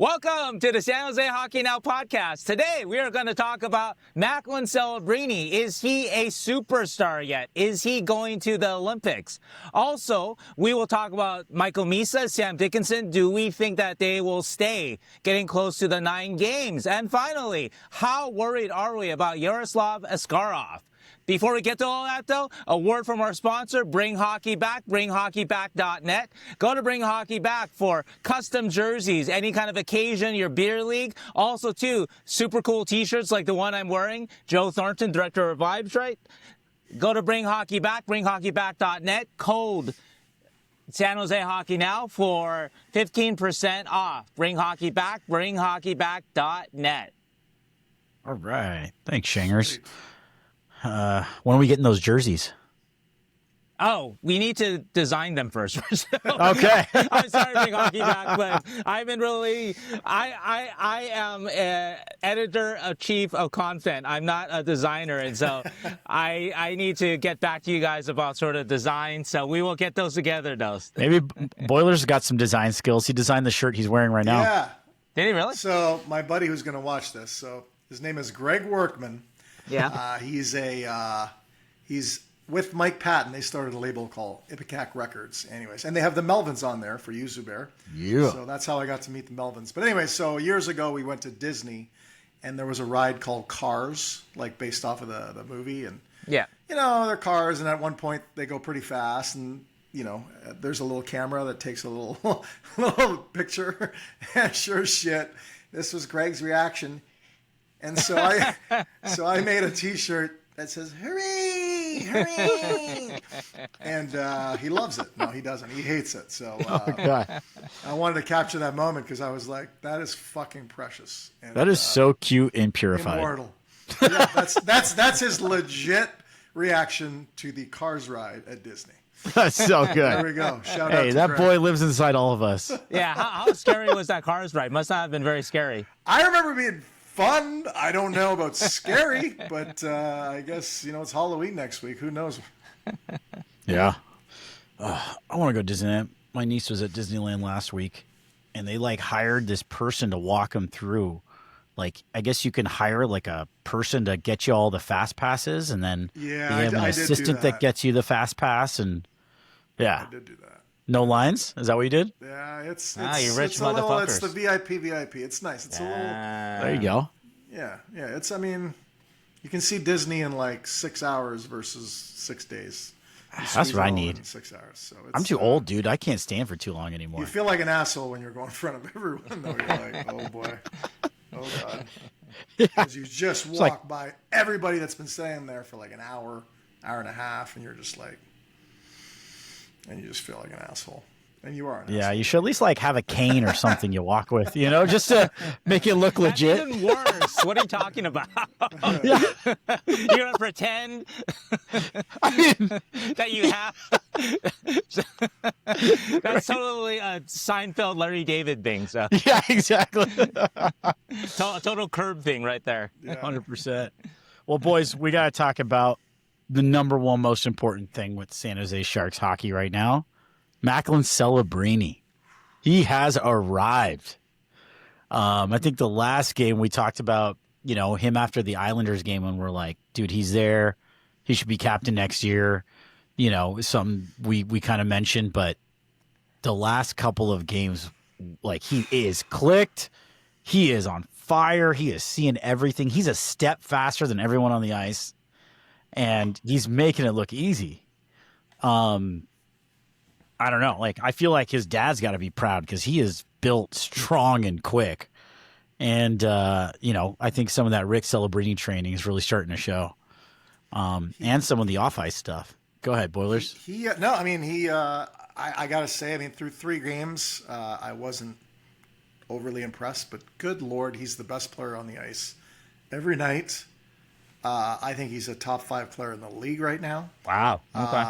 Welcome to the San Jose Hockey Now podcast. Today, we are going to talk about Macklin Celebrini. Is he a superstar yet? Is he going to the Olympics? Also, we will talk about Michael Misa Sam Dickinson. Do we think that they will stay getting close to the 9 games? And finally, how worried are we about Yaroslav Askarov? Before we get to all that, though, a word from our sponsor, Bring Hockey Back, bringhockeyback.net. Go to Bring Hockey Back for custom jerseys, any kind of occasion, your beer league. Also, too, super cool T-shirts like the one I'm wearing. Joe Thornton, director of Vibes, right? Go to Bring Hockey Back, bringhockeyback.net. Code San Jose Hockey Now for 15% off. Bring Hockey Back, bringhockeyback.net. All right. Thanks, Shangers. When are we getting those jerseys? Oh, we need to design them first. Okay. I'm sorry to bring Hockey Back, but I've been really, I am editor-chief of content. I'm not a designer, and so I need to get back to you guys about sort of design, so we will get those together, though. Maybe Boiler's got some design skills. He designed the shirt he's wearing right now. Yeah. Did he really? So my buddy who's going to watch this, so his name is Greg Workman. Yeah. He's with Mike Patton. They started a label called Ipecac Records, anyways, and they have the Melvins on there for you, Zubair. Yeah. So that's how I got to meet the Melvins. But anyway, so years ago we went to Disney, and there was a ride called Cars, like based off of the movie, and Yeah. you know they're cars, and at one point they go pretty fast, and you know there's a little camera that takes a little little picture, and sure as shit, this was Greg's reaction. And so I made a T-shirt that says "Hooray, hooray," and he loves it. No, he doesn't. He hates it. So God. I wanted to capture that moment because I was like, "That is fucking precious." And, That is so cute and purified. immortal. Yeah, that's his legit reaction to the Cars ride at Disney. That's so There good. we go. Shout out Hey, to that Greg. boy lives inside all of us. Yeah, how scary was that Cars ride? Must not have been very scary. I remember being fun. I don't know about scary, but I guess it's Halloween next week. Who knows? Yeah. I want to go to Disneyland. My niece was at Disneyland last week, and they hired this person to walk them through. I guess you can hire a person to get you all the fast passes, and then Yeah, they have an I did do assistant that that. gets you the fast pass, and yeah, I did do that. no lines. Is that what you did? Yeah, it's you rich it's a little, it's motherfuckers. the VIP. It's nice. It's a little There you go. yeah. It's you can see Disney in 6 hours versus 6 days. You That's squeeze what it I all need. in 6 hours. So I'm it's, too old, dude. I can't stand for too long anymore. You feel like an asshole when you're going in front of everyone. Though you're like, oh boy, oh god, because you just walk by everybody that's been staying there for an hour and a half, and you're just and you just feel like an asshole. And you are an Yeah, asshole. you should at least have a cane or something you walk with, just to make it look That's legit. even worse. What are you talking about? Yeah. You're going to pretend that you have... That's totally a Seinfeld Larry David thing. So Yeah, exactly. total curb thing right there. 100%. Well, boys, we got to talk about the number one most important thing with San Jose Sharks hockey right now. Macklin Celebrini. He has arrived. I think the last game we talked about, him after the Islanders game, when we're like, dude, he's there. He should be captain next year. Some we kind of mentioned, but the last couple of games, he is clicked. He is on fire. He is seeing everything. He's a step faster than everyone on the ice, and he's making it look easy. I don't know. I feel like his dad's got to be proud because he is built strong and quick. And, I think some of that Rick Celebrini training is really starting to show. And some of the off-ice stuff. Go ahead, Boilers. I got to say, through 3 games, I wasn't overly impressed, but good Lord, he's the best player on the ice every night. I think he's a top 5 player in the league right now. Wow. Okay.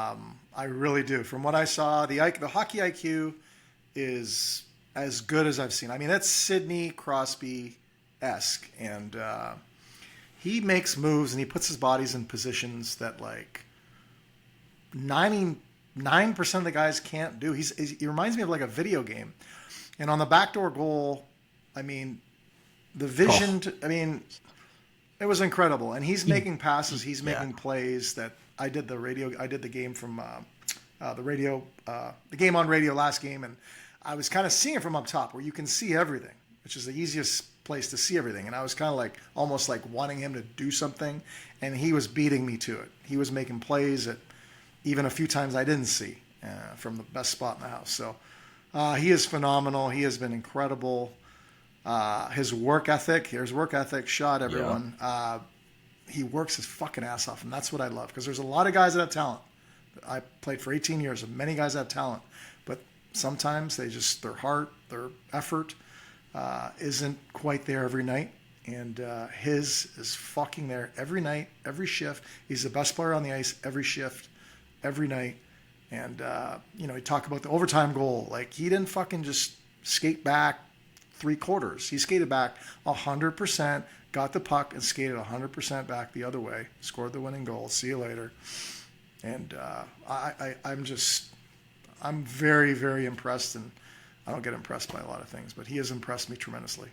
I really do. From what I saw, the hockey IQ is as good as I've seen. That's Sidney Crosby-esque, and he makes moves and he puts his bodies in positions that 99% of the guys can't do. He reminds me of a video game. And on the backdoor goal I mean, the vision. It was incredible, and he's making passes. He's making plays that I did the game from the game on radio last game, and I was kind of seeing from up top where you can see everything, which is the easiest place to see everything. And I was kind of almost wanting him to do something, and he was beating me to it. He was making plays that even a few times I didn't see from the best spot in the house. So he is phenomenal. He has been incredible. His work ethic, shot everyone. Yeah. He works his fucking ass off, and that's what I love, because there's a lot of guys that have talent. I played for 18 years, and many guys have talent, but sometimes their heart, their effort isn't quite there every night, and his is fucking there every night, every shift. He's the best player on the ice every shift, every night. And you talk about the overtime goal. He didn't fucking just skate back 3/4. He skated back 100%, got the puck, and skated 100% back the other way, scored the winning goal. See you later. And I'm very, very impressed, and I don't get impressed by a lot of things, but he has impressed me tremendously.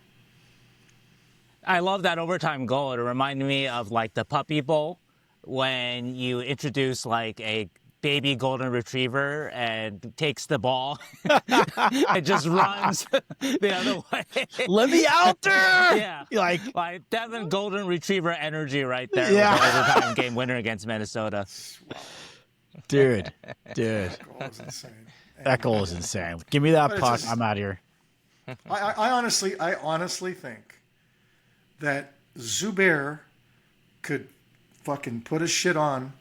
I love that overtime goal. It reminded me of the Puppy Bowl, when you introduce a baby golden retriever and takes the ball and just runs the other way. Let me out there. Yeah. Like Devin golden retriever energy right there. Yeah. With the overtime game winner against Minnesota. Dude. That goal was insane. That goal is insane. Give me that puck. I'm out of here. I honestly think that Zubair could fucking put his shit on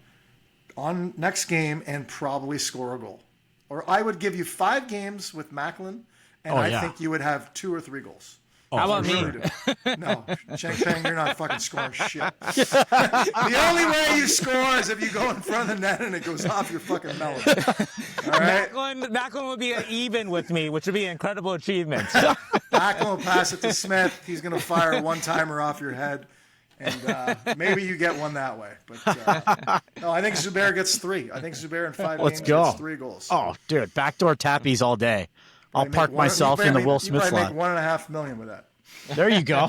next game and probably score a goal. Or I would give you 5 games with Macklin, and I think you would have 2 or 3 goals. How about me? No, Sheng Peng, you're not fucking scoring shit. The only way you score is if you go in front of the net and it goes off your fucking melon. All right? Macklin would be even with me, which would be an incredible achievement. Macklin will pass it to Smith. He's going to fire a one-timer off your head. And maybe you get one that way. But no, I think Zubair gets 3. I think Zubair in 5 games gets 3 goals. Oh, dude, backdoor tappies all day. I'll park myself in the Will Smith slot. You probably make $1.5 million with that. There you go.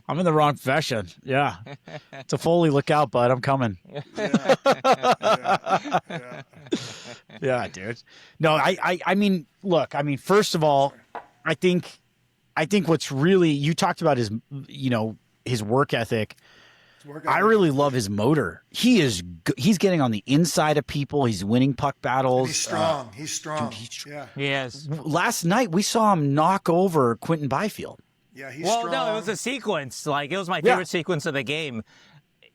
I'm in the wrong profession. Yeah. It's a Foley, look out, bud. I'm coming. Yeah, dude. No, I mean, look, first of all, I think what's really, you talked about his work ethic. I really love his motor. He's getting on the inside of people. He's winning puck battles. He's strong. Yeah. Yes. Last night we saw him knock over Quinton Byfield. Yeah, he's strong. No, it was a sequence. It was my favorite sequence of the game.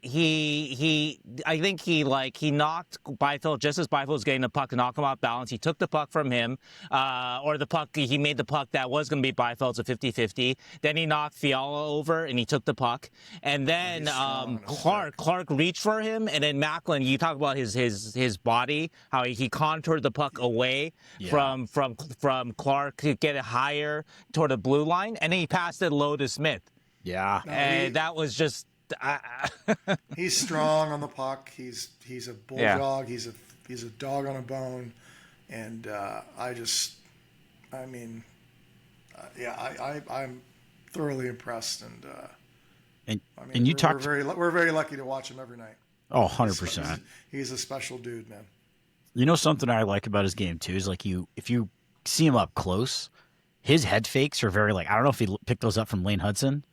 I think he knocked Byfield just as Byfield was getting the puck to knock him off balance. He took the puck from him, or the puck, he made the puck that was going to be Byfield's a 50-50. Then he knocked Fiala over and he took the puck. And then Clark reached for him, and then Macklin, you talk about his body, how he contoured the puck away from Clark to get it higher toward the blue line, and then he passed it low to Smith. Yeah. And that was just he's strong on the puck. He's a bulldog. He's a dog on a bone, and I'm thoroughly impressed. And we're very lucky to watch him every night. Oh, 100%. He's a special dude, man. You know something I like about his game too is if you see him up close, his head fakes are very I don't know if he picked those up from Lane Hudson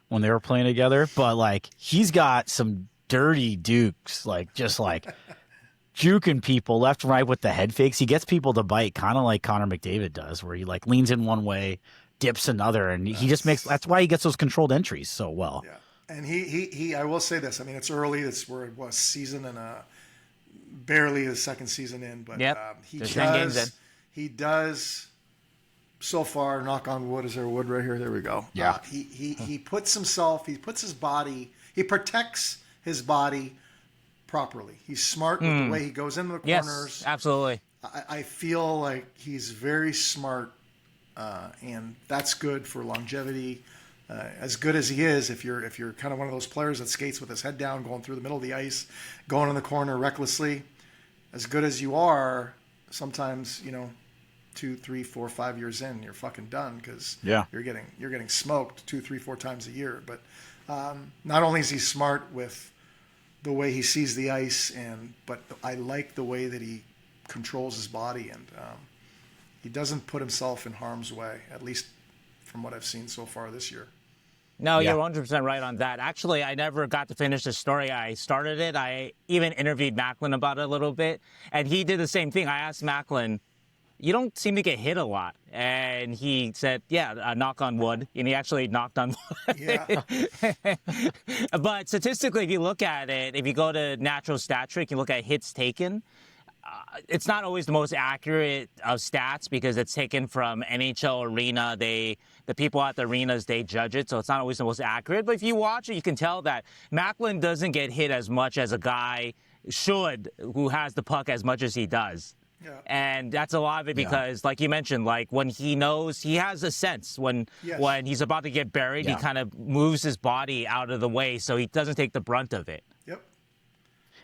when they were playing together, but he's got some dirty dukes, juking people left and right with the head fakes. He gets people to bite, kind of like Connor McDavid does, where he leans in one way, dips another, and he just that's why he gets those controlled entries so well. Yeah, and he I will say this. It's early. We're a season and barely the second season in, but he does. So far, knock on wood. Is there wood right here? There we go. Yeah. He puts his body, he protects his body properly. He's smart with the way he goes into the corners. Yes, absolutely. I feel like he's very smart, and that's good for longevity. As good as he is, if you're kind of one of those players that skates with his head down, going through the middle of the ice, going in the corner recklessly, as good as you are, sometimes, 2, 3, 4, 5 years in, you're fucking done because you're getting smoked 2, 3, 4 times a year. But not only is he smart with the way he sees the ice, but I like the way that he controls his body, and he doesn't put himself in harm's way, at least from what I've seen so far this year. No, you're 100% right on that. Actually, I never got to finish the story. I started it. I even interviewed Macklin about it a little bit, and he did the same thing. I asked Macklin, you don't seem to get hit a lot. And he said, knock on wood. And he actually knocked on wood. Yeah. But statistically, if you look at it, if you go to natural stat trick, you look at hits taken, it's not always the most accurate of stats because it's taken from NHL Arena. The people at the arenas, they judge it, so it's not always the most accurate. But if you watch it, you can tell that Macklin doesn't get hit as much as a guy should who has the puck as much as he does. Yeah. And that's a lot of it because, like you mentioned, like when he knows, he has a sense when he's about to get buried, he kind of moves his body out of the way so he doesn't take the brunt of it. Yep.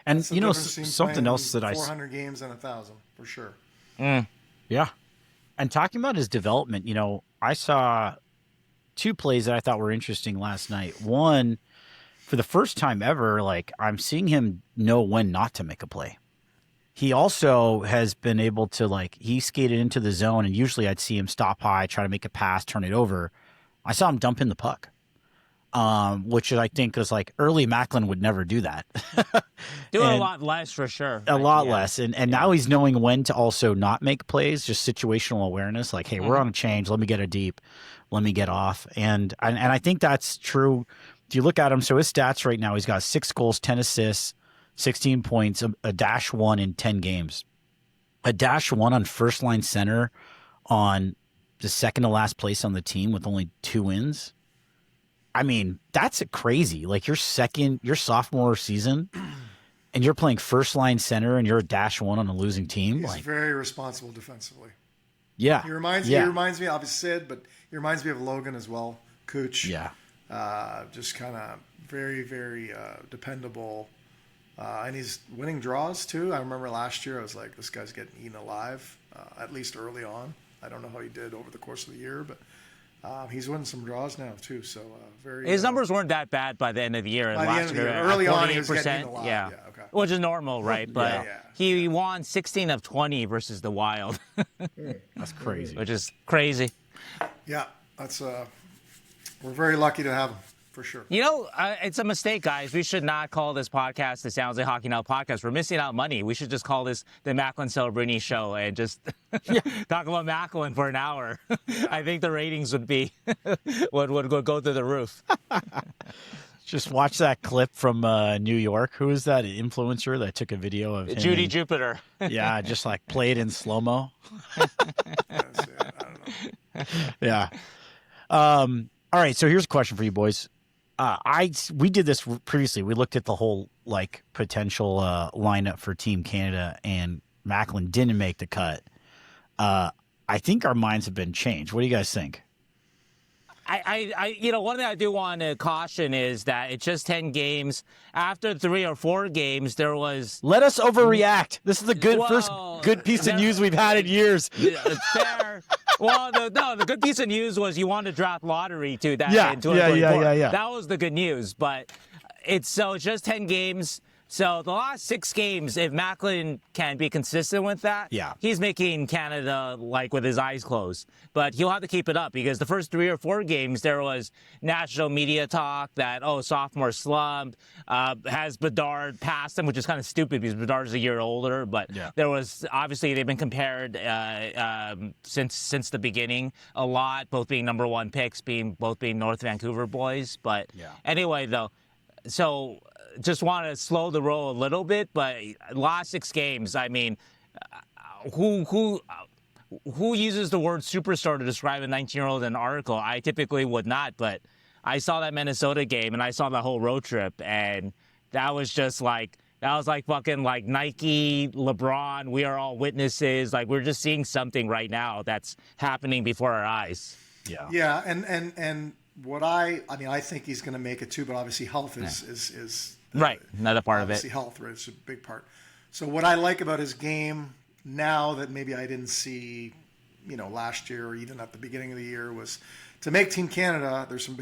And, something else that 400 games and 1,000, for sure. Yeah. And talking about his development, I saw 2 plays that I thought were interesting last night. One, for the first time ever, like, I'm seeing him know when not to make a play. He also has been able to, like, he skated into the zone, and usually I'd see him stop high, try to make a pass, turn it over. I saw him dump in the puck. Which I think is like early Macklin would never do that. Do it a lot less for sure. A lot less. And now he's knowing when to also not make plays, just situational awareness. Like, hey, we're on a change. Let me get a deep. Let me get off. And I think that's true. If you look at him, so his stats right now, he's got 6 goals, 10 assists, 16 points, a -1 in 10 games. A -1 on first line center on the second to last place on the team with only 2 wins. I mean, that's crazy. Like your sophomore season, and you're playing first line center, and you're a -1 on a losing team. He's very responsible defensively. Yeah, he reminds me of Sid, but he reminds me of Logan as well. Cooch. Yeah, just kind of very, very dependable, and he's winning draws too. I remember last year I was like, this guy's getting eaten alive. At least early on. I don't know how he did over the course of the year, but. He's winning some draws now too, so very. His numbers weren't that bad by the end of the year. By the end of the year, early on, he was getting a lot. Yeah, okay. Which is normal, right? But he won 16 of 20 versus the Wild. That's crazy. Which is crazy. Yeah, that's we're very lucky to have him. For sure. It's a mistake, guys. We should not call this podcast the Sounds Like Hockey Now podcast. We're missing out money. We should just call this the Macklin Celebrini show and just talk about Macklin for an hour. I think the ratings would be would go through the roof. Just watch that clip from New York. Who is that influencer that took a video of him Judy Jupiter? Yeah, just like played in slow-mo. I don't know. Yeah. All right, so here's a question for you boys. We did this previously. We looked at the whole like potential lineup for Team Canada, and Macklin didn't make the cut. I think our minds have been changed. What do you guys think? One thing I do want to caution is that it's just 10 games. After 3 or 4 games, there was. Let us overreact. This is the first good piece of news we've had in years. Fair. Well, the good piece of news was you won the draft lottery too. In 2024. Yeah. That was the good news. But it's just 10 games. So the last 6 games, if Macklin can be consistent with that, he's making Canada like with his eyes closed. But he'll have to keep it up because the first 3 or 4 games, there was national media talk that, sophomore slump, has Bedard passed him, which is kind of stupid because Bedard's a year older. But there was, obviously, they've been compared since the beginning a lot, both being number 1 picks, both being North Vancouver boys. But anyway, though, so just want to slow the roll a little bit, but last 6 games, I mean, who uses the word superstar to describe a 19-year-old in an article? I typically would not, but I saw that Minnesota game and I saw the whole road trip, and that was like fucking like Nike, LeBron. We are all witnesses. Like we're just seeing something right now that's happening before our eyes. Yeah, and what I think he's going to make it too, but obviously health is right, another part of it. Obviously health, right? It's a big part. So what I like about his game now that maybe I didn't see last year or even at the beginning of the year was to make Team Canada. There's some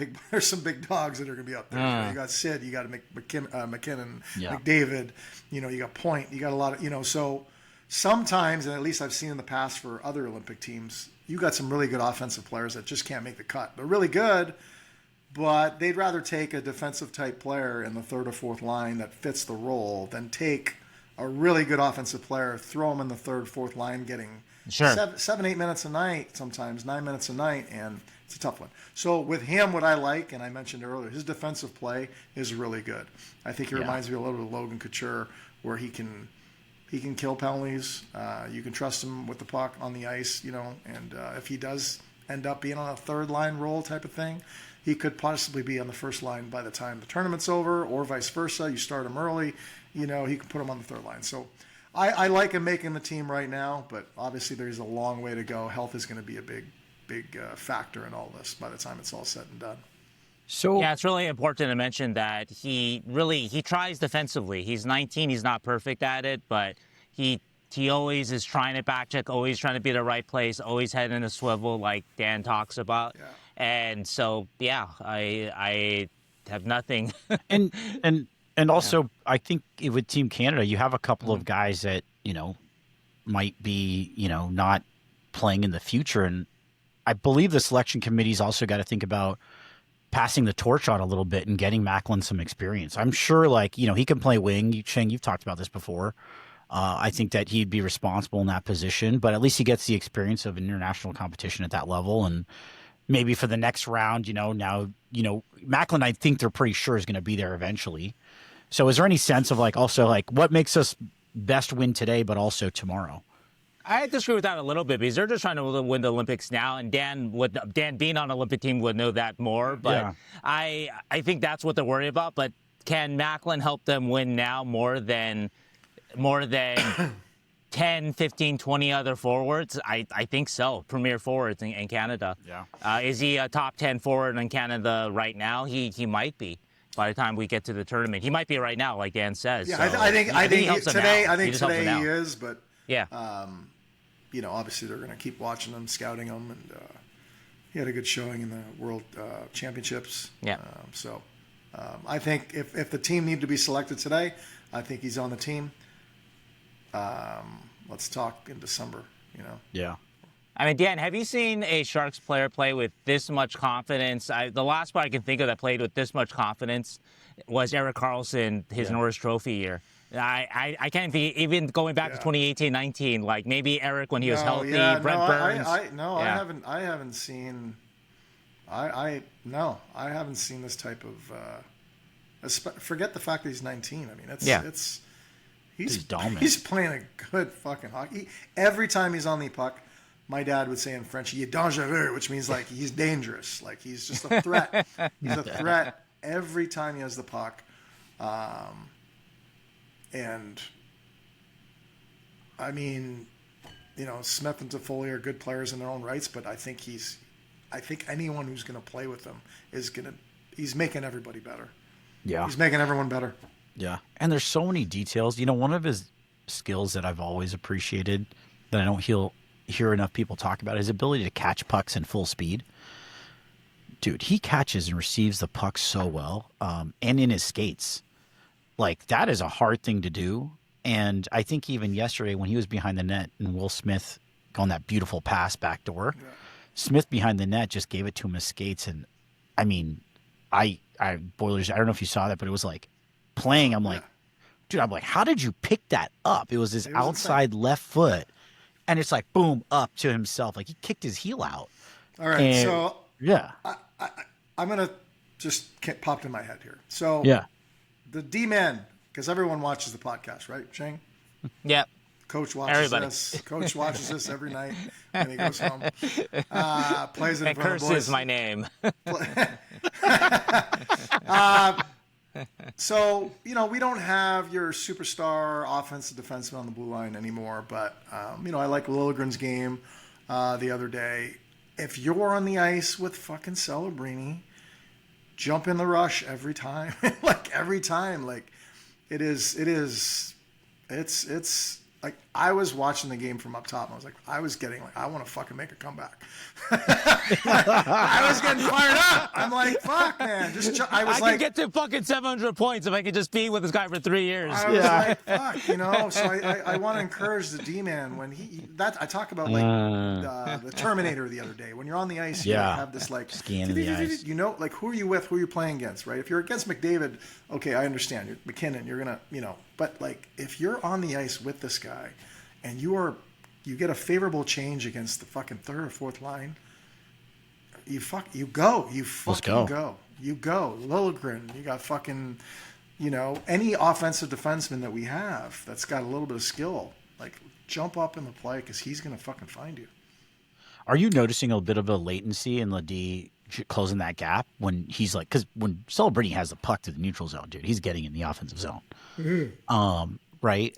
big dogs that are going to be up there. You got Sid, you got McKinnon, McDavid, you got Point, you got a lot of, so sometimes, and at least I've seen in the past for other Olympic teams, you got some really good offensive players that just can't make the cut. They're really good, but they'd rather take a defensive type player in the third or fourth line that fits the role than take a really good offensive player, throw him in the third, fourth line, getting 7-8 minutes a night, sometimes 9 minutes a night, and it's a tough one. So with him, what I like, and I mentioned earlier, his defensive play is really good. I think he reminds me a little bit of Logan Couture, where he can kill penalties. You can trust him with the puck on the ice, and if he does end up being on a third line role type of thing, he could possibly be on the first line by the time the tournament's over, or vice versa. You start him early, he can put him on the third line. So I like him making the team right now, but obviously there's a long way to go. Health is going to be a big factor in all this by the time it's all said and done. So yeah, it's really important to mention that he tries defensively. He's 19. He's not perfect at it, but he always is trying to back check, always trying to be the right place, always head in a swivel like Dan talks about. Yeah. And so, I have nothing. and also, I think with Team Canada, you have a couple of guys that, might be, not playing in the future. And I believe the selection committee's also got to think about passing the torch on a little bit and getting Macklin some experience. I'm sure, he can play wing. Sheng, you've talked about this before. I think that he'd be responsible in that position, but at least he gets the experience of an international competition at that level. And maybe for the next round, now, Macklin, I think they're pretty sure is going to be there eventually. So is there any sense of what makes us best win today, but also tomorrow? I disagree with that a little bit because they're just trying to win the Olympics now, and Dan being on an Olympic team would know that more. But I think that's what they're worried about. But can Macklin help them win now more than 10, 15, 20 other forwards? I think so. Premier forwards in Canada. Yeah. Is he a top 10 forward in Canada right now? He might be. By the time we get to the tournament, he might be right now, like Dan says. Yeah, so I think today he is, but yeah. Obviously they're going to keep watching him, scouting him, and he had a good showing in the World Championships. Yeah. I think if the team needed to be selected today, I think he's on the team. Let's talk in December, Yeah. I mean, Dan, have you seen a Sharks player play with this much confidence? The last player I can think of that played with this much confidence was Erik Karlsson, his Norris Trophy year. I can't think, even going back to 2018-19, like maybe Eric when he was healthy, Brent Burns. I haven't seen. I haven't seen this type of. Forget the fact that he's 19. I mean, he's dominant. He's playing a good fucking hockey. Every time he's on the puck, my dad would say in French, "Il est dangereux," which means he's dangerous. Like he's just a threat. He's a threat every time he has the puck. And I mean, Smith and Toffoli are good players in their own rights, but I think anyone who's going to play with them he's making everybody better. Yeah. He's making everyone better. Yeah. And there's so many details. One of his skills that I've always appreciated that I don't hear enough people talk about, his ability to catch pucks in full speed. Dude, he catches and receives the puck so well, and in his skates. That is a hard thing to do. And I think even yesterday when he was behind the net and Will Smith on that beautiful pass backdoor, Smith behind the net just gave it to him as skates. And I mean, Boilers, I don't know if you saw that, but it was playing. I'm like, dude, how did you pick that up? It was his outside left foot. And it's boom, up to himself. He kicked his heel out. All right. And, so yeah, I'm going to just popped in my head here. So yeah. The D-man, because everyone watches the podcast, right, Sheng? Yeah. Coach watches this. Coach watches this every night when he goes home. Plays it in front of the boys. Curses my name. So, we don't have your superstar offensive defenseman on the blue line anymore, but, I like Liljegren's game the other day. If you're on the ice with fucking Celebrini, jump in the rush every time. Every time. It's I was watching the game from up top, and I was like, I was getting like, I want to fucking make a comeback. I was getting fired up. I'm like, fuck, man. I could get to fucking 700 points if I could just be with this guy for 3 years. I was like, fuck, you know. So I want to encourage the D-man when I talk about like the Terminator the other day. When you're on the ice, you have this like scanning the ice. You know, like who are you with? Who are you playing against? Right? If you're against McDavid, okay, I understand. You're McKinnon. You're gonna, you know. But like if you're on the ice with this guy, and you get a favorable change against the fucking third or fourth line, you go. Liljegren, you got fucking, you know, any offensive defenseman that we have that's got a little bit of skill, like jump up in the play because he's gonna fucking find you. Are you noticing a bit of a latency in the D closing that gap when he's like, because when Celebrini has the puck to the neutral zone, dude, he's getting in the offensive zone. Mm-hmm. Right?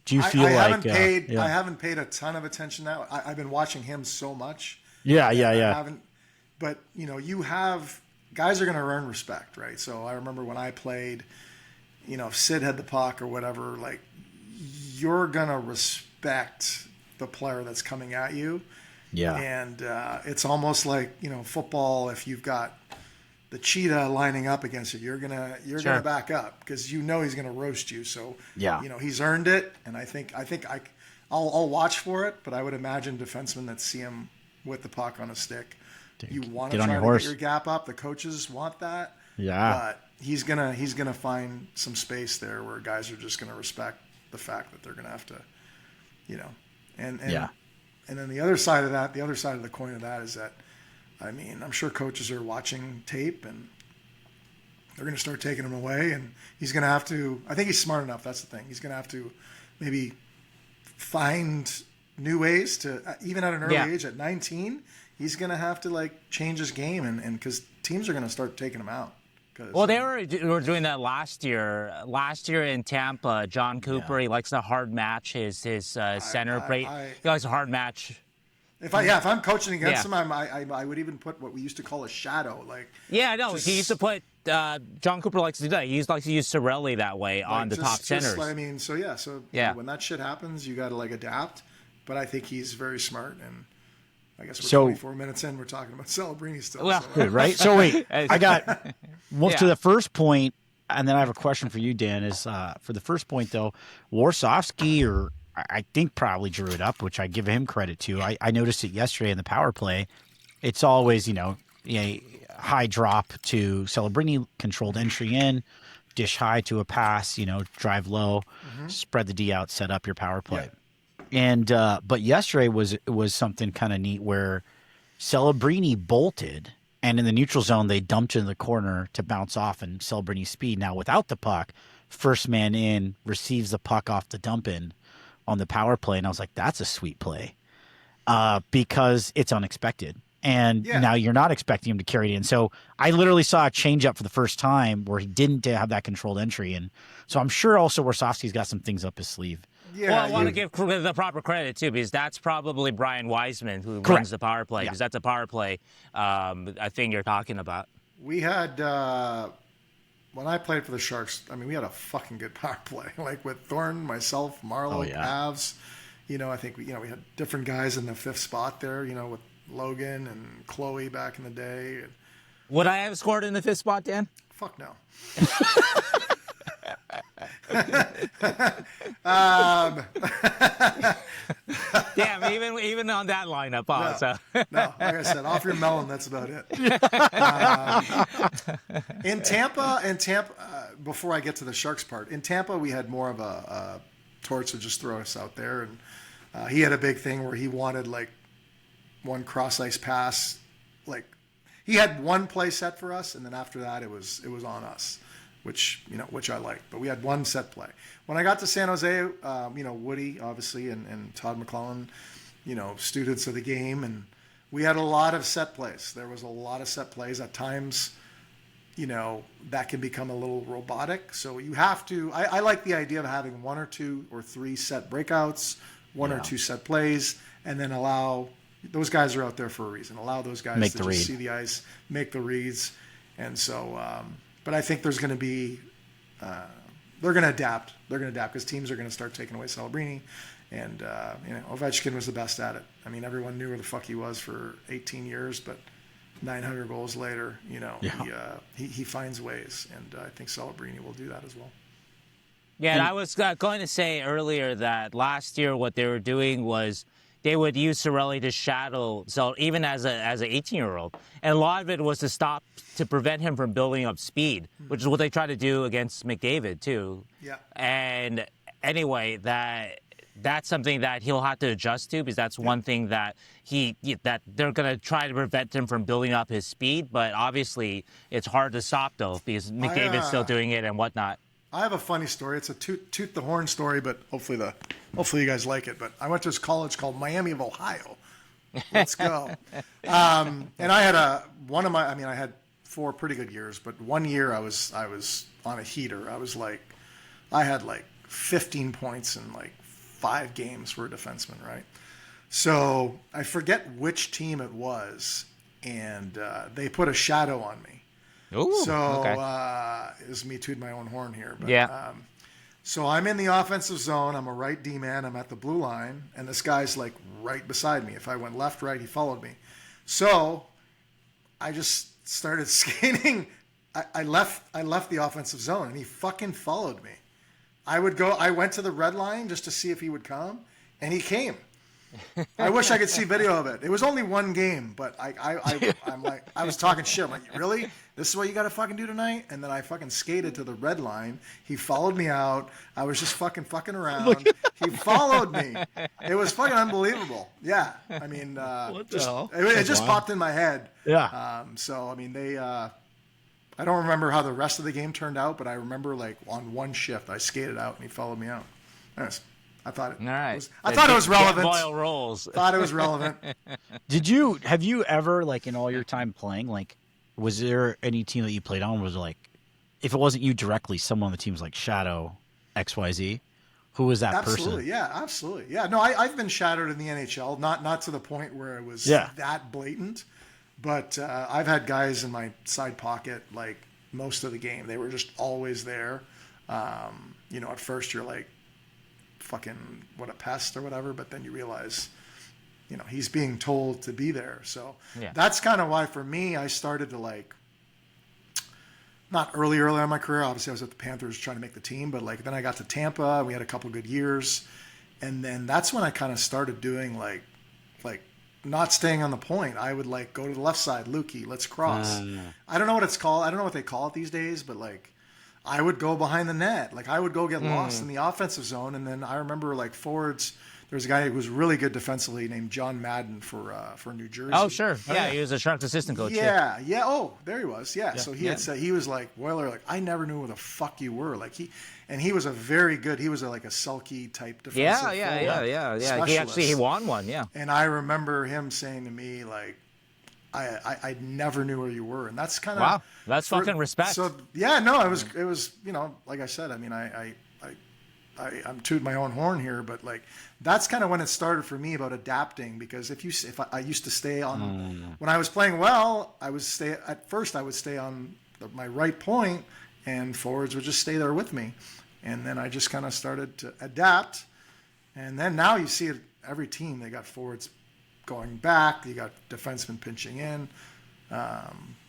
Do you feel I I haven't paid a ton of attention now. I've been watching him so much. Yeah. I haven't, but you know, guys are going to earn respect, right? So I remember when I played, you know, if Sid had the puck or whatever, like you're going to respect the player that's coming at you. Yeah. And it's almost like, you know, football, if you've got the cheetah lining up against it, you're gonna back up because you know he's gonna roast you. So yeah, you know he's earned it, and I think I'll watch for it. But I would imagine defensemen that see him with the puck on a stick, you want to try to get your gap up. The coaches want that. Yeah, but he's gonna find some space there where guys are just gonna respect the fact that they're gonna have to, you know, and then the other side of the coin of that is that. I mean, I'm sure coaches are watching tape and they're going to start taking him away. And he's going to have to, I think he's smart enough. That's the thing. He's going to have to maybe find new ways to, even at an early age, at 19, he's going to have to like change his game. And because teams are going to start taking him out. Well, they were doing that last year. Last year in Tampa, John Cooper, he likes to hard match his center. He likes to hard match. If I'm coaching against him, I would even put what we used to call a shadow. He used to put John Cooper likes to do that. He likes to use Sorelli that way on the top centers. When that shit happens, you got to like adapt. But I think he's very smart, and I guess we're 24 minutes in. We're talking about Celebrini still. Well, right? So wait, I got to the first point, and then I have a question for you, Dan. Is for the first point though, Warsofsky I think probably drew it up, which I give him credit to. I noticed it yesterday in the power play. It's always, high drop to Celebrini, controlled entry in, dish high to a pass, drive low, spread the D out, set up your power play. Yeah. And but yesterday was something kind of neat where Celebrini bolted, and in the neutral zone they dumped in the corner to bounce off, and Celebrini's speed. Now without the puck, first man in receives the puck off the dump in on the power play, and I was like, that's a sweet play because it's unexpected. And now you're not expecting him to carry it in. So I literally saw a change up for the first time where he didn't have that controlled entry. And so I'm sure also Warsofsky's got some things up his sleeve. Yeah, well, I want to give the proper credit, too, because that's probably Brian Wiseman who runs the power play, because that's a power play thing you're talking about. We had... when I played for the Sharks, I mean, we had a fucking good power play. Like with Thornton, myself, Marlowe, Pavs. I think we had different guys in the fifth spot there, with Logan and Chloe back in the day. Would I have scored in the fifth spot, Dan? Fuck no. Damn, even on that lineup. No, like I said, off your melon, that's about it. In Tampa, before I get to the Sharks part, in Tampa we had more of a Torts would just throw us out there, and he had a big thing where he wanted like one cross ice pass, like he had one play set for us, and then after that it was on us, which I liked. But we had one set play. When I got to San Jose, Woody obviously and Todd McClellan, students of the game, and we had a lot of set plays. There was a lot of set plays at times. That can become a little robotic. So you have to. I like the idea of having one or two or three set breakouts, one or two set plays, and then allow. Those guys are out there for a reason. Allow those guys to just see the ice, make the reads. And so, but I think there's going to be, they're going to adapt. They're going to adapt because teams are going to start taking away Celebrini. And, Ovechkin was the best at it. I mean, everyone knew where the fuck he was for 18 years, but 900 goals later, he finds ways. And I think Celebrini will do that as well. Yeah, and I was going to say earlier that last year what they were doing was they would use Cirelli to shadow, so even as an 18-year-old. And a lot of it was to prevent him from building up speed, which is what they tried to do against McDavid, too. Yeah. And anyway, that's something that he'll have to adjust to because that's one thing that that they're going to try to prevent him from building up his speed. But obviously, it's hard to stop, though, because McDavid's still doing it and whatnot. I have a funny story. It's a toot the horn story, but hopefully you guys like it. But I went to this college called Miami of Ohio. Let's go. And I had I had 4 pretty good years, but one year I was on a heater. I had 15 points in 5 games for a defenseman, right? So I forget which team it was, and they put a shadow on me. Ooh, so okay. It was me tooting my own horn here. But, yeah. So I'm in the offensive zone. I'm a right D-man. I'm at the blue line, and this guy's right beside me. If I went left, right, he followed me. So I just started skating. I left the offensive zone, and he fucking followed me. I went to the red line just to see if he would come, and he came. I wish I could see video of it. It was only one game, but I'm like, I was talking shit. I'm like, really? This is what you got to fucking do tonight? And then I fucking skated to the red line. He followed me out. I was just fucking around. He followed me. It was fucking unbelievable. Yeah. I mean, what the hell? It just popped in my head. Yeah. So, I mean, I don't remember how the rest of the game turned out, but I remember on one shift I skated out and he followed me out. Anyways, I thought it was relevant. Boyle rolls. Thought it was relevant. Have you ever in all your time playing, was there any team that you played on was if it wasn't you directly, someone on the team's shadow XYZ? Who was that person? Absolutely, yeah, absolutely. Yeah, no, I've been shadowed in the NHL, not to the point where it was that blatant. But I've had guys in my side pocket most of the game. They were just always there. At first you're like, fucking what a pest or whatever, but then you realize, he's being told to be there. So that's kind of why for me, I started to not early in my career. Obviously I was at the Panthers trying to make the team, but then I got to Tampa. We had a couple good years. And then that's when I kind of started doing not staying on the point. I would go to the left side, Lukey, let's cross. I don't know what it's called. I don't know what they call it these days, but I would go behind the net. I would go get lost in the offensive zone. And then I remember forwards, there was a guy who was really good defensively named John Madden for New Jersey. Oh, sure. Yeah, he was a Sharks assistant coach. Yeah. Oh, there he was. Yeah. So he had said, he was Boiler, I never knew where the fuck you were. He was a very good, he was a Selke type defensive forward. Yeah. He won one, yeah. And I remember him saying to me, I never knew where you were. And that's kind of... Wow, that's fucking respect. So, yeah, no, it was like I said, I mean, I'm tooting my own horn here, but that's kind of when it started for me about adapting, because if I used to stay on, when I was playing well, I would stay on my right point, and forwards would just stay there with me. And then I just kind of started to adapt. And then now you see it, every team, they got forwards going back, you got defensemen pinching in,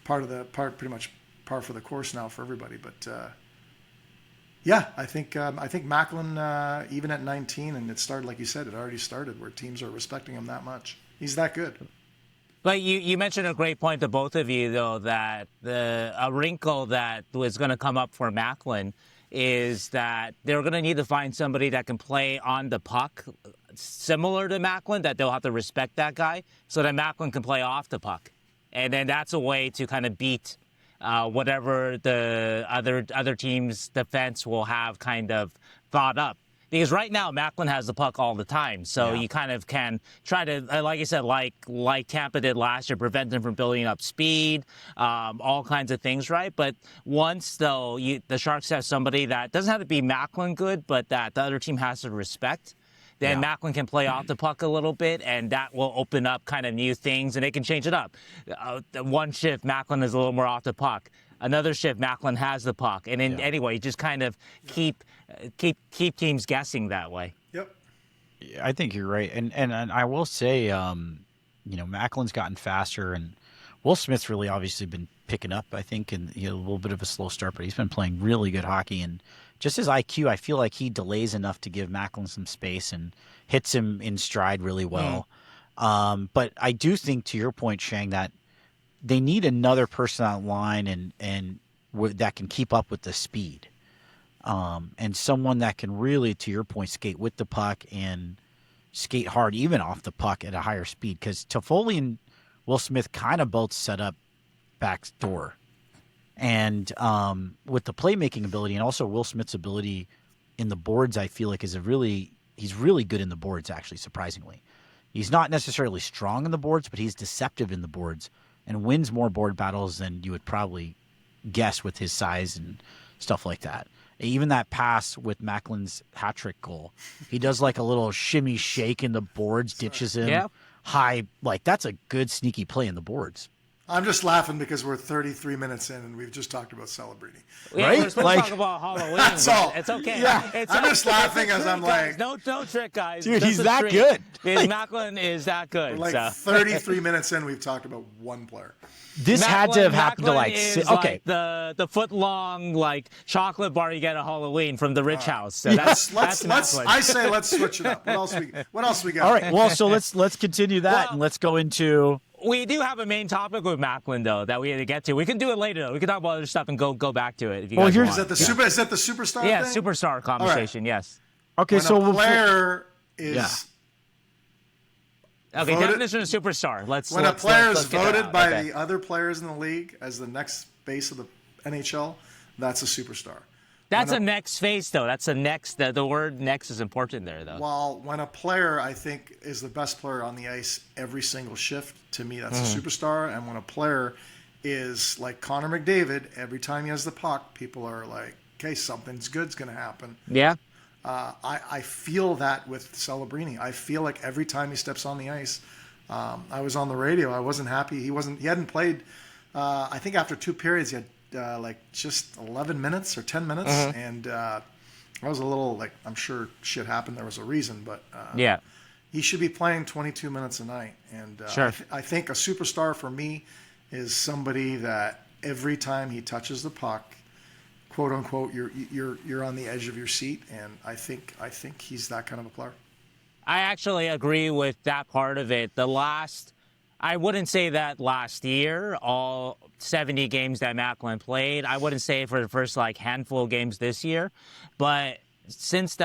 pretty much par for the course now for everybody. But I think Macklin, even at 19, and it started, like you said, it already started where teams are respecting him that much. He's that good. But you mentioned a great point to both of you, though, that a wrinkle that was going to come up for Macklin is that they're going to need to find somebody that can play on the puck similar to Macklin, that they'll have to respect that guy so that Macklin can play off the puck. And then that's a way to kind of beat whatever the other team's defense will have kind of thought up. Because right now, Macklin has the puck all the time. So you kind of can try to, like I said, like Tampa did last year, prevent them from building up speed, all kinds of things, right? But once, though, the Sharks have somebody that doesn't have to be Macklin good, but that the other team has to respect, then Macklin can play off the puck a little bit, and that will open up kind of new things, and they can change it up. One shift, Macklin is a little more off the puck. another shift, Macklin has the puck. And anyway, just kind of keep teams guessing that way. Yep. I think you're right. And I will say, Macklin's gotten faster, and Will Smith's really obviously been picking up, I think, and a little bit of a slow start, but he's been playing really good hockey. And just his IQ, I feel like he delays enough to give Macklin some space and hits him in stride really well. But I do think, to your point, Sheng, that they need another person on line and that can keep up with the speed. And someone that can really, to your point, skate with the puck and skate hard, even off the puck at a higher speed. Because Toffoli and Will Smith kind of both set up back door. And with the playmaking ability and also Will Smith's ability in the boards, I feel like he's really good in the boards, actually, surprisingly. He's not necessarily strong in the boards, but he's deceptive in the boards and wins more board battles than you would probably guess with his size and stuff like that. Even that pass with Macklin's hat trick goal, he does like a little shimmy shake in the boards, ditches him high. Like, that's a good sneaky play in the boards. I'm just laughing because we're 33 minutes in and we've just talked about Celebrini. Yeah, right? we're supposed to talk about Halloween. That's all. It's okay. Yeah. I'm just laughing as I'm like, no trick, guys. Dude, Just he's a that treat. good. Because Macklin is that good. like so. 33 minutes in, we've talked about one player. This had to have happened to Macklin is okay. like the foot long chocolate bar you get at Halloween from the Rich House. So that's Macklin. I say let's switch it up. What else we got? All right. Well, so let's continue that and let's go into. We do have a main topic with Macklin, though, that we had to get to. We can do it later, though. We can talk about other stuff and go back to it if you guys want. Is that the superstar Yeah, thing? superstar conversation, yes. Okay, When so a player is Okay, voted- definition of superstar. when a player is get that voted out. by Okay. the other players in the league as the next base of the NHL, that's a superstar. That's a next phase, though. That's a next. The word next is important there, though. While when a player, I think, is the best player on the ice every single shift, to me, that's a superstar. And when a player is like Connor McDavid, every time he has the puck, people are like, okay, something's good's going to happen. Yeah. I feel that with Celebrini. I feel like every time he steps on the ice, I was on the radio. I wasn't happy. He hadn't played, I think after 2 periods, he had just 11 minutes or 10 minutes. And I was a little I'm sure shit happened. There was a reason, but he should be playing 22 minutes a night. And Sure. I think a superstar for me is somebody that every time he touches the puck, quote unquote, you're on the edge of your seat, and I think he's that kind of a player. I actually agree with that part of it. I wouldn't say that last year, all 70 games that Macklin played. I wouldn't say for the first handful of games this year, but since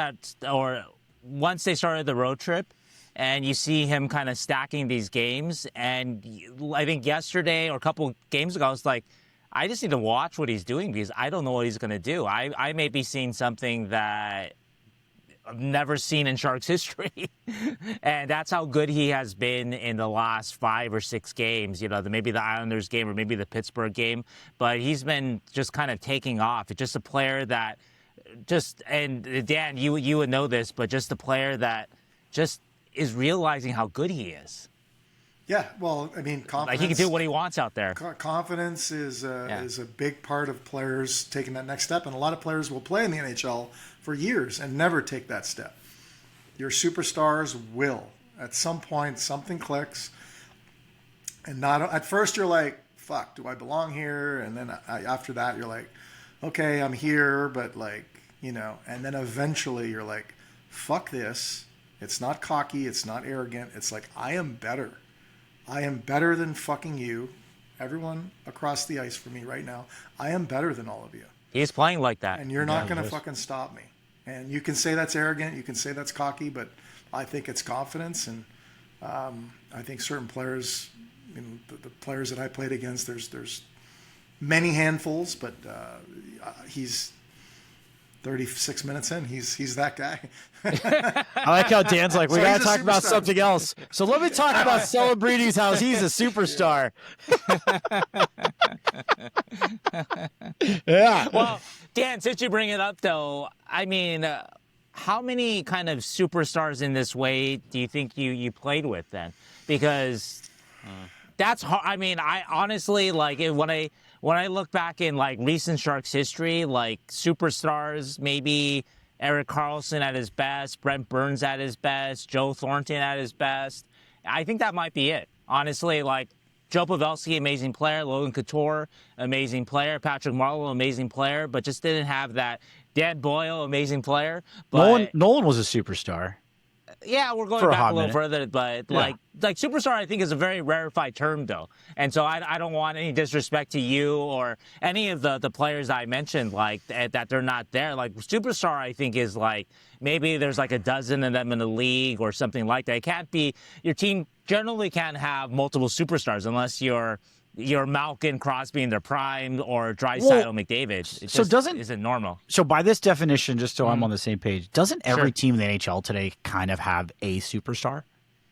once they started the road trip, and you see him kind of stacking these games, and I think yesterday or a couple games ago, I was like, I just need to watch what he's doing because I don't know what he's going to do. I may be seeing something that I've never seen in Sharks history. And that's how good he has been in the last 5 or 6 games, maybe the Islanders game or maybe the game. But he's been just kind of taking off. It's just a player that and Dan, you would know this, but just a player that just is realizing how good he is. Yeah, well, I mean, confidence. He can do what he wants out there. Confidence is a big part of players taking that next step, and a lot of players will play in the NHL for years and never take that step. Your superstars will. At some point, something clicks, and not at first you're like, "Fuck, do I belong here?" And then after that, you're like, "Okay, I'm here," but and then eventually you're like, "Fuck this." It's not cocky. It's not arrogant. It's like, I am better. I am better than fucking you. Everyone across the ice for me right now. I am better than all of you. He's playing like that. And you're not going to fucking stop me. And you can say that's arrogant. You can say that's cocky. But I think it's confidence. And I think certain players, the players that I played against, there's many handfuls. But he's 36 minutes in. He's that guy. I like how Dan's like, we got to talk about superstar. something else. So let me talk about Celebrini's house. He's a superstar. Yeah. Well, Dan, since you bring it up, though, I mean, how many kind of superstars in this way do you think you played with then? Because That's hard. I mean, I honestly like when I look back in like recent Sharks history, like superstars, maybe Erik Karlsson at his best, Brent Burns at his best, Joe Thornton at his best. I think that might be it. Honestly, like Joe Pavelski, amazing player. Logan Couture, amazing player. Patrick Marleau, amazing player, but just didn't have that. Dan Boyle, amazing player. But Nolan was a superstar. yeah, we're going For a back hot a little minute. further, but Yeah. like superstar, I think is a very rarefied term though, and so I don't want any disrespect to you or any of the players I mentioned like that they're not there. Like superstar, I think is like maybe there's like a dozen of them in the league or something like that. It can't be your team generally can't have multiple superstars unless you're Malkin, Crosby in their prime or Draisaitl, McDavid. It so just isn't normal. So by this definition, just so I'm on the same page, doesn't every Sure. team in the NHL today kind of have a superstar?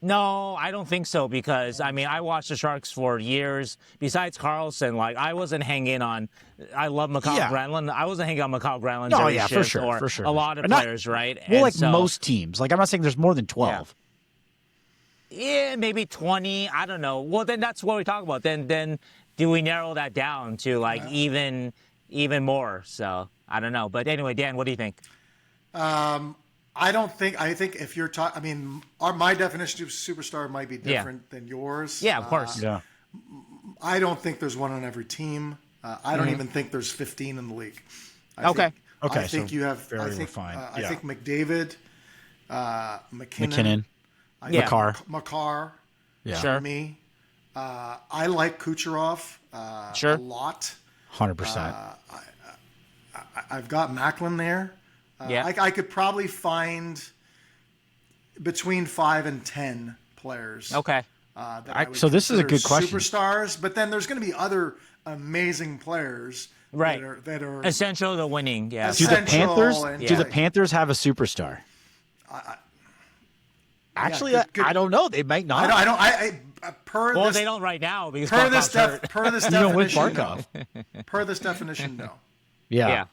No, I don't think so because, I mean, I watched the Sharks for years. Besides Carlson, like, I wasn't hanging on – I love Mikhail Yeah. Granlund. I wasn't hanging on Mikhail Granlund, No, Jerry yeah, for Schiff, sure, or for sure. a lot of But not- players, right? Well, And like so- most teams. Like I'm not saying there's more than 12. Yeah, maybe 20. I don't know. Well, then that's what we talk about. Then do we narrow that down to, like, even more? So, I don't know. But anyway, Dan, what do you think? I think if you're talking, I mean, my definition of superstar might be different than yours. Yeah, of course. Yeah. I don't think there's one on every team. I don't even think there's 15 in the league. Okay. I think so you have. very I think. refined. I Yeah. think McDavid, McKinnon, McKinnon, Yeah. Makar. yeah, Sure. Me. I like Kucherov Sure. a lot. 100%. I've got Macklin there. Yeah. I could probably find between 5 and 10 players. Okay. That I would so this is a consider good question. Superstars, but then there's going to be other amazing players Right. that are Essential to winning, yeah. do the essential Panthers? and- Do the Yeah. Panthers have a superstar? Actually, good. I don't know. They might not. I don't. Per Well, this, they don't right now because per this, Barkov's hurt. per this Even with definition, Barkov. no. Per this definition, no, Yeah. Yeah.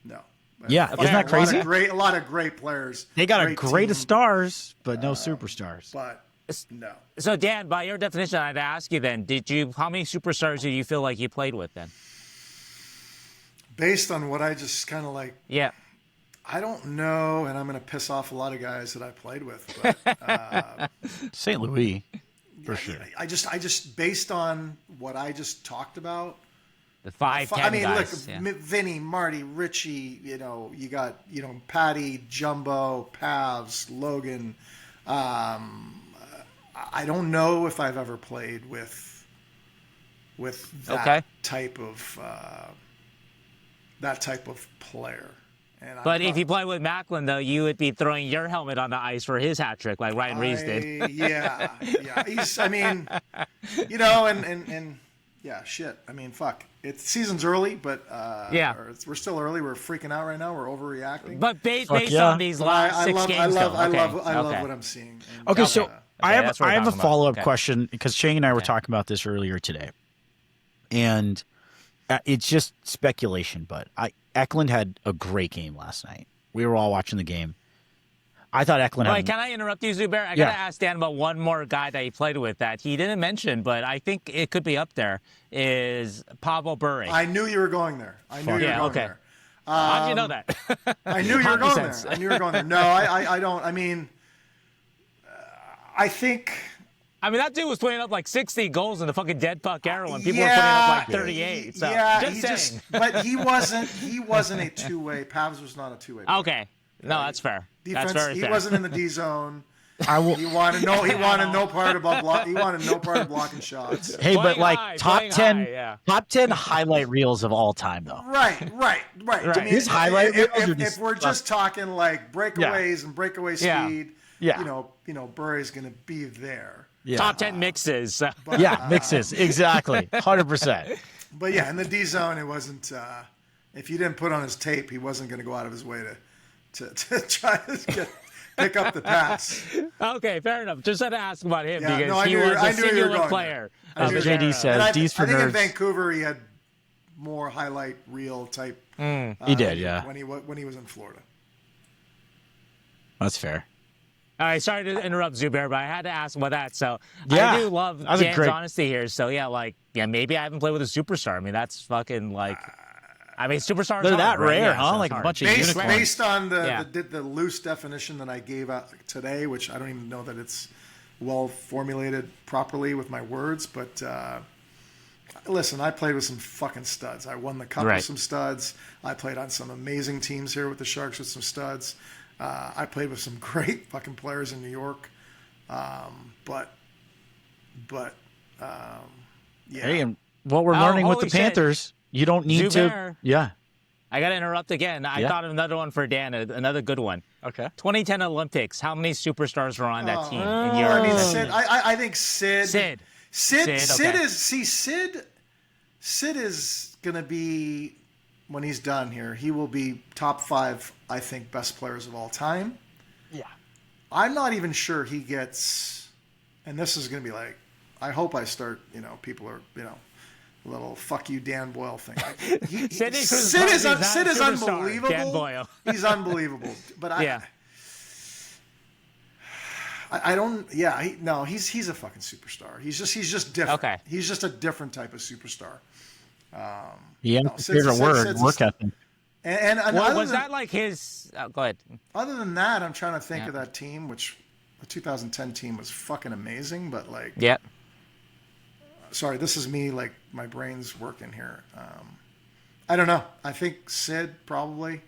no. Yeah, But isn't that crazy? A lot of great players. They got a great of team, stars, but no superstars. but no. So, Dan, by your definition, I'd ask you then, how many superstars do you feel like you played with then? Based on what I just kind of like, Yeah. I don't know, and I'm going to piss off a lot of guys that I played with, but St. Louis, for sure. I just based on what I just talked about. The 5, 10 I mean, guys. look, yeah. Vinny, Marty, Richie, you got, Patty, Jumbo, Pavs, Logan. I don't know if I've ever played with that type of player. And But if you play with Macklin, though, you would be throwing your helmet on the ice for his hat trick like Ryan Reeves did. Yeah. He's, I mean, and yeah, shit. I mean, fuck. Season's early, but Yeah. we're still early. We're freaking out right now. We're overreacting. But based yeah. on these last 6 games, though. I love Okay. what I'm seeing. And, Okay, so I have that's what we're I have a talking about. follow up Okay. question because Sheng and I were talking about this earlier today, and it's just speculation. But Eklund had a great game last night. We were all watching the game. I thought Eklund Wait, had. can I interrupt you, Zubair? I Yeah. gotta ask Dan about one more guy that he played with that he didn't mention, but I think it could be up there. Is Pavel Bure? I knew you were going there. I knew you were Yeah, going okay. there. How'd you know that? I knew you were Common going sense. there. I knew you were going there. No, I don't. I mean, I think. I mean, that dude was putting up like 60 goals in the fucking dead puck era when people yeah, were putting up like 38. So, yeah, just saying. but he wasn't a two-way. Pavs was not a two-way. Okay. No, that's fair. Defense, That's very he fair. wasn't in the D zone. I will. He wanted no part about block. He wanted no part of blocking shots. Hey, but Playing like high, top playing 10, high, yeah. top 10 highlight reels of all time, though. Right. I mean, His highlight reels are if just- we're just talking like breakaways and breakaway Yeah. speed, Yeah. you know, Burry's going to be there. Yeah, Top 10 mixes. yeah, mixes exactly, 100%. But yeah, in the D zone, it wasn't. If you didn't put on his tape, he wasn't going to go out of his way to try to pick up the pass. Okay, fair enough. Just had to ask about him Yeah, because no, I he knew you was were- a I knew you were singular going player. there. I of knew the you JD era. says, And I D's for think in nerds. Vancouver, he had more highlight reel type. He did, yeah. When he was in Florida. That's fair. All right, sorry to interrupt, Zubair, but I had to ask about that. So Yeah, I do love that was a Dan's great- honesty here. So maybe I haven't played with a superstar. I mean, that's fucking superstars They're hard, that right? rare, Yeah, huh? so Like it's a hard. bunch of Based, unicorns. based on Yeah. the loose definition that I gave out today, which I don't even know that it's well formulated properly with my words, but listen, I played with some fucking studs. I won the cup Right. with some studs. I played on some amazing teams here with the Sharks with some studs. I played with some great fucking players in New York. Yeah. Hey, and what we're learning with the holy shit. Panthers, you don't need Zubair. to. Yeah. I got to interrupt again. I Yeah. thought of another one for Dan, another good one. Okay. 2010 Olympics. How many superstars were on that team? In your I mean, opinion? Sid. I think Sid. Sid. Sid okay. Sid is gonna be, when he's done here, he will be top 5, I think, best players of all time. Yeah. I'm not even sure he gets, and this is gonna be like, I hope I start, people are, a little fuck you Dan Boyle thing. Sidney Cruz Sid is not a Sid is superstar, unbelievable. Dan Boyle. He's unbelievable. But Yeah. I don't. Yeah, he's a fucking superstar. He's just different. Okay. He's just a different type of superstar. Yeah. No, Favorite word, Sid's work ethic. And Well, other was than, that like his? Go ahead. other than that, I'm trying to think Yeah. of that team, which the 2010 team was fucking amazing. But like, Yeah. sorry, this is me. Like my brain's working here. I don't know. I think Sid probably.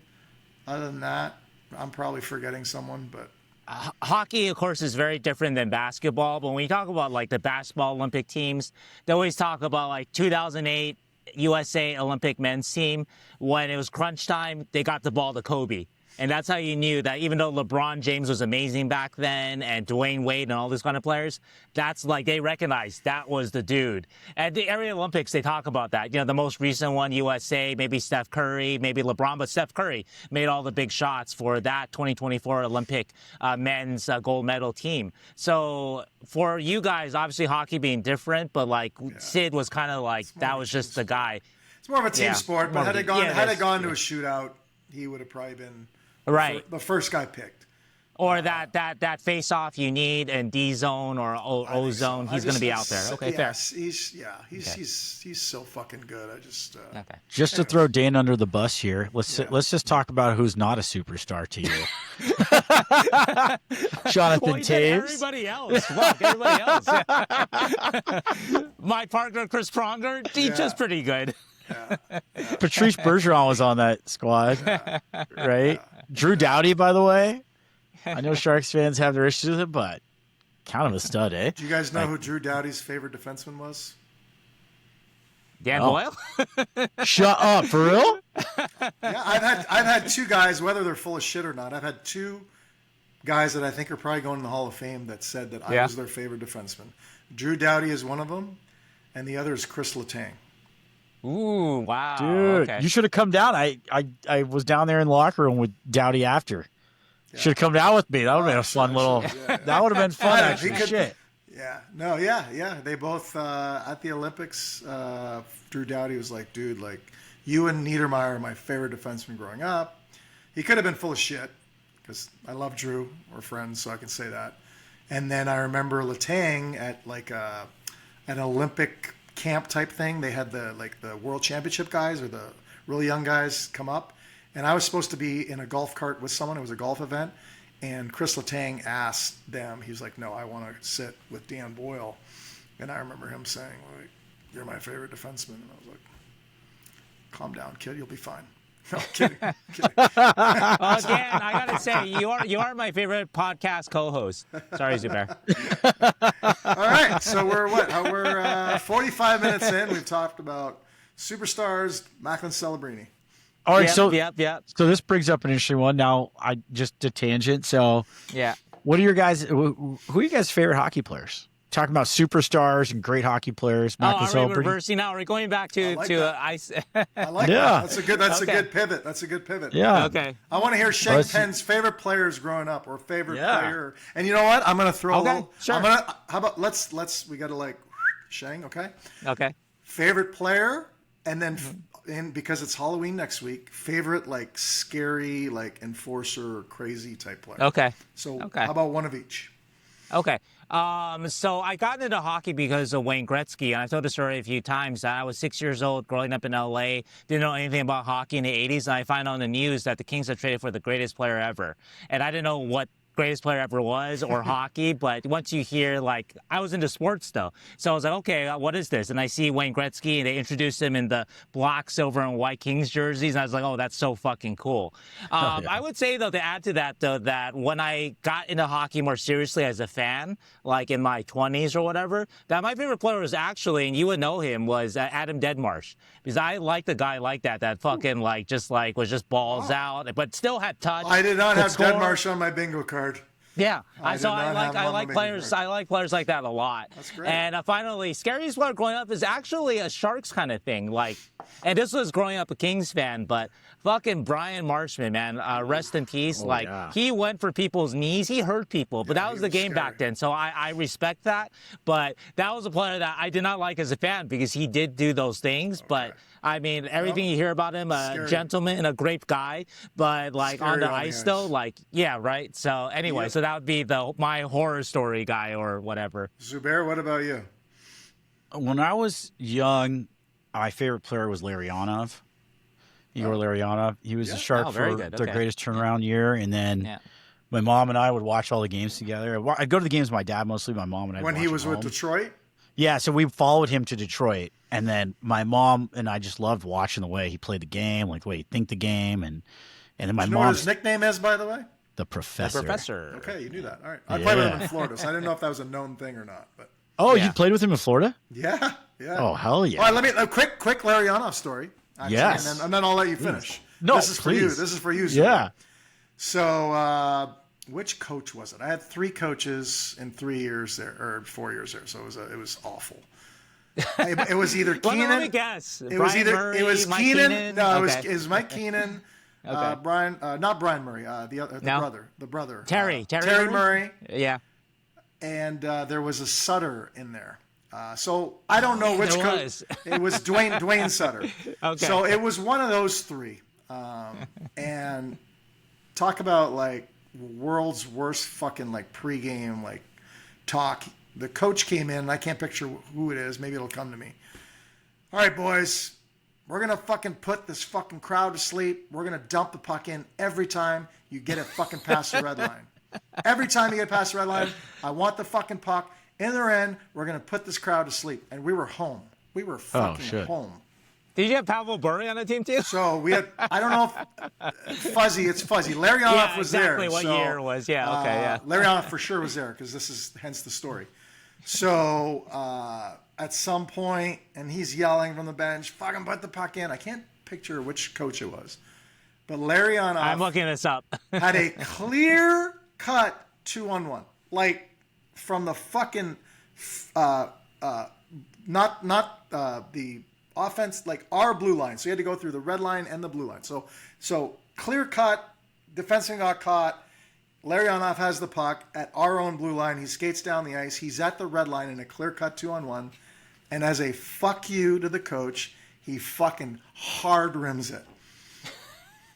Other than that, I'm probably forgetting someone, but. Hockey, of course, is very different than basketball. But when we talk about like the basketball Olympic teams, they always talk about like 2008 USA Olympic men's team. When it was crunch time, they got the ball to Kobe. And that's how you knew that even though LeBron James was amazing back then and Dwayne Wade and all these kind of players, that's like they recognized that was the dude. At the area Olympics, they talk about that. The most recent one, USA, maybe Steph Curry, maybe LeBron, but Steph Curry made all the big shots for that 2024 Olympic men's gold medal team. So for you guys, obviously hockey being different, but like Sid was kind of like, that was just the guy. It's more of a team sport, but had it gone to a yeah. shootout, he would have probably been Right. the first guy picked. Or that face-off you need in D zone or O zone, he's going to be out there. Okay, fair. He's so fucking good. I just Okay. Just to throw Dan under the bus here, let's just talk about who's not a superstar to you. Jonathan Well, he said Taves. everybody else. Fuck, everybody else. My partner, Chris Pronger, he's just pretty good. Patrice Bergeron was on that squad, right? Drew Doughty, by the way. I know Sharks fans have their issues with it, but kind of a stud, eh? Do you guys know who Drew Doughty's favorite defenseman was? Dan Oh. Boyle? Shut up, for real? Yeah, I've had two guys, whether they're full of shit or not. I've had two guys that I think are probably going in the Hall of Fame that said that I was their favorite defenseman. Drew Doughty is one of them, and the other is Chris Letang. Ooh, wow. Dude, okay. you should have come down. I was down there in the locker room with Doughty after. Should have come down with me. That would have been a fun little. That would have been fun, Yeah, actually. he could- Shit. Yeah. They both at the Olympics. Drew Doughty was like, dude, like you and Niedermeyer are my favorite defenseman growing up. He could have been full of shit because I love Drew. We're friends, so I can say that. And then I remember Letang at like an Olympic camp type thing. They had the World Championship guys or the really young guys come up, and I was supposed to be in a golf cart with someone. It was a golf event. And Chris Letang asked them, he was like, no, I want to sit with Dan Boyle. And I remember him saying, like, you're my favorite defenseman. And I was like, calm down, kid, you'll be fine. No, kidding. Dan, I got to say, you are my favorite podcast co-host. Sorry, Zubair. All right, so we're 45 minutes in. We've talked about superstars, Macklin Celebrini. All right, so this brings up an interesting one. Now, I just a tangent. So, Yeah. what are your guys? Who are you guys' favorite hockey players? Talking about superstars and great hockey players. Macklin Are we Celebrini. reversing now? Are we going back to ice? I like Yeah. that. That's a good pivot. That's a good pivot. Yeah. Okay. I want to hear Sheng Peng's favorite players growing up or favorite player. And you know what? I'm going to throw a little. Sure. How about let's we got to like Sheng, okay? Okay. Favorite player And then, and because it's Halloween next week, favorite like scary, like enforcer, crazy type player. Okay. So Okay. how about one of each? Okay. So I got into hockey because of Wayne Gretzky, and I've told the story a few times. I was 6 years old growing up in LA, didn't know anything about hockey in the 80s, and I find on the news that the Kings have traded for the greatest player ever. And I didn't know what greatest player ever was or hockey, but once you hear, like, I was into sports though, so I was like, okay, what is this? And I see Wayne Gretzky, and they introduced him in the black, silver, and white Kings jerseys, and I was like, oh, that's so fucking cool. I would say though, to add to that though, that when I got into hockey more seriously as a fan, like in my 20s or whatever, that my favorite player was actually, and you would know him, was Adam Deadmarsh, because I liked a guy like that fucking like was just balls out, but still had touch. I did not have score. Deadmarsh on my bingo card. Yeah, I like players. I like players like that a lot. That's great. And finally, scariest player growing up is actually a Sharks kind of thing. Like, and this was growing up a Kings fan, but fucking Brian Marshman, man, rest in peace. He went for people's knees. He hurt people, but that was the game back then. So I respect that. But that was a player that I did not like as a fan because he did do those things. Okay. But I mean, everything you hear about him, a gentleman and a great guy, but like on the ice though, like, yeah, right. So anyway, so that would be my horror story guy or whatever. Zubair, what about you? When I was young, my favorite player was Larionov. Igor Larionov. He was a Shark for their greatest turnaround year, and then my mom and I would watch all the games together. I'd go to the games with my dad mostly. My mom and I. When he was with Detroit. Yeah, so we followed him to Detroit, and then my mom and I just loved watching the way he played the game, like the way he think the game, and then my mom. You know what his nickname is, by the way? The Professor. The Professor. Okay, you knew that. All right, I played with him in Florida, so I didn't know if that was a known thing or not. But you played with him in Florida? Yeah. Oh hell yeah! All right, let me a quick Larionov story. Actually, yes, and then I'll let you finish. No, this is for you. This is for you. Sir. Yeah. So, which coach was it? I had 3 coaches in 3 years there, or 4 years there. So it was awful. It was either Keenan. Let me guess. It was Murray, it was Mike Keenan. No, it was Mike Keenan. Brian, not Brian Murray. The brother. Terry Murray. Yeah. And there was a Sutter in there. So I don't know which coach. It was Dwayne Sutter. Okay. So it was one of those 3. And talk about like world's worst fucking like pregame like talk. The coach came in. I can't picture who it is. Maybe it'll come to me. All right, boys. We're going to fucking put this fucking crowd to sleep. We're going to dump the puck in every time you get it fucking past the red line. Every time you get past the red line, I want the fucking puck. In their end, we're going to put this crowd to sleep. And we were home. We were fucking home. Did you have Pavel Bure on the team too? So we had, I don't know if, fuzzy, it's fuzzy. Larionov was there. Exactly what year it was. Yeah, okay, yeah. Larionov for sure was there because this is hence the story. So at some point, and he's yelling from the bench, fucking put the puck in. I can't picture which coach it was. But Larionov. I'm looking this up. had a clear cut 2-on-1. Like from the fucking, not the offense, like our blue line. So you had to go through the red line and the blue line. So clear cut, defenseman got caught. Larionov has the puck at our own blue line. He skates down the ice. He's at the red line in a clear cut 2-on-1. And as a fuck you to the coach, he fucking hard rims it.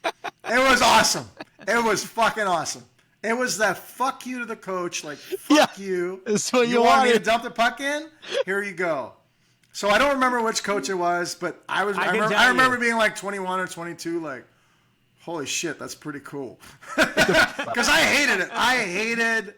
It was awesome. It was fucking awesome. It was that fuck you to the coach, like fuck you. That's what you want me to dump the puck in? Here you go. So I don't remember which coach it was, but I remember being like 21 or 22, like, holy shit, that's pretty cool. Because I hated it. I hated.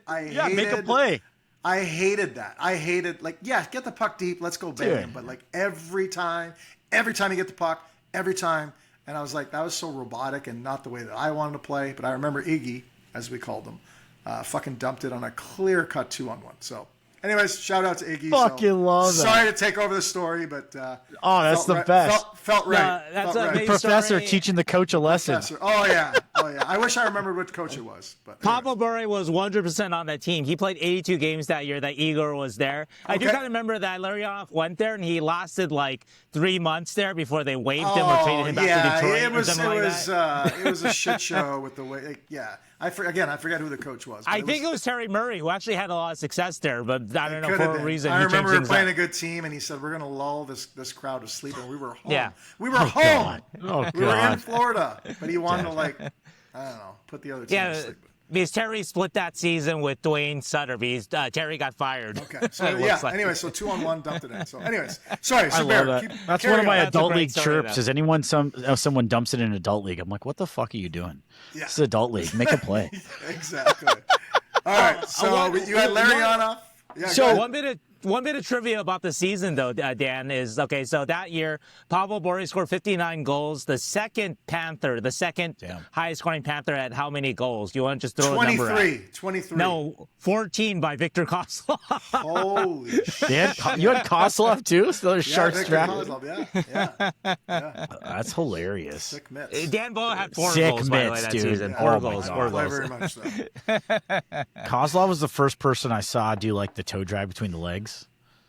Make a play. I hated that. I hated, like, get the puck deep, let's go bang. But like every time you get the puck, every time. And I was like, that was so robotic and not the way that I wanted to play. But I remember Iggy, as we called him, fucking dumped it on a clear cut 2-on-1. So. Anyways, shout out to Iggy. Fucking love that. Sorry to take over the story, but that's the best. Felt right. That's felt right. The professor teaching the coach a lesson. Professor. Oh yeah. I wish I remembered which coach it was. But Pavel Bure was 100% on that team. He played 82 games that year that Igor was there. I do kind of remember that Larionov went there and he lasted like 3 months there before they waived him or traded him back to Detroit. It was a shit show with the way. I forget who the coach was. I think it was Terry Murray, who actually had a lot of success there, but I don't know, for a reason. I he remember changed playing up. a good team, and he said, we're going to lull this crowd to sleep, and we were home. Yeah. We were home. Oh, We were in God. Florida, but he wanted to, I don't know, put the other team to sleep. Because Terry split that season with Dwayne Sutter, because Terry got fired. Okay, so anyway, so 2-on-1 dumped it in. So anyways, sorry, I love Zubair, that. That's one of my That's a adult great league story, chirps. though. Is anyone someone dumps it in an adult league? I'm like, what the fuck are you doing? Yeah. This is adult league. Make a play. Exactly. All right, so you had Larionov. Yeah, So- go ahead. One bit of trivia about the season, though, Dan, is, okay, so that year, Pavel Bure scored 59 goals. The second Damn. highest scoring Panther had how many goals? You want to just throw a number out? 23. No, 14 by Victor Kozlov. Holy shit. You had Kozlov too? So there's shark Victor strap. Kozlov, yeah. That's hilarious. Sick mitts. Dan Boyle had 4 Sick goals, by the way, mitts, that dude. season. Yeah. 4 Oh my goals, God. 4 Play goals. very much so. Kozlov was the first person I saw do like the toe drag between the legs.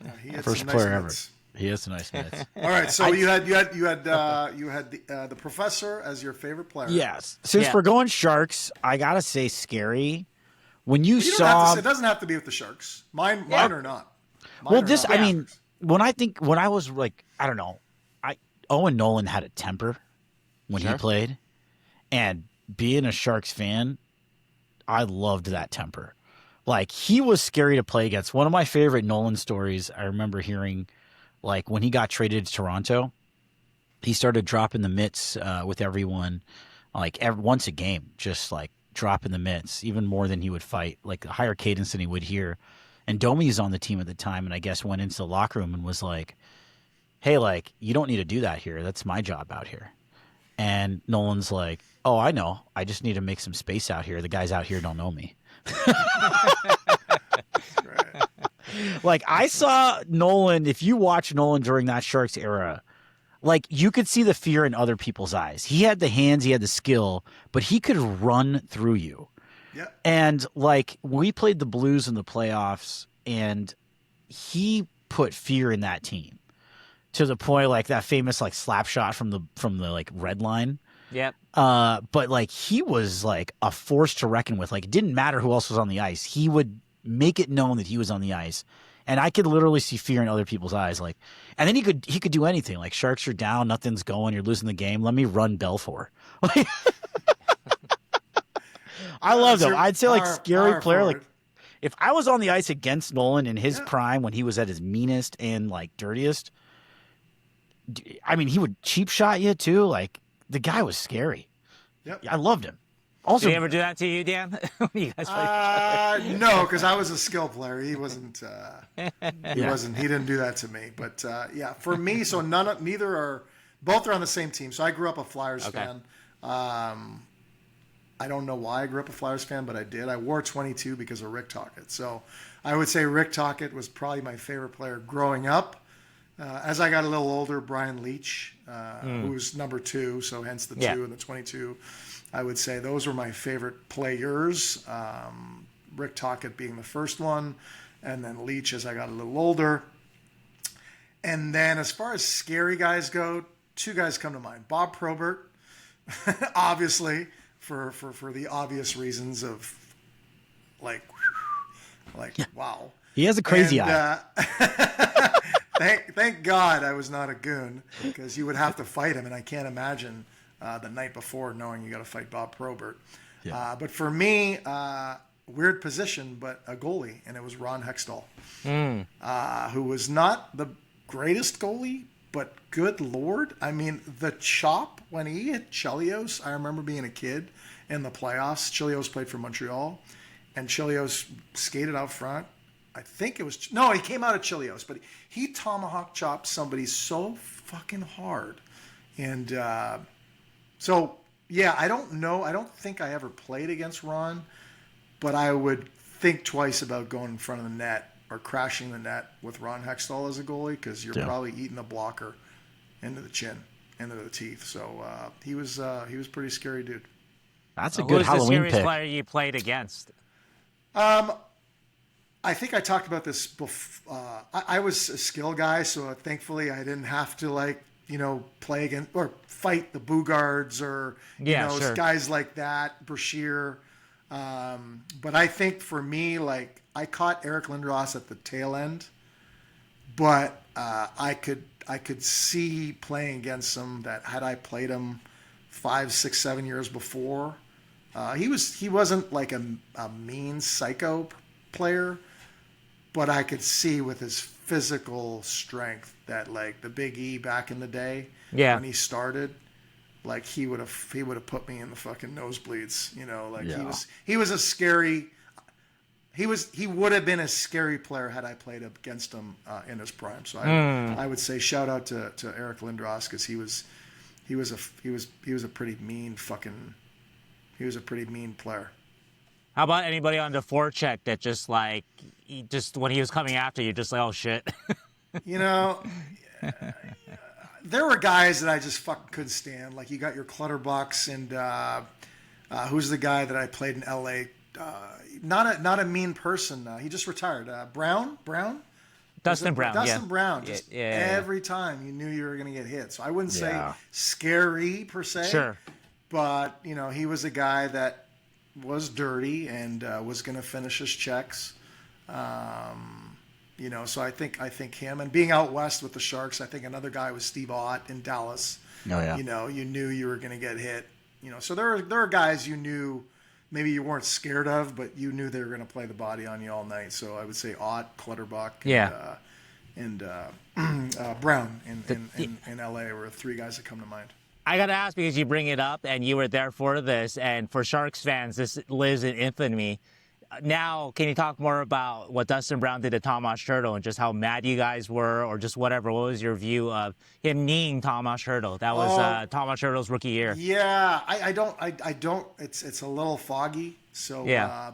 Yeah, he had First some nice player ever. mitts. He has nice mitts. All right, so you had the professor as your favorite player. Yes. Since Yeah. we're going Sharks, I gotta say scary. When you You don't have to saw say, it doesn't have to be with the Sharks. Mine or not. Mine well, or this not. I mean, when I was like, I don't know, Owen Nolan had a temper when he played, and being a Sharks fan, I loved that temper. Like, he was scary to play against. One of my favorite Nolan stories I remember hearing, like, when he got traded to Toronto, he started dropping the mitts with everyone, like, once a game, just, like, dropping the mitts, even more than he would fight, like, a higher cadence than he would here. And Domi's on the team at the time, and I guess went into the locker room and was like, hey, like, you don't need to do that here. That's my job out here. And Nolan's like, oh, I know. I just need to make some space out here. The guys out here don't know me. Right. Like, I saw Nolan, if you watch Nolan during that Sharks era, like, you could see the fear in other people's eyes. He had the hands, he had the skill, but he could run through you. Yeah. And, like, we played the Blues in the playoffs, and he put fear in that team to the point, like, that famous, like, slap shot from the like, red line. Yep. But, like, he was, like, a force to reckon with. Like, it didn't matter who else was on the ice. He would make it known that he was on the ice. And I could literally see fear in other people's eyes. Like, and then he could do anything. Like, Sharks are down, nothing's going, you're losing the game. Let me run Belfour. Like, I loved him. I'd say, like, scary player. Like, if I was on the ice against Nolan in his prime when he was at his meanest and, like, dirtiest, I mean, he would cheap shot you too. Like, the guy was scary. Yep. I loved him. Also, Did he ever do that to you, Dan? When you guys played? No, because I was a skill player. He wasn't. He wasn't. He didn't do that to me. But yeah, for me, so neither are. Both are on the same team. So I grew up a Flyers fan. I don't know why I grew up a Flyers fan, but I did. I wore 22 because of Rick Tocchet. So I would say Rick Tocchet was probably my favorite player growing up. As I got a little older, Brian Leach, who was number 2, so hence the 2 and the 22. I would say those were my favorite players. Rick Tocchet being the first one, and then Leach as I got a little older. And then as far as scary guys go, 2 guys come to mind. Bob Probert, obviously, for the obvious reasons of, like wow. he has a crazy eye. Thank God I was not a goon, because you would have to fight him, and I can't imagine the night before knowing you got to fight Bob Probert. Yeah. But for me, weird position, but a goalie, and it was Ron Hextall, who was not the greatest goalie, but good Lord. I mean, the chop when he hit Chelios, I remember being a kid in the playoffs. Chelios played for Montreal, and Chelios skated out front. I think it was, no, he came out of Chelios, but he tomahawk chopped somebody so fucking hard. And so, yeah, I don't know. I don't think I ever played against Ron, but I would think twice about going in front of the net or crashing the net with Ron Hextall as a goalie, because you're probably eating a blocker into the chin, into the teeth. So he was pretty scary dude. That's a Who good was the Halloween scariest pick. player you played against? I think I talked about this before. I was a skill guy, so thankfully I didn't have to play against or fight the Boogards or guys like that, Brashear. But I think for me, like, I caught Eric Lindros at the tail end, but I could see playing against him that had I played him 5, 6, 7 years before, he wasn't like a mean psycho player, but I could see with his physical strength that, like, the Big E back in the day, when he started, like, he would have put me in the fucking nosebleeds, you know. Like, he was a scary. He would have been a scary player had I played against him in his prime. So I would say shout out to Eric Lindros, because he was a pretty mean player. How about anybody on the forecheck that just like, when he was coming after you, just like, oh shit. You know, there were guys that I just fucking couldn't stand. Like, you got your Clutterbucks and who's the guy that I played in LA? Not a mean person. He just retired. Brown. Dustin Brown. Dustin Brown. Just every time you knew you were going to get hit. So I wouldn't say scary per se. Sure. But, you know, he was a guy that was dirty and was going to finish his checks. You know, so I think him, and being out west with the Sharks, I think another guy was Steve Ott in Dallas. Oh yeah. You know, you knew you were going to get hit. You know, so there are guys you knew maybe you weren't scared of, but you knew they were going to play the body on you all night. So I would say Ott, Clutterbuck, and Brown in LA were three guys that come to mind. I got to ask, because you bring it up and you were there for this, and for Sharks fans, this lives in infamy. Now, can you talk more about what Dustin Brown did to Tomas Hertl and just how mad you guys were, or just whatever? What was your view of him kneeing Tomas Hertl? That was Tomas Hertl's rookie year. Yeah, I don't. It's a little foggy. So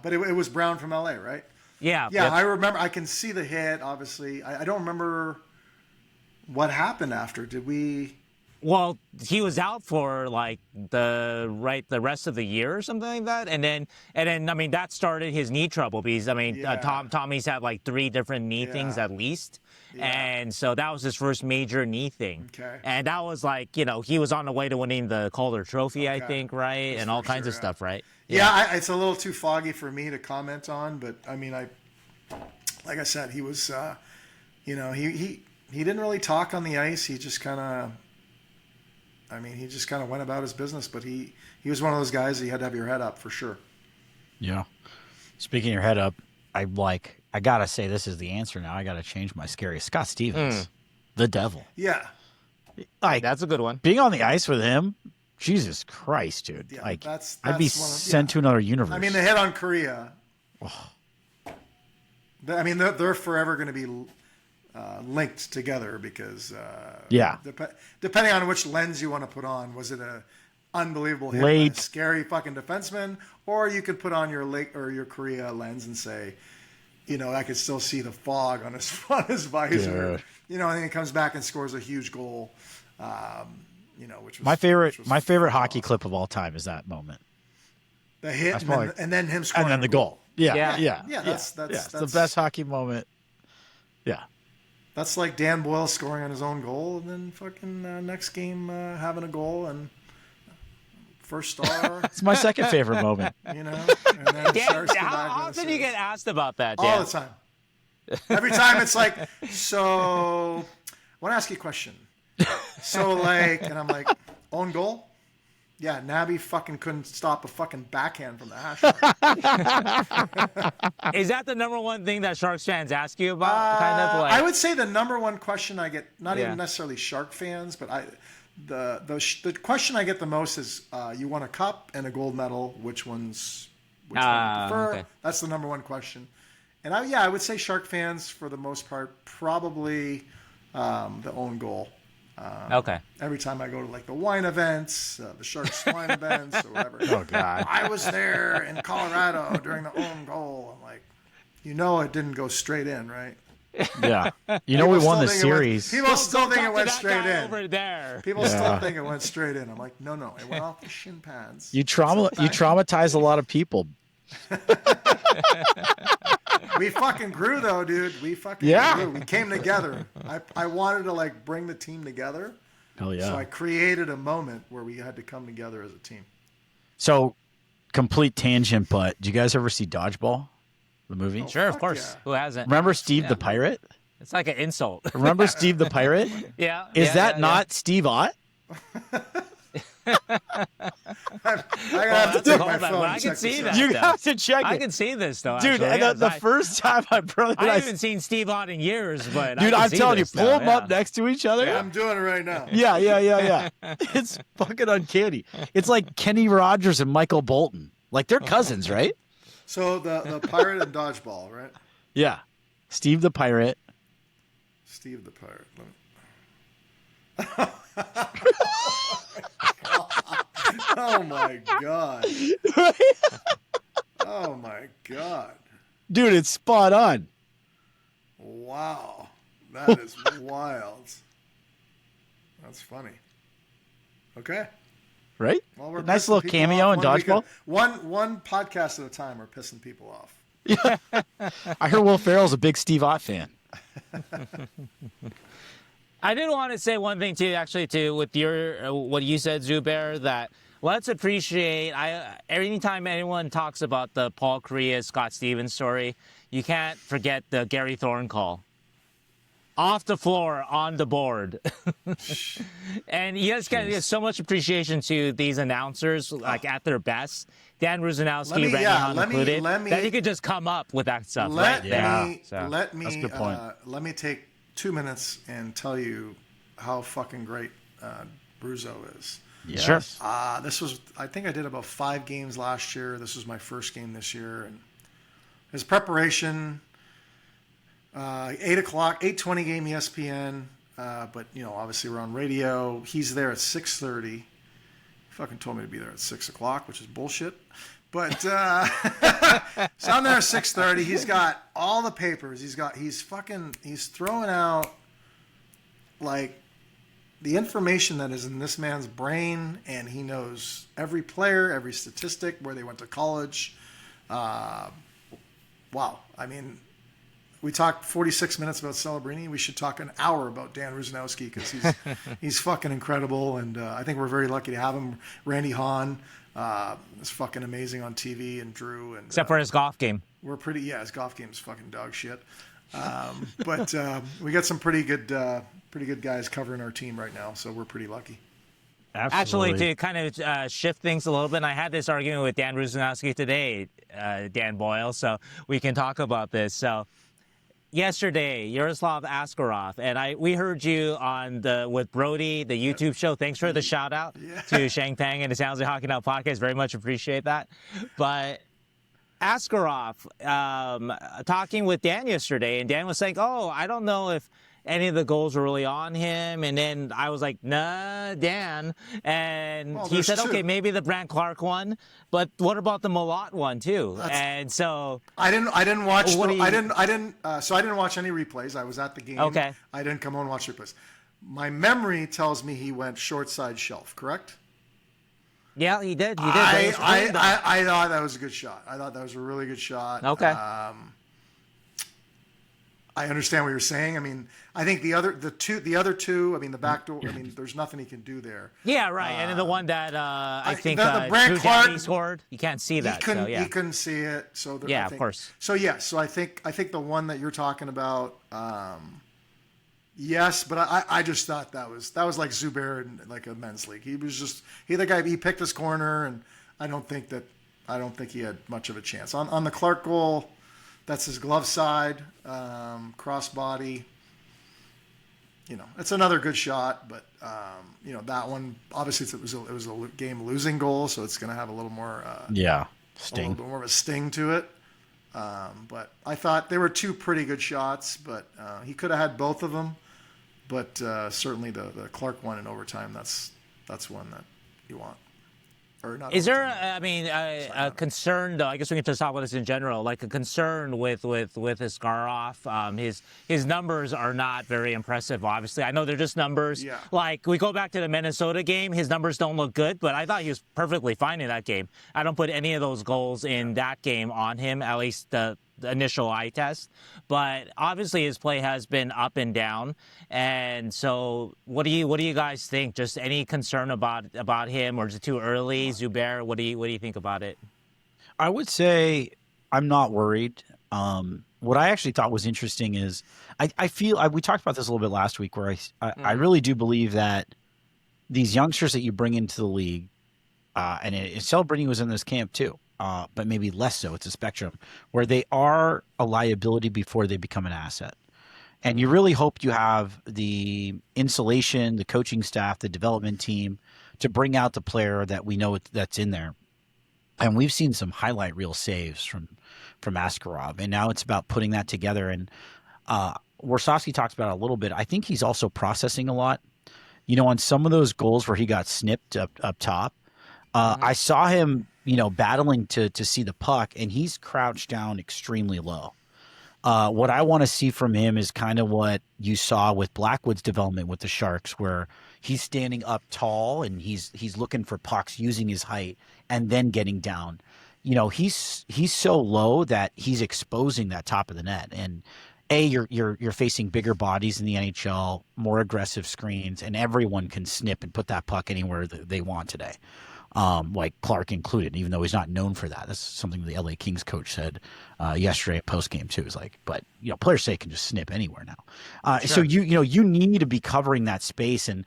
but it was Brown from LA, right? Yeah. Yeah, yep. I remember. I can see the hit. Obviously, I don't remember what happened after. Did we? Well, he was out for like the rest of the year or something like that, and then I mean that started his knee trouble, because I mean Tommy's had like 3 different knee things at least, and so that was his first major knee thing. Okay. And that was like, you know, he was on the way to winning the Calder Trophy, I think, right, and all kinds of stuff, right? Yeah, it's a little too foggy for me to comment on, but I mean, like I said, he was, you know, he didn't really talk on the ice. He just kind of. I mean, he just kind of went about his business, but he was one of those guys that you had to have your head up for sure. Yeah. Speaking of your head up, I got to say this is the answer now. I got to change my scariest. Scott Stevens, the devil. Yeah. Like, that's a good one. Being on the ice with him, Jesus Christ, dude. Yeah, like, that's I'd be sent to another universe. I mean, the hit on Korea. I mean, they're forever going to be linked together, because depending on which lens you want to put on, was it a unbelievable hit by a scary fucking defenseman, or you could put on your your Korea lens and say, you know, I could still see the fog on his visor. Dude. You know, and then he comes back and scores a huge goal. You know, which was my favorite hockey clip of all time is that moment. The hit and then him scoring and then the goal. Yeah. That's the best hockey moment. Yeah. That's like Dan Boyle scoring on his own goal, and then fucking next game having a goal and first star. It's my second favorite moment. You know, and then Dan, how often do you get asked about that, Dan? All the time. Every time it's like, so I want to ask you a question. So like, and I'm like, own goal? Yeah, Nabby fucking couldn't stop a fucking backhand from the hash mark. Is that the number one thing that Sharks fans ask you about? Kind of like, I would say the number one question I get, not even necessarily Shark fans, but the question I get the most is, you won a cup and a gold medal. Which one you prefer? Okay. That's the number one question. And I would say Shark fans, for the most part, probably the own goal. Okay. Every time I go to like the wine events, the Sharks wine events, or whatever. Oh God! I was there in Colorado during the own goal. I'm like, you know, it didn't go straight in, right? Yeah. You know, we won the series. People still think it went straight in. Over there. People still think it went straight in. I'm like, no, it went off the shin pads. You traumatize a lot of people. We fucking grew though, dude. We fucking grew. We came together. I wanted to like bring the team together. Hell yeah. So I created a moment where we had to come together as a team. So complete tangent, but do you guys ever see Dodgeball, the movie? Sure, of fuck course. yeah. Who hasn't? Remember Steve the Pirate? It's like an insult. Remember Steve the Pirate? Yeah. Is yeah, that yeah, not Steve Ott? I have to that's a take my callback. phone Well, and I can check see this that. out. You though. have to check I it. can see this though, Dude, actually. and the Yes, first time my brother and I I haven't seen Steve Ott in years, but dude, I can I'm see telling you, this pull now, them up next to each other. I'm doing it right now. Yeah. It's fucking uncanny. It's like Kenny Rogers and Michael Bolton. Like they're cousins, right? So the pirate and dodgeball, right? Yeah. Steve the Pirate. Steve the pirate. Oh my god. Oh my god. Dude, it's spot on. Wow. That is wild. That's funny. Okay. Right? Well, we're Nice pissing little people cameo off in one week Dodgeball. one podcast at a time. We're pissing people off. I heard Will Ferrell's a big Steve Ott fan. I did want to say one thing too, actually, too, with your what you said, Zubair, that let's appreciate. Anytime anyone talks about the Paul Kariya, Scott Stevens story, you can't forget the Gary Thorne call. Off the floor, on the board. And you guys get so much appreciation to these announcers, like at their best. Dan Rusanowsky, Randy Hahn included, that he could just come up with that stuff right there. Let me That's a good point. Let me take 2 minutes and tell you how fucking great Bruzo is. Yes. Sure. This was, I think I did about 5 games last year. This was my first game this year, and his preparation. 8 o'clock, 8:20 game ESPN. But obviously we're on radio. He's there at 6:30. He fucking told me to be there at 6 o'clock, which is bullshit. But so I'm there at 6:30. He's got all the papers. He's throwing out like the information that is in this man's brain, and he knows every player, every statistic, where they went to college. Wow. I mean, we talked 46 minutes about Celebrini. We should talk an hour about Dan Rusanowsky because he's fucking incredible, and I think we're very lucky to have him. Randy Hahn is fucking amazing on TV, and Drew, and Except for his golf game. his golf game's fucking dog shit. But we got some pretty good guys covering our team right now, so we're pretty lucky. Actually, to kind of shift things a little bit, and I had this argument with Dan Rusanowsky today, Dan Boyle, so we can talk about this. So yesterday, Yaroslav Askarov, and we heard you on with Brody, the YouTube show. Thanks for the shout out to Sheng Peng and the Sounds of Hockey Now podcast. Very much appreciate that. But Askarov, talking with Dan yesterday, and Dan was saying, "Oh, I don't know if any of the goals were really on him." And then I was like, "Nah, Dan." And he said, "Okay, maybe the Brant Clark one, but what about the Malott one too?" And so I didn't watch. So I didn't watch any replays. I was at the game. Okay. I didn't come home and watch replays. My memory tells me he went short side shelf. Correct? Yeah, he did. He did. I thought that was a good shot. I thought that was a really good shot. Okay. I understand what you're saying. I mean, I think the other two. I mean, the back door. I mean, there's nothing he can do there. Yeah, right. And then the one that I think the Brant Drew Clark Doughty scored, you can't see that. He couldn't see it. So yeah, of course. So yes. So I think the one that you're talking about. Yes, but I just thought that was like Zubair in like a men's league. He picked his corner, and I don't think he had much of a chance on the Clark goal. That's his glove side, crossbody. It's another good shot, but that one obviously it was a game losing goal, so it's going to have a little more sting, a little bit more of a sting to it. But I thought they were two pretty good shots, but he could have had both of them. But certainly the Clark one in overtime, that's one that you want. Is there, a concern, though? I guess we can just talk about this in general, like a concern with Askarov. His numbers are not very impressive, obviously. I know they're just numbers. Yeah. Like, we go back to the Minnesota game, his numbers don't look good, but I thought he was perfectly fine in that game. I don't put any of those goals in that game on him, at least the initial eye test. But obviously his play has been up and down. And so what do you guys think? Just any concern about him, or is it too early? Zubair, what do you think about it? I would say I'm not worried. What I actually thought was interesting is I feel we talked about this a little bit last week, where I really do believe that these youngsters that you bring into the league, and Celebrini was in this camp too, but maybe less so. It's a spectrum where they are a liability before they become an asset. And you really hope you have the insulation, the coaching staff, the development team to bring out the player that we know that's in there. And we've seen some highlight reel saves from Askarov, and now it's about putting that together. And Warsofsky talks about it a little bit. I think he's also processing a lot. On some of those goals where he got snipped up top, I saw him, battling to see the puck, and he's crouched down extremely low. What I want to see from him is kind of what you saw with Blackwood's development with the Sharks, where he's standing up tall and he's looking for pucks using his height and then getting down. He's so low that he's exposing that top of the net. And you're facing bigger bodies in the NHL, more aggressive screens, and everyone can snip and put that puck anywhere that they want today. Like Clark included, even though he's not known for that. That's something the LA Kings coach said yesterday at postgame too. Is like, but players say can just snip anywhere now. Sure. So you need to be covering that space, and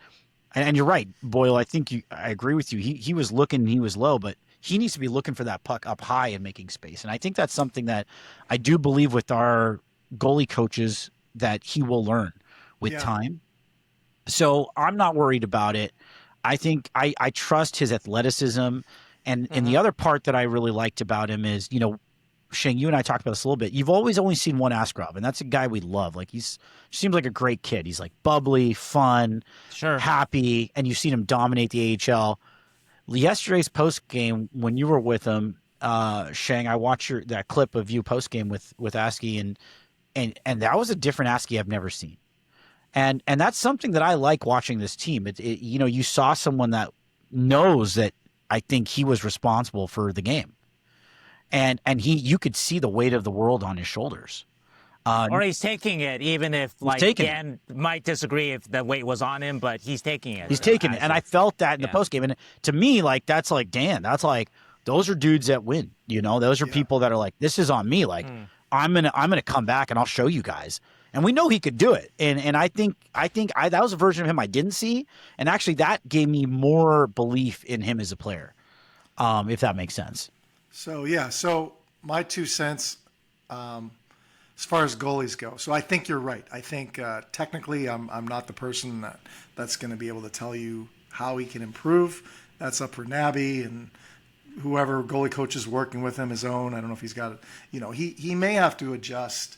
you're right, Boyle. I think I agree with you. He was looking, he was low, but he needs to be looking for that puck up high and making space. And I think that's something that I do believe with our goalie coaches that he will learn with time. So I'm not worried about it. I think I trust his athleticism. And the other part that I really liked about him is, Sheng, you and I talked about this a little bit. You've always only seen one Askarov, and that's a guy we love. Like he seems like a great kid. He's like bubbly, fun, happy, and you've seen him dominate the AHL. Yesterday's post game, when you were with him, Sheng, I watched that clip of you post game with Asky, and that was a different Asky I've never seen. And that's something that I like watching this team. You saw someone that knows that I think he was responsible for the game, and you could see the weight of the world on his shoulders. Or he's taking it, even if Dan might disagree if the weight was on him, but he's taking it. He's taking it, and I felt that in the postgame. And to me, that's like Dan. That's like those are dudes that win. Those are people that are like, this is on me. Like I'm gonna come back and I'll show you guys. And we know he could do it. And I think that was a version of him I didn't see. And actually, that gave me more belief in him as a player, if that makes sense. So my 2 cents. As far as goalies go, so I think you're right. I think technically I'm not the person that's going to be able to tell you how he can improve. That's up for Nabby and whoever goalie coach is working with him, his own. I don't know if he's got it. He may have to adjust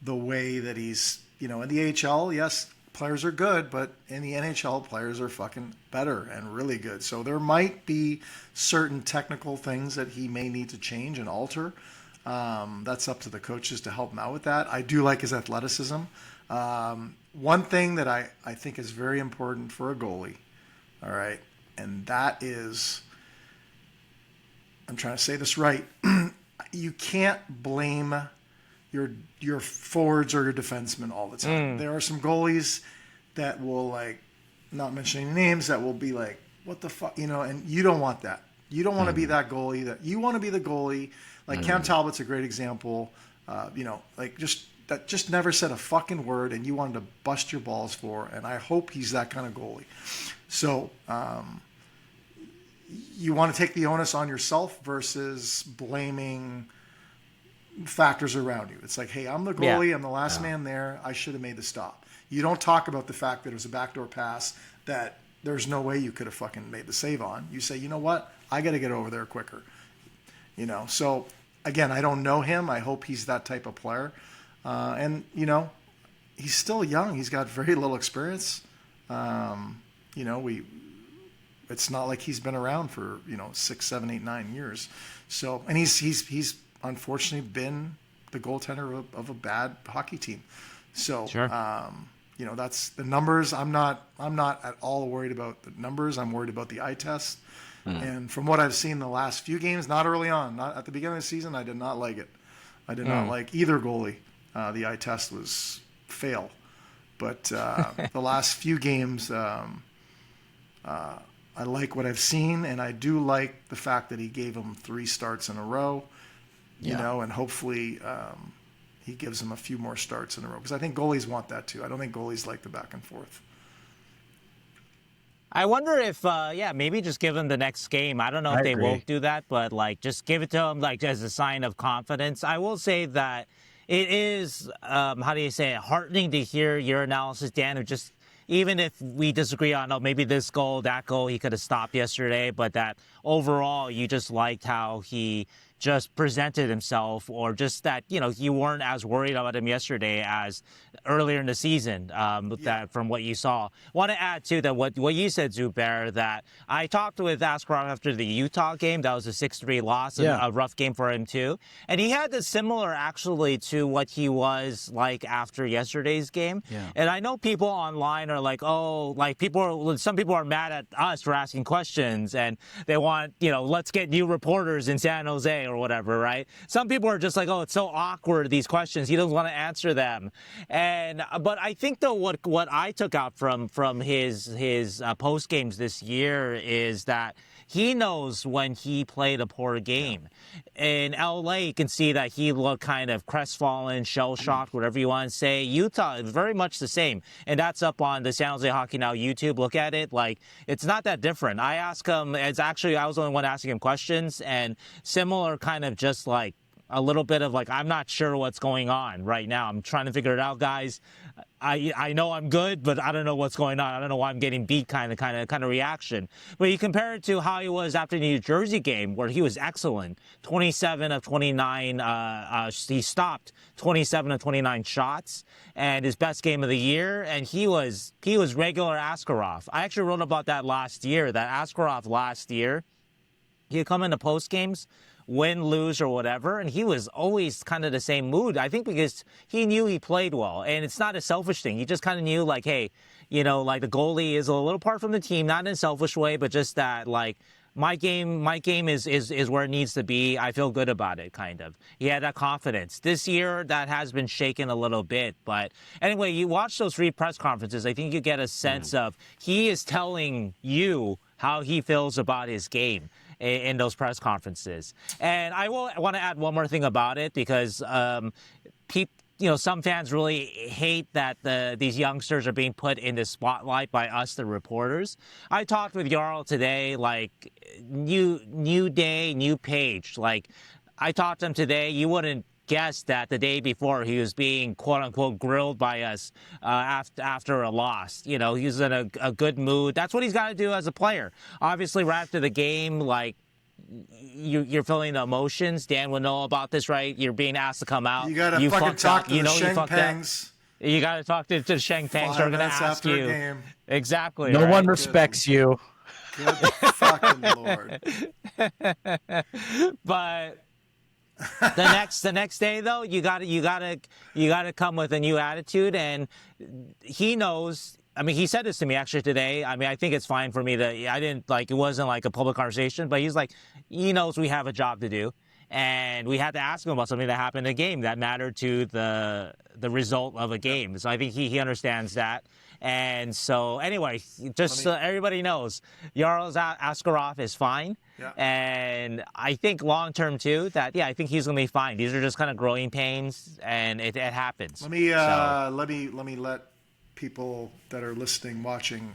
the way that he's, in the AHL, yes, players are good, but in the NHL, players are fucking better and really good. So there might be certain technical things that he may need to change and alter. That's up to the coaches to help him out with that. I do like his athleticism. One thing that I think is very important for a goalie, all right, and that is, I'm trying to say this right, you can't blame your forwards or your defensemen all the time. There are some goalies that will, like, not mentioning names, that will be like, what the fuck, and you don't want that. You don't want to be that goalie. That you want to be the goalie. Like Cam Talbot's a great example. Just never said a fucking word, and you wanted to bust your balls for. And I hope he's that kind of goalie. So you want to take the onus on yourself versus blaming factors around you. It's like, hey, I'm the goalie. I'm the last man there. I should have made the stop. You don't talk about the fact that it was a backdoor pass that there's no way you could have fucking made the save on. You say, you know what? I got to get over there quicker. So again, I don't know him. I hope he's that type of player. And he's still young. He's got very little experience. It's not like he's been around for 6, 7, 8, 9 years. So, and he's unfortunately been the goaltender of a bad hockey team. So, that's the numbers. I'm not at all worried about the numbers. I'm worried about the eye test. And from what I've seen the last few games, not early on, not at the beginning of the season, I did not like it. I did not like either goalie. The eye test was fail. But the last few games, I like what I've seen, and I do like the fact that he gave him 3 starts in a row, you know, and hopefully he gives him a few more starts in a row, because I think goalies want that too. I don't think goalies like the back and forth. I wonder if, maybe just give him the next game. I don't know if they won't do that, but like just give it to him like as a sign of confidence. I will say that it is, heartening to hear your analysis, Dan, of just even if we disagree on, maybe this goal, that goal, he could have stopped yesterday, but that overall you just liked how he just presented himself, or just that, you weren't as worried about him yesterday as earlier in the season, that from what you saw. Want to add, too, that what you said, Zubair, that I talked with Askarov after the Utah game. That was a 6-3 loss, a rough game for him, too. And he had this similar, actually, to what he was like after yesterday's game. Yeah. And I know people online are like, some people are mad at us for asking questions, and they want, let's get new reporters in San Jose or whatever, right? Some people are just like, oh, it's so awkward, these questions. He doesn't want to answer them. But I think, though, what I took out from his post games this year is that he knows when he played a poor game. In LA, you can see that he looked kind of crestfallen, shell-shocked, whatever you want to say. Utah is very much the same. And that's up on the San Jose Hockey Now YouTube. Look at it. Like, it's not that different. I ask him, I was the only one asking him questions, and similar kind of just like a little bit of like, I'm not sure what's going on right now. I'm trying to figure it out, guys. I know I'm good, but I don't know what's going on. I don't know why I'm getting beat kind of reaction. But you compare it to how he was after the New Jersey game, where he was excellent. 27 of 29, he stopped 27 of 29 shots, and his best game of the year. And he was regular Askarov. I actually wrote about that last year, that Askarov last year, he'd come into post games, win, lose, or whatever, and he was always kind of the same mood. I think because he knew he played well, and it's not a selfish thing. He just kind of knew, like, hey, like the goalie is a little part from the team, not in a selfish way, but just that, like, my game is where it needs to be. I feel good about it, kind of. He had that confidence. This year, that has been shaken a little bit. But anyway, you watch those 3 press conferences, I think you get a sense of he is telling you how he feels about his game in those press conferences. And I want to add one more thing about it, because some fans really hate that these youngsters are being put in the spotlight by us, the reporters. I talked with Jarl today, like, new day, new page. Like, I talked to him today. You wouldn't guess that the day before he was being quote-unquote grilled by us after a loss. He was in a good mood. That's what he's got to do as a player. Obviously, right after the game, like, you're feeling the emotions. Dan would know about this, right? You're being asked to come out. You got to fucking talk to the Sheng Pengs. You got to talk to the Sheng Pengs. They're going to ask you. Game. Exactly. No one respects you. Good fucking Lord. But the next day, though, you gotta come with a new attitude, and he knows. I mean, he said this to me actually today. I mean, I think it's fine for me to. I didn't like it wasn't like a public conversation, but he's like, he knows we have a job to do, and we had to ask him about something that happened in a game that mattered to the result of a game. So I think he understands that. And so, anyway, just so everybody knows, Yaroslav Askarov is fine. Yeah. And I think long-term, too, that, I think he's going to be fine. These are just kind of growing pains, and it happens. Let me let people that are listening, watching.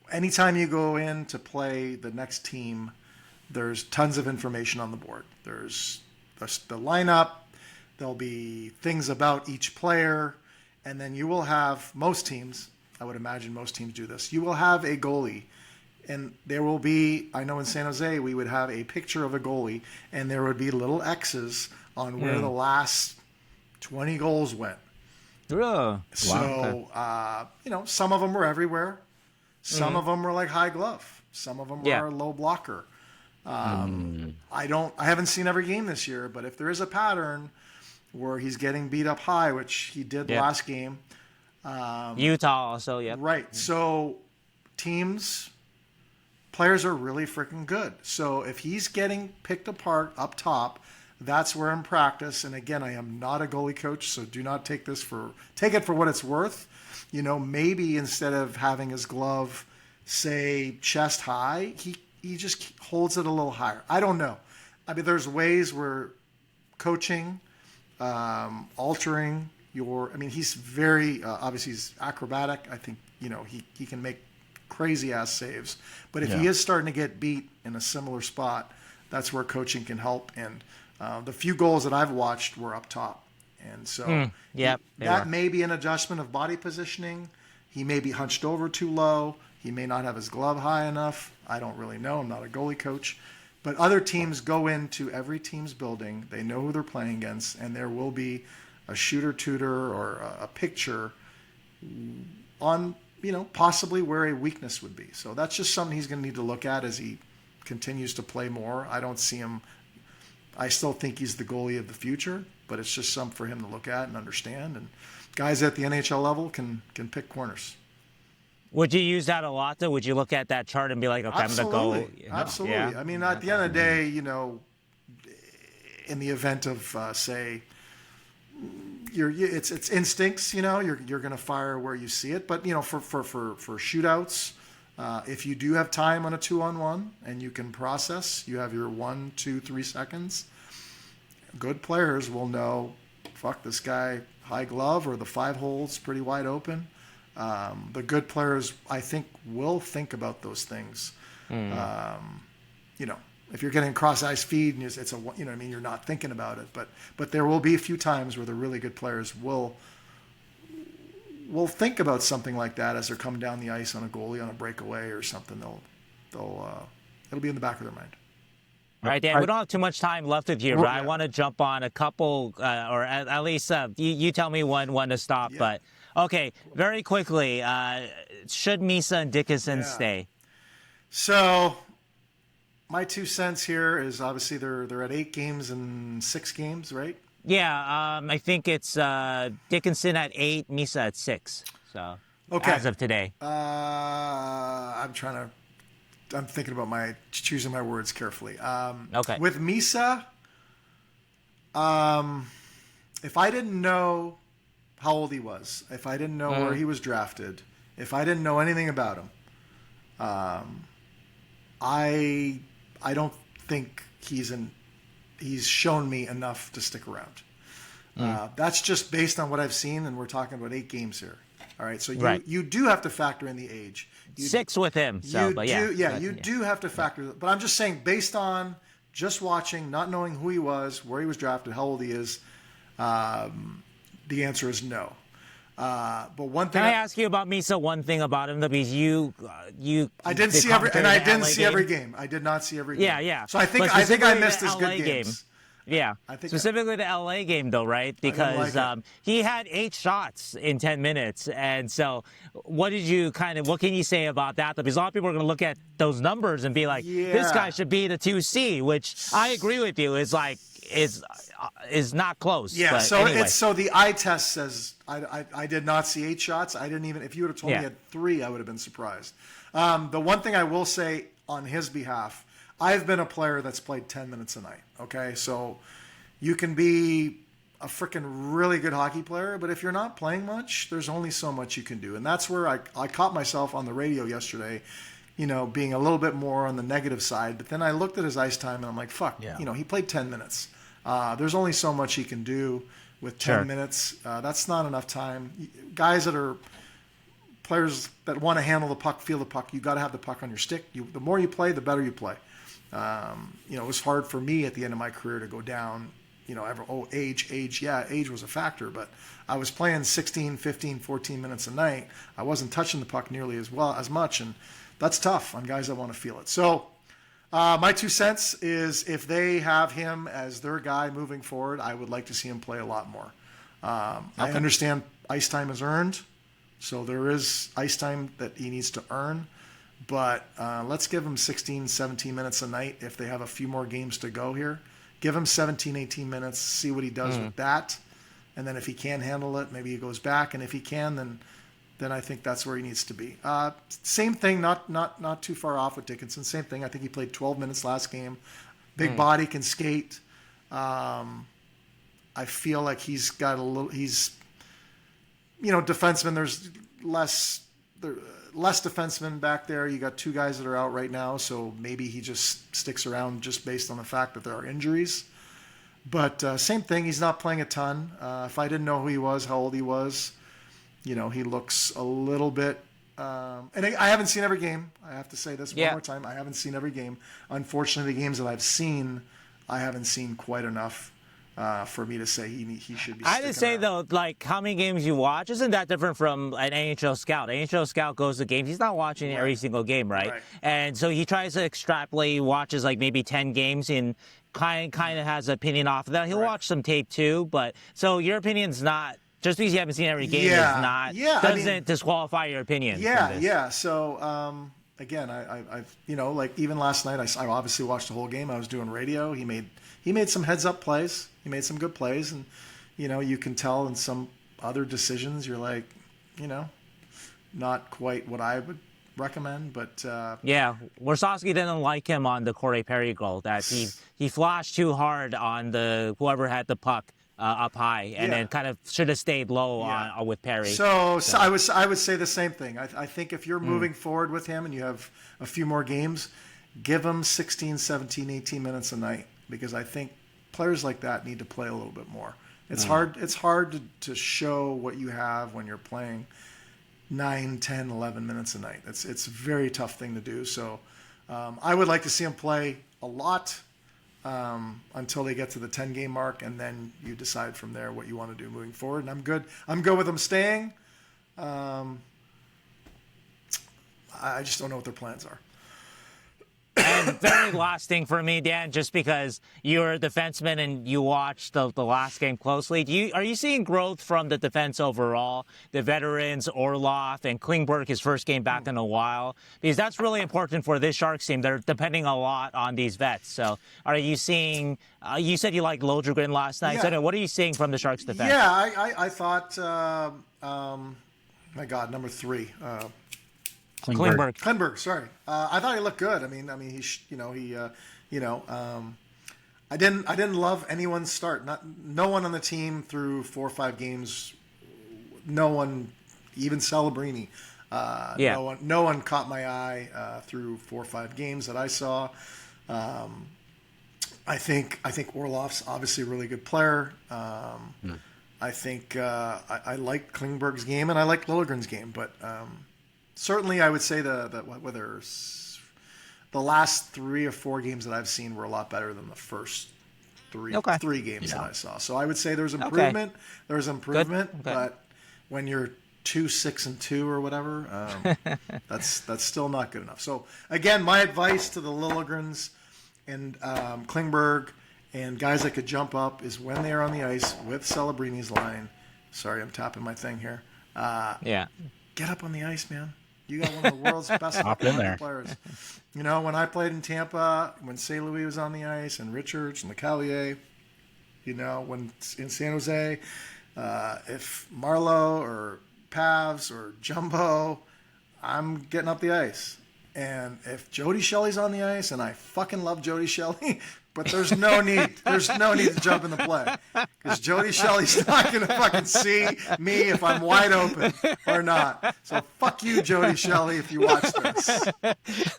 Anytime you go in to play the next team, there's tons of information on the board. There's the lineup. There'll be things about each player, and then you will have most teams, I would imagine most teams do this, you will have a goalie, and there will be, I know in San Jose, we would have a picture of a goalie, and there would be little X's on where the last 20 goals went. So, some of them were everywhere. Some of them were like high glove. Some of them were low blocker. I haven't seen every game this year, but if there is a pattern where he's getting beat up high, which he did last game. Utah also, Right. So players are really freaking good. So if he's getting picked apart up top, that's where in practice, and again, I am not a goalie coach, so do not take it for what it's worth. maybe instead of having his glove say chest high, he just holds it a little higher. I don't know. I mean, there's ways where coaching, altering he's very, obviously he's acrobatic. I think, he can make crazy ass saves, but if he is starting to get beat in a similar spot, that's where coaching can help. And the few goals that I've watched were up top. And so that may be an adjustment of body positioning. He may be hunched over too low. He may not have his glove high enough. I don't really know. I'm not a goalie coach. But other teams go into every team's building. They know who they're playing against, and there will be a shooter tutor or a picture on, possibly where a weakness would be. So that's just something he's going to need to look at as he continues to play more. I don't see him. I still think he's the goalie of the future, but it's just something for him to look at and understand. And guys at the NHL level can pick corners. Would you use that a lot, though? Would you look at that chart and be like, okay, Absolutely. I'm going to go? Absolutely. Yeah. I mean, at the end of the day, in the event of, say, it's instincts, you're going to fire where you see it. But, for shootouts, if you do have time on a 2-on-1 and you can process, you have your 1, 2, 3 seconds, good players will know, fuck, this guy, high glove, or the 5 holes pretty wide open. The good players, I think, will think about those things. If you're getting cross ice feed and it's you're not thinking about it. But there will be a few times where the really good players will think about something like that as they're coming down the ice on a goalie on a breakaway or something. It'll be in the back of their mind. All right, Dan, we don't have too much time left with you, but I want to jump on a couple, or at least you tell me when to stop. Yeah. But, okay, very quickly, should Misa and Dickinson stay? So, my 2 cents here is obviously they're at 8 games and 6 games, right? Yeah, I think it's Dickinson at 8, Misa at 6. So, as of today. I'm thinking about choosing my words carefully. Okay. With Misa, if I didn't know how old he was, if I didn't know where he was drafted, if I didn't know anything about him, I don't think he's shown me enough to stick around. That's just based on what I've seen, and we're talking about 8 games here. All right, so you do have to factor in the age. 6 with him. So, you do have to factor. But I'm just saying, based on just watching, not knowing who he was, where he was drafted, how old he is, the answer is no. But one thing. Can I ask you about Misa? One thing about him, because you. I didn't see every game. I did not see every game. Yeah. So I think I missed his good games. Yeah, specifically the LA game, though, right? Because he had 8 shots in 10 minutes, and so what can you say about that? Because a lot of people are going to look at those numbers and be like, this guy should be the 2C, which I agree with you is not close. Yeah. But so anyway. so the eye test says I did not see 8 shots. I didn't even, if you would have told me he had 3, I would have been surprised. The one thing I will say on his behalf, I've been a player that's played 10 minutes a night, okay? So you can be a freaking really good hockey player, but if you're not playing much, there's only so much you can do. And that's where I caught myself on the radio yesterday, being a little bit more on the negative side. But then I looked at his ice time, and I'm like, fuck, he played 10 minutes. There's only so much he can do with 10 minutes. That's not enough time. Guys that are players that want to handle the puck, feel the puck, you got to have the puck on your stick. The more you play, the better you play. It was hard for me at the end of my career to go down, age. Yeah, age was a factor, but I was playing 16, 15, 14 minutes a night. I wasn't touching the puck nearly as much, and that's tough on guys that want to feel it. So my 2 cents is if they have him as their guy moving forward, I would like to see him play a lot more. I understand ice time is earned, so there is ice time that he needs to earn. But let's give him 16, 17 minutes a night if they have a few more games to go here. Give him 17, 18 minutes, see what he does with that. And then if he can handle it, maybe he goes back. And if he can, then I think that's where he needs to be. Same thing, not too far off with Dickinson. Same thing. I think he played 12 minutes last game. Big body, can skate. I feel like he's got defenseman, less defensemen back there. You got 2 guys that are out right now, so maybe he just sticks around just based on the fact that there are injuries. But same thing, he's not playing a ton. If I didn't know who he was, how old he was, he looks a little bit. And I haven't seen every game. I have to say this one more time. I haven't seen every game. Unfortunately, the games that I've seen, I haven't seen quite enough for me to say he should be. I would say, though, like, how many games you watch isn't that different from an NHL scout. An NHL scout goes to games. He's not watching every single game, right? And so he tries to extrapolate. He watches, like, maybe 10 games and kind of has an opinion off of that. He'll watch some tape, too. But so your opinion's not, just because you haven't seen every game doesn't disqualify your opinion. Yeah. So, again, I've like even last night, I obviously watched the whole game. I was doing radio. He made some heads-up plays. He made some good plays. And, you can tell in some other decisions, you're like, not quite what I would recommend. But Rusanowsky didn't like him on the Corey Perry goal. That he flashed too hard on whoever had the puck up high, and then kind of should have stayed low on with Perry. So I would say the same thing. I think if you're moving forward with him and you have a few more games, give him 16, 17, 18 minutes a night, because I think players like that need to play a little bit more. It's hard. It's hard to show what you have when you're playing 9, 10, 11 minutes a night. It's a very tough thing to do. So I would like to see him play a lot until they get to the 10-game mark, and then you decide from there what you want to do moving forward. And I'm good with them staying. I just don't know what their plans are. And very last thing for me, Dan, just because you're a defenseman and you watched the last game closely, are you seeing growth from the defense overall? The veterans, Orlov and Klingberg, his first game back in a while, because that's really important for this Sharks team. They're depending a lot on these vets. So are you seeing, you said you liked Lodgren last night. So what are you seeing from the Sharks defense? Yeah, I thought, my God, number 3, Klingberg, sorry. I thought he looked good. I mean, I didn't love anyone's start. No one on the team through 4 or 5 games. No one, even Celebrini. No one caught my eye through 4 or 5 games that I saw. I think Orlov's obviously a really good player. I think I like Klingberg's game and I like Liljegren's game, but. Certainly, I would say whether the last 3 or 4 games that I've seen were a lot better than the first three games that I saw. So I would say there's improvement. There's improvement, but when you're 2-6-2 or whatever, that's still not good enough. So again, my advice to the Liljegrens and Klingberg and guys that could jump up is when they are on the ice with Celebrini's line. Sorry, I'm tapping my thing here. Get up on the ice, man. You got one of the world's best players. When I played in Tampa, when St. Louis was on the ice, and Richards and LeCallier, when in San Jose, if Marlowe or Pavs or Jumbo, I'm getting up the ice. And if Jody Shelley's on the ice, and I fucking love Jody Shelley, but there's no need to jump in the play, because Jody Shelley's not going to fucking see me if I'm wide open or not. So fuck you, Jody Shelley, if you watch this.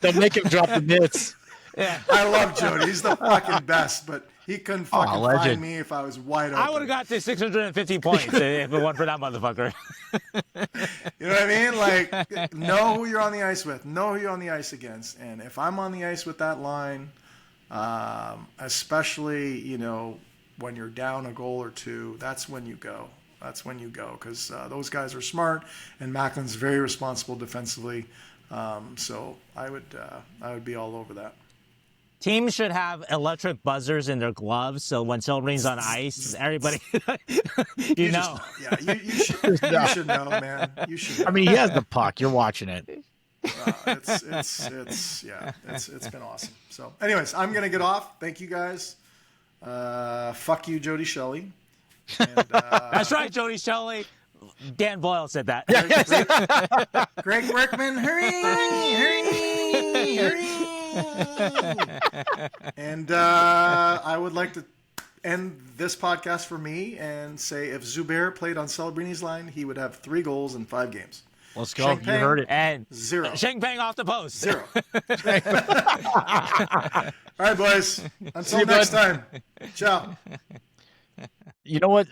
Don't make him drop the mitts. Yeah. I love Jody. He's the fucking best, but he couldn't fucking find me if I was wide open. I would have got to 650 points if it weren't for that motherfucker. You know what I mean? Like, know who you're on the ice with. Know who you're on the ice against. And if I'm on the ice with that line, especially, when you're down a goal or 2, that's when you go. Because those guys are smart, and Macklin's very responsible defensively. So I would be all over that. Teams should have electric buzzers in their gloves, so when Celebrini on ice, everybody, you know. You should know, man. You should know. I mean, he has the puck. You're watching it. It's been awesome. So, anyways, I'm gonna get off. Thank you guys. Fuck you, Jody Shelley. And, that's right, Jody Shelley. Dan Boyle said that. Greg Workman, hurry. And I would like to end this podcast for me and say if Zubair played on Celebrini's line, he would have 3 goals in 5 games. Let's go. Sheng You Peng, heard it. And 0. Sheng Peng off the post. 0. All right, boys. Until you, next bud. time. Ciao. You know what?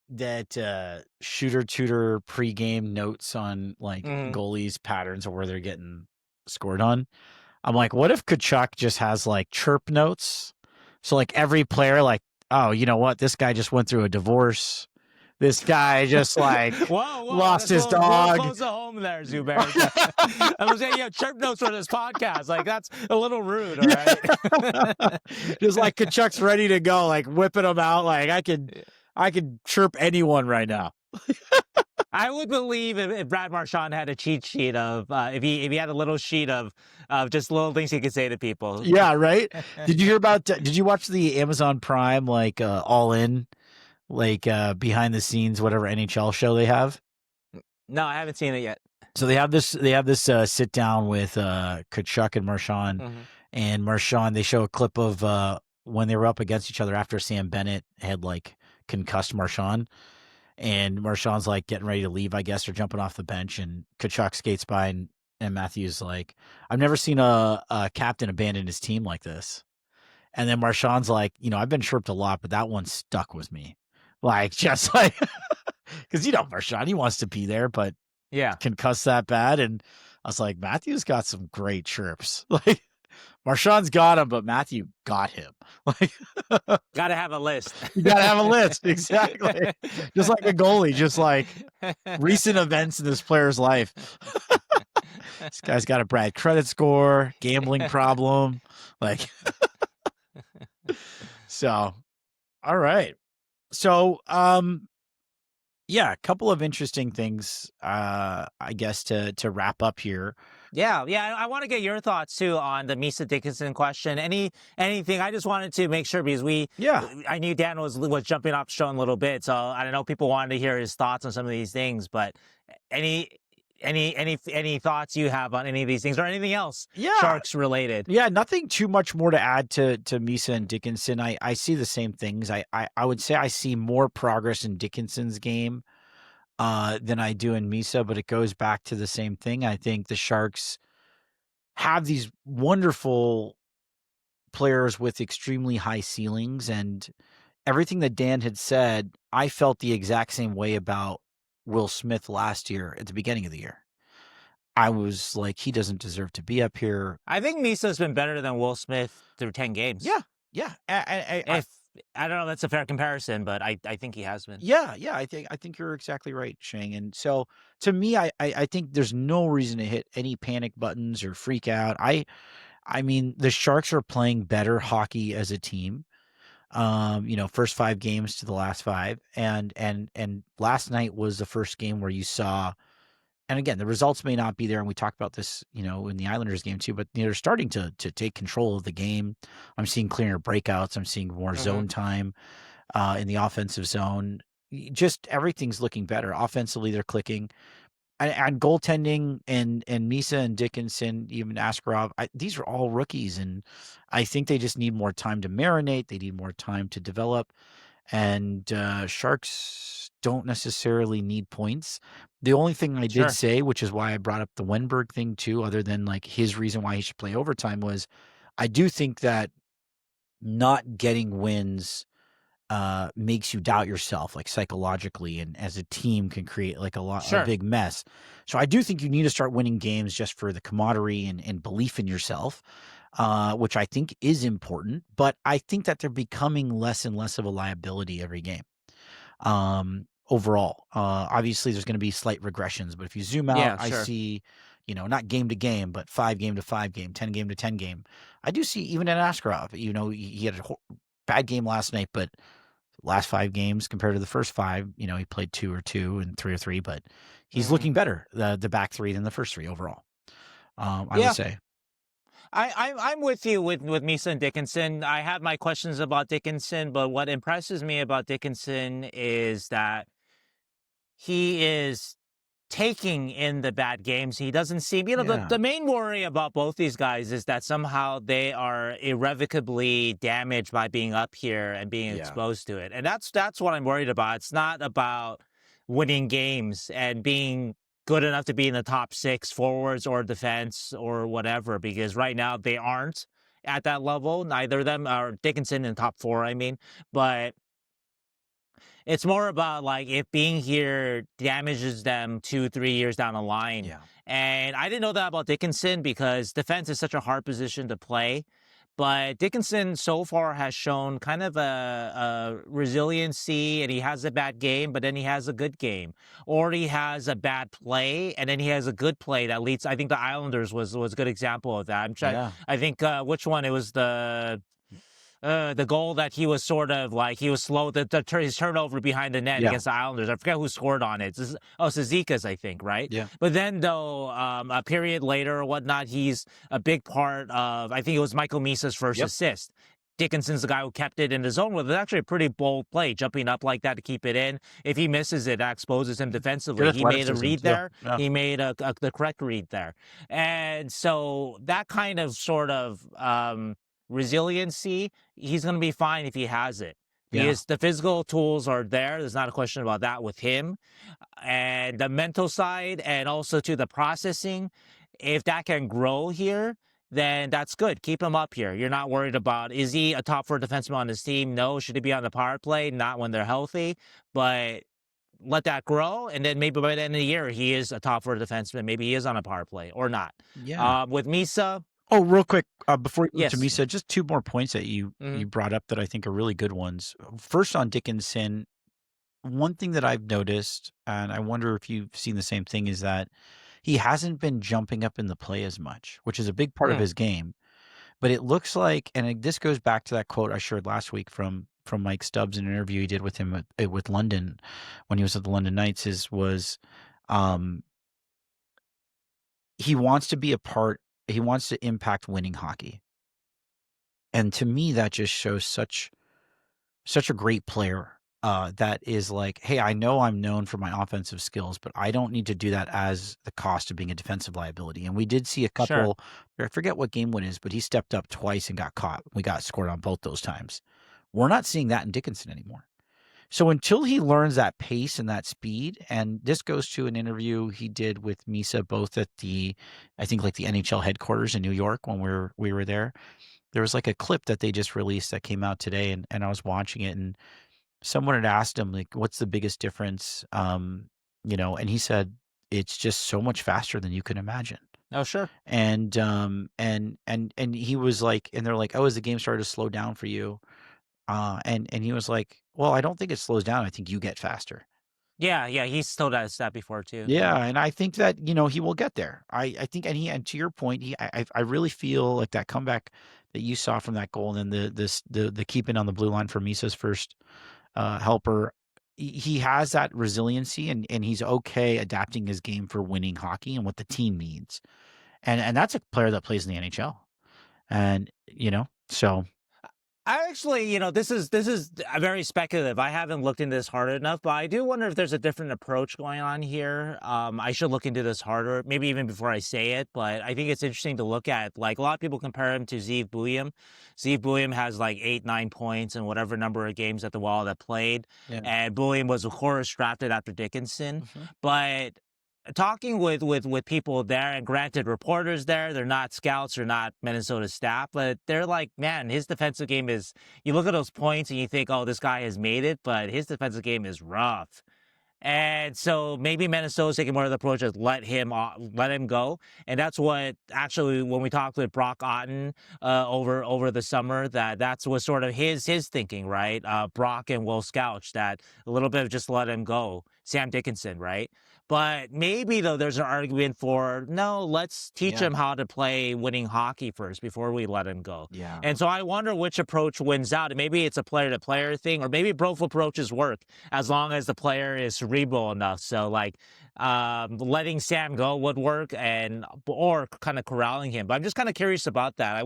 That shooter tutor pregame notes on like goalies patterns of where they're getting scored on. I'm like, what if Tkachuk just has like chirp notes? So like every player, like, oh, you know what? This guy just went through a divorce. This guy just like whoa, lost his little dog. Close to home there, Zubair. I was saying, chirp notes for this podcast. Like, that's a little rude, all right? Just like Kachuk's ready to go, like whipping them out. Like I could chirp anyone right now. I would believe if Brad Marchand had a cheat sheet of if he had a little sheet of just little things he could say to people. Yeah, right. Did you hear about? Did you watch the Amazon Prime like All In, like behind the scenes whatever NHL show they have? No, I haven't seen it yet. So they have this sit down with Tkachuk and Marchand, and Marchand. They show a clip of when they were up against each other after Sam Bennett had like concussed Marchand. And Marchand's like getting ready to leave, I guess, or jumping off the bench. And Tkachuk skates by, and Matthews like, I've never seen a captain abandon his team like this. And then Marchand's like, I've been chirped a lot, but that one stuck with me. Like, just like, because Marchand, he wants to be there, but yeah, concussed that bad. And I was like, Matthews got some great chirps. Like, Marchand's got him, but Matthew got him. Like, gotta have a list. You gotta have a list, exactly. Just like a goalie, just like recent events in this player's life. This guy's got a bad credit score, gambling problem, like. So, all right. So, yeah, a couple of interesting things, I guess, to wrap up here. Yeah. I want to get your thoughts too on the Misa Dickinson question. Anything? I just wanted to make sure because I knew Dan was jumping off show a little bit, so I don't know people wanted to hear his thoughts on some of these things. But any thoughts you have on any of these things or anything else? Yeah. Sharks related. Yeah, nothing too much more to add to Misa and Dickinson. I see the same things. I would say I see more progress in Dickinson's game than I do in Misa, but it goes back to the same thing. I think the Sharks have these wonderful players with extremely high ceilings, and everything that Dan had said, I felt the exact same way about Will Smith last year at the beginning of the year. I was like, he doesn't deserve to be up here. I think Misa's been better than Will Smith through 10 games. Yeah. I don't know if that's a fair comparison, but I think he has been. Yeah. I think you're exactly right, Sheng. And so to me, I think there's no reason to hit any panic buttons or freak out. I mean, the Sharks are playing better hockey as a team. First 5 games to the last 5. And last night was the first game where you saw, and again, the results may not be there. And we talked about this, in the Islanders game too, but they're starting to take control of the game. I'm seeing clearer breakouts. I'm seeing more zone time in the offensive zone. Just everything's looking better. Offensively, they're clicking. And goaltending and Misa and Dickinson, even Askarov, these are all rookies. And I think they just need more time to marinate. They need more time to develop. And Sharks don't necessarily need points. The only thing I did say, which is why I brought up the Wenberg thing too, other than like his reason why he should play overtime, was I do think that not getting wins makes you doubt yourself, like psychologically, and as a team can create like a big mess. So I do think you need to start winning games just for the camaraderie and belief in yourself, which I think is important. But I think that they're becoming less and less of a liability every game. Overall, obviously there's going to be slight regressions, but if you zoom out, I see, not game to game, but 5 game to 5 game, 10 game to 10 game. I do see even in Askarov, he had a bad game last night, but last 5 games compared to the first 5, he played 2 or 2 and 3 or 3, but he's looking better, the back 3 than the first 3 overall. I would say. I'm with you with Misa and Dickinson. I have my questions about Dickinson, but what impresses me about Dickinson is that he is taking in the bad games. He doesn't seem, the main worry about both these guys is that somehow they are irrevocably damaged by being up here and being exposed to it. And that's what I'm worried about. It's not about winning games and being good enough to be in the top 6 forwards or defense or whatever, because right now they aren't at that level. Neither of them are Dickinson in top 4, I mean, but it's more about like if being here damages them 2-3 years down the line. Yeah. And I didn't know that about Dickinson because defense is such a hard position to play. But Dickinson so far has shown kind of a resiliency, and he has a bad game, but then he has a good game. Or he has a bad play, and then he has a good play that leads. I think the Islanders was a good example of that. I think which one? It was the goal that he was sort of like, he was slow, his turnover behind the net against the Islanders. I forget who scored on it. Sazika's, I think, right? Yeah. But then, though, a period later or whatnot, he's a big part of, I think it was Michael Misa's first assist. Dickinson's the guy who kept it in the zone with actually a pretty bold play, jumping up like that to keep it in. If he misses it, that exposes him defensively. He made a read there. Yeah. He made the correct read there. And so that kind of sort of resiliency, he's going to be fine if he has it. Because the physical tools are there. There's not a question about that with him. And the mental side and also to the processing, if that can grow here, then that's good. Keep him up here. You're not worried about, is he a top 4 defenseman on his team? No. Should he be on the power play? Not when they're healthy. But let that grow, and then maybe by the end of the year, he is a top 4 defenseman. Maybe he is on a power play or not. Yeah. With Misa. Oh, real quick, before you get to Misa, just 2 more points that you brought up that I think are really good ones. First, on Dickinson, one thing that I've noticed, and I wonder if you've seen the same thing, is that he hasn't been jumping up in the play as much, which is a big part of his game. But it looks like, and this goes back to that quote I shared last week from Mike Stubbs in an interview he did with him with London when he was at the London Knights, he wants to be a part. He wants to impact winning hockey. And to me, that just shows such a great player that is like, hey, I know I'm known for my offensive skills, but I don't need to do that as the cost of being a defensive liability. And we did see a couple, I forget what game one is, but he stepped up twice and got caught. We got scored on both those times. We're not seeing that in Dickinson anymore. So until he learns that pace and that speed, and this goes to an interview he did with Misa, both at I think like the NHL headquarters in New York when we were there. There was like a clip that they just released that came out today, and I was watching it, and someone had asked him, like, what's the biggest difference? And he said, it's just so much faster than you can imagine. Oh, sure. And he was like, and they're like, oh, as the game started to slow down for you? And he was like, well, I don't think it slows down. I think you get faster. Yeah, he's told us that before too. Yeah, and I think that he will get there. I think, and to your point, I really feel like that comeback that you saw from that goal, and then the keeping on the blue line for Misa's first helper. He has that resiliency, and he's okay adapting his game for winning hockey and what the team needs, and that's a player that plays in the NHL, and so. I actually, this is very speculative. I haven't looked into this hard enough, but I do wonder if there's a different approach going on here. I should look into this harder, maybe even before I say it, but I think it's interesting to look at. Like, a lot of people compare him to Zeev Buium. Zeev Buium has like 8-9 points in whatever number of games at the Wild that played. Yeah. And Buium was, of course, drafted after Dickinson. Mm-hmm. But talking with people there, and granted, reporters there, they're not scouts, they're not Minnesota staff, but they're like, man, his defensive game is, you look at those points and you think, oh, this guy has made it, but his defensive game is rough. And so maybe Minnesota's taking more of the approach of let him go. And that's what actually, when we talked with Brock Otten over the summer, that's what sort of his thinking, right? Brock and Will Scouch, that a little bit of just let him go. Sam Dickinson, right? But maybe, though, there's an argument for, no, let's teach him how to play winning hockey first before we let him go. Yeah. And so I wonder which approach wins out. And maybe it's a player-to-player thing, or maybe both approaches work as long as the player is cerebral enough. So, like, letting Sam go would work, or kind of corralling him. But I'm just kind of curious about that.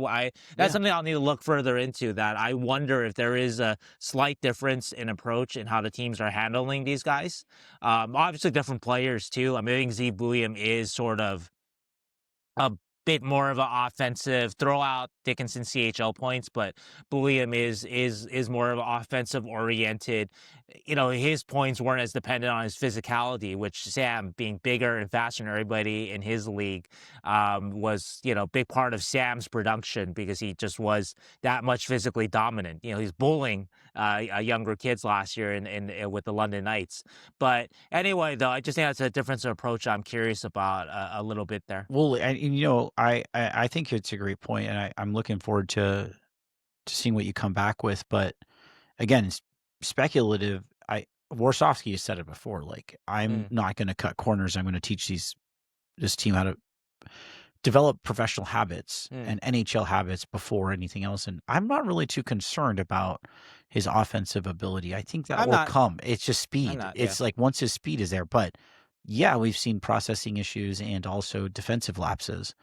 That's something I'll need to look further into, that I wonder if there is a slight difference in approach in how the teams are handling these guys. Obviously, different players, too. I think Zeev Buium is sort of a bit more of an offensive, throw out Dickinson CHL points, but Buium is more of an offensive oriented, his points weren't as dependent on his physicality, which Sam, being bigger and faster than everybody in his league, was, a big part of Sam's production because he just was that much physically dominant. He's bullying younger kids last year in with the London Knights. But anyway, though, I just think that's a difference of approach I'm curious about a little bit there. Well, and I think it's a great point, and I'm looking forward to seeing what you come back with. But again, it's speculative. Warsofsky has said it before. Like, I'm not going to cut corners. I'm going to teach this team how to develop professional habits and NHL habits before anything else. And I'm not really too concerned about his offensive ability. I think that will come. It's just speed. It's like once his speed is there. But yeah, we've seen processing issues and also defensive lapses.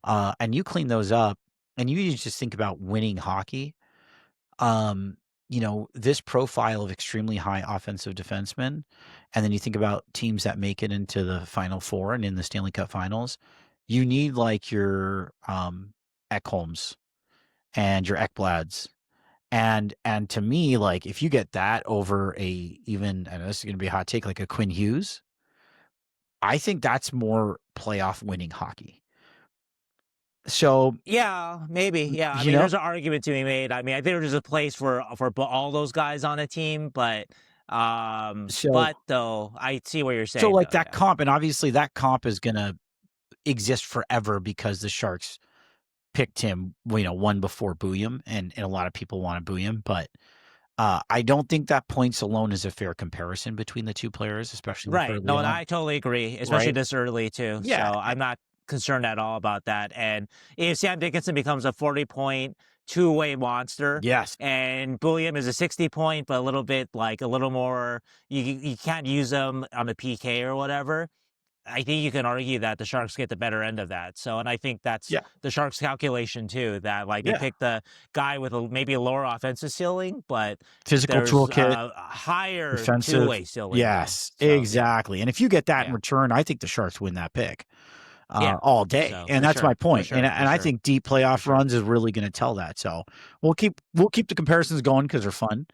And you clean those up, and you just think about winning hockey. This profile of extremely high offensive defensemen, and then you think about teams that make it into the Final Four and in the Stanley Cup Finals, you need like your Ekholms and your Ekblads. And to me, like, if you get that over and this is going to be a hot take, like a Quinn Hughes, I think that's more playoff winning hockey. So yeah, maybe. Yeah, I mean, there's an argument to be made. I mean, I think there's a place for all those guys on a team, but though I see what you're saying. So like that comp, and obviously that comp is gonna exist forever because the Sharks picked him, one before Bouillon, and a lot of people want to Bouillon, but I don't think that points alone is a fair comparison between the two players, especially right. No, and I totally agree, especially this early too. Yeah, so I'm not concerned at all about that. And if Sam Dickinson becomes a 40-point two-way monster, yes, and Bouillon is a 60-point, but a little more, you can't use them on a PK or whatever, I think you can argue that the Sharks get the better end of that. So, and I think that's the Sharks' calculation too, that they pick the guy with maybe a lower offensive ceiling, but physical toolkit, higher defensive two-way ceiling. Yes, exactly. And if you get that in return, I think the Sharks win that pick. All day, and that's my point. And I think deep playoff runs is really going to tell that. So we'll keep the comparisons going because they're fun.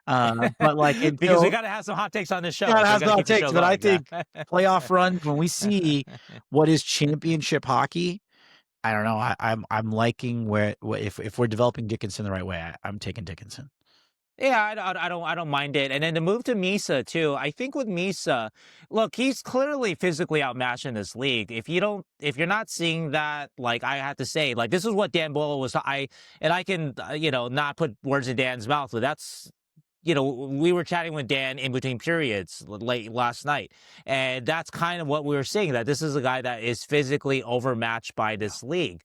But like because we got to have some hot takes on this show. Gotta have some hot takes, but I think playoff runs, when we see what is championship hockey, I don't know. I'm liking if we're developing Dickinson the right way, I'm taking Dickinson. Yeah, I don't mind it. And then to move to Misa too, I think with Misa, look, he's clearly physically outmatched in this league. If you're not seeing that, like, I have to say, like, this is what Dan Boyle was. I can not put words in Dan's mouth, but that's. We were chatting with Dan in between periods late last night, and that's kind of what we were saying, that this is a guy that is physically overmatched by this league.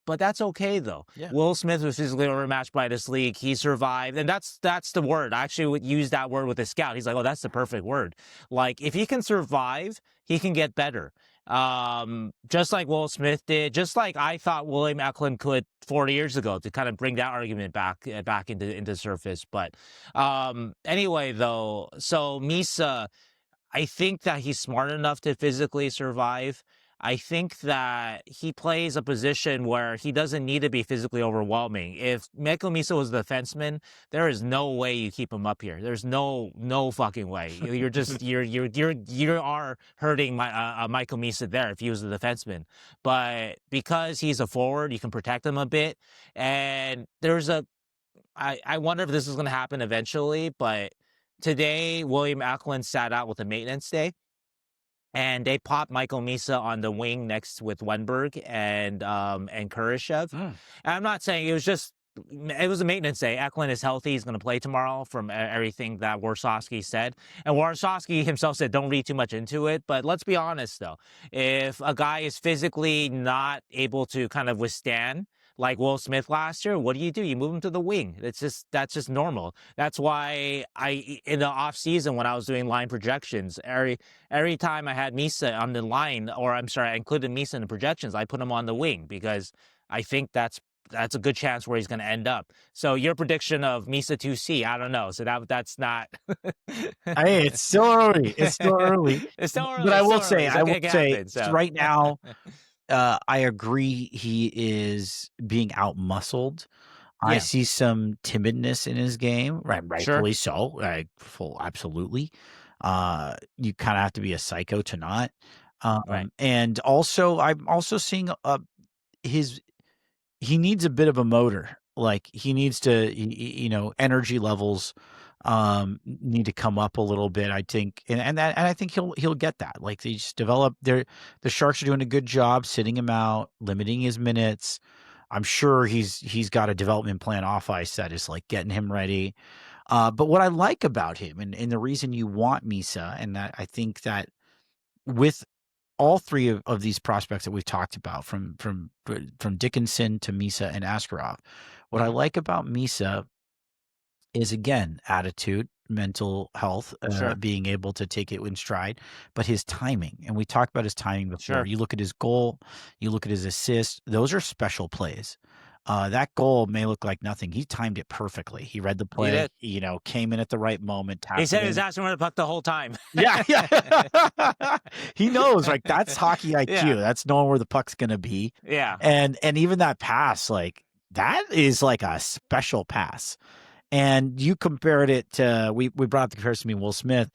But that's okay, though. Yeah. Will Smith was physically overmatched by this league. He survived, and that's the word. I actually would use that word with a scout. He's like, oh, that's the perfect word. Like, if he can survive, he can get better. Just like Will Smith did, just like I thought William Eklund could 40 years ago, to kind of bring that argument back into surface. But anyway, though, so Misa, I think that he's smart enough to physically survive. I think that he plays a position where he doesn't need to be physically overwhelming. If Michael Misa was the defenseman, there is no way you keep him up here. There's no fucking way. You're just you are hurting Michael Misa there if he was the defenseman. But because he's a forward, you can protect him a bit. And I wonder if this is going to happen eventually. But today, William Eklund sat out with a maintenance day. And they popped Michael Misa on the wing next with Wenberg and Kurashev. And I'm not saying it was a maintenance day. Eklund is healthy. He's going to play tomorrow from everything that Warsofsky said. And Warsofsky himself said, don't read too much into it. But let's be honest, though. If a guy is physically not able to kind of withstand, like Will Smith last year, what do? You move him to the wing. That's just normal. That's why in the off season, when I was doing line projections, every time I had Misa on the line, I included Misa in the projections, I put him on the wing because I think that's a good chance where he's going to end up. So your prediction of Misa 2C, I don't know. So that's not. Hey, it's still early. It's still early. But I will say, right now, I agree he is being out-muscled. I Yeah. see some timidness in his game, right? Sure. Rightfully so. Absolutely. You kind of have to be a psycho to not. Right. And also, I'm also seeing his. He needs a bit of a motor. Like he needs to, energy levels need to come up a little bit, I think. And I think he'll get that. Like they just develop the Sharks are doing a good job sitting him out, limiting his minutes. I'm sure he's got a development plan off ice that is like getting him ready. But what I like about him and the reason you want Misa, and that I think that with all three of these prospects that we've talked about, from Dickinson to Misa and Askarov, what I like about Misa is, again, attitude, mental health, Sure. being able to take it in stride, but his timing. And we talked about his timing before. Sure. You look at his goal, you look at his assist, those are special plays. That goal may look like nothing. He timed it perfectly. He read the play, came in at the right moment. He said it he was in. asking for the puck the whole time. Yeah. He knows, like, that's hockey IQ. Yeah. That's knowing where the puck's going to be. Yeah. And even that pass, like, that is like a special pass. And you compared it to, we brought up the comparison between Will Smith.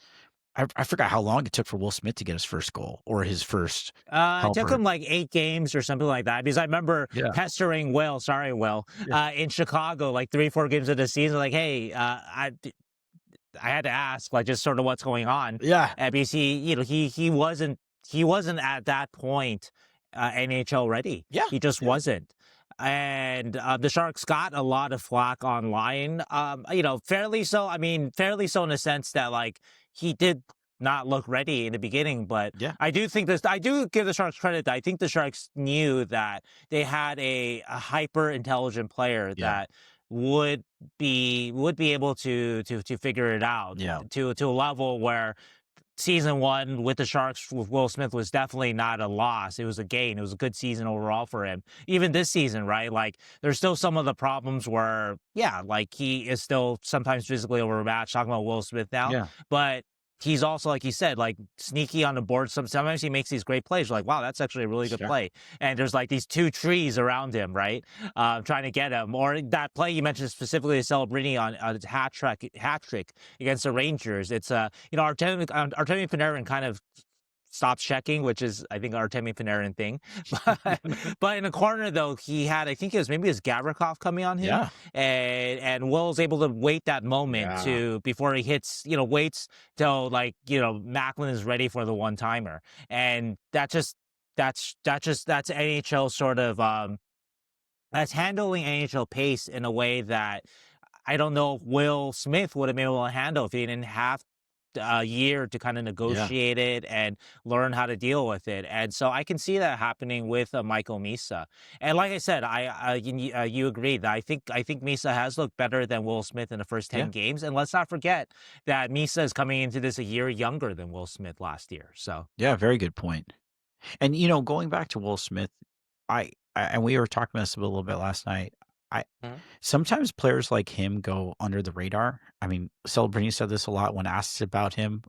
I forgot how long it took for Will Smith to get his first goal or his first It took him like 8 games or something like that, because I remember pestering Will, in Chicago, like 3-4 games of the season, like, hey, I had to ask, like, just sort of what's going on. Yeah. Because he wasn't at that point NHL ready. Yeah. He just wasn't. And the Sharks got a lot of flack online, fairly so. I mean, fairly so in the sense that, like, he did not look ready in the beginning, but I do think I do give the Sharks credit that I think the Sharks knew that they had a hyper intelligent player that would be able to figure it out to a level where season 1 with the Sharks with Will Smith was definitely not a loss. It was a gain. It was a good season overall for him. Even this season, right? Like, there's still some of the problems where, like, he is still sometimes physically overmatched, talking about Will Smith now. Yeah. But he's also, like you said, like, sneaky on the board. Sometimes he makes these great plays. You're like, wow, that's actually a really good play. And there's like these 2 trees around him, right? Trying to get him. Or that play you mentioned specifically, Celebrini on a hat trick against the Rangers. It's Artemi Panarin kind of stops checking, which is, I think, Artemi Panarin thing. But in the corner, though, he had, I think it was Gavrikov coming on him. Yeah. And Will's able to wait that moment before he hits, waits till, like, Macklin is ready for the one-timer. And that's NHL sort of, that's handling NHL pace in a way that I don't know if Will Smith would have been able to handle if he didn't have a year to kind of negotiate it and learn how to deal with it. And so I can see that happening with Michael Misa. And like I said, you agreed that I think Misa has looked better than Will Smith in the first 10 games. And let's not forget that Misa is coming into this a year younger than Will Smith last year. So yeah, very good point. And going back to Will Smith, and we were talking about this a little bit last night. Sometimes players like him go under the radar. I mean, Celebrini said this a lot when asked about him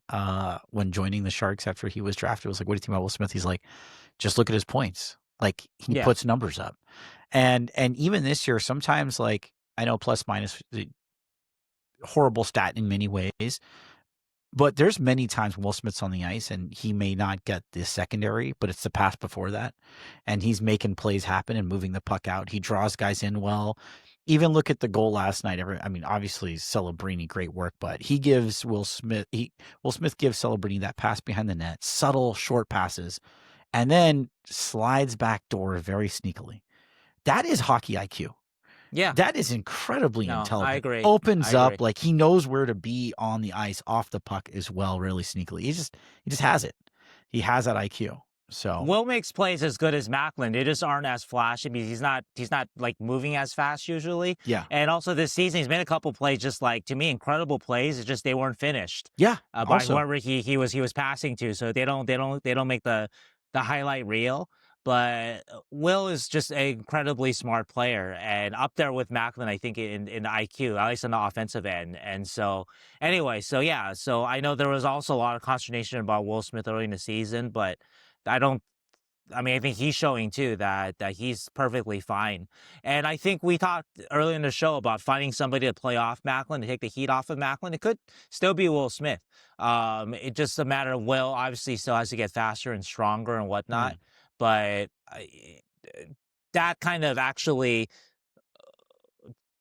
when joining the Sharks after he was drafted. It was like, what do you think about Will Smith? He's like, just look at his points. Like, he puts numbers up. And even this year, sometimes, like, I know plus minus, horrible stat in many ways, but there's many times when Will Smith's on the ice and he may not get the secondary, but it's the pass before that. And he's making plays happen and moving the puck out. He draws guys in well. Even look at the goal last night. Obviously Celebrini, great work, but he gives Will Smith gives Celebrini that pass behind the net, subtle short passes, and then slides backdoor very sneakily. That is hockey IQ. Yeah. That is incredibly intelligent. I agree. Opens up, like, he knows where to be on the ice, off the puck as well, really sneakily. He just has it. He has that IQ. So Will makes plays as good as Macklin. They just aren't as flashy because he's not like moving as fast usually. Yeah. And also this season he's made a couple plays, just like, to me, incredible plays. It's just they weren't finished. Yeah. By whoever he was passing to. So they don't make the highlight reel. But Will is just an incredibly smart player and up there with Macklin, I think, in the IQ, at least on the offensive end. And so, anyway, so I know there was also a lot of consternation about Will Smith early in the season, but I don't I mean, I think he's showing too that he's perfectly fine. And I think we talked earlier in the show about finding somebody to play off Macklin, to take the heat off of Macklin. It could still be Will Smith. It's just a matter of Will obviously still has to get faster and stronger and whatnot. But that kind of actually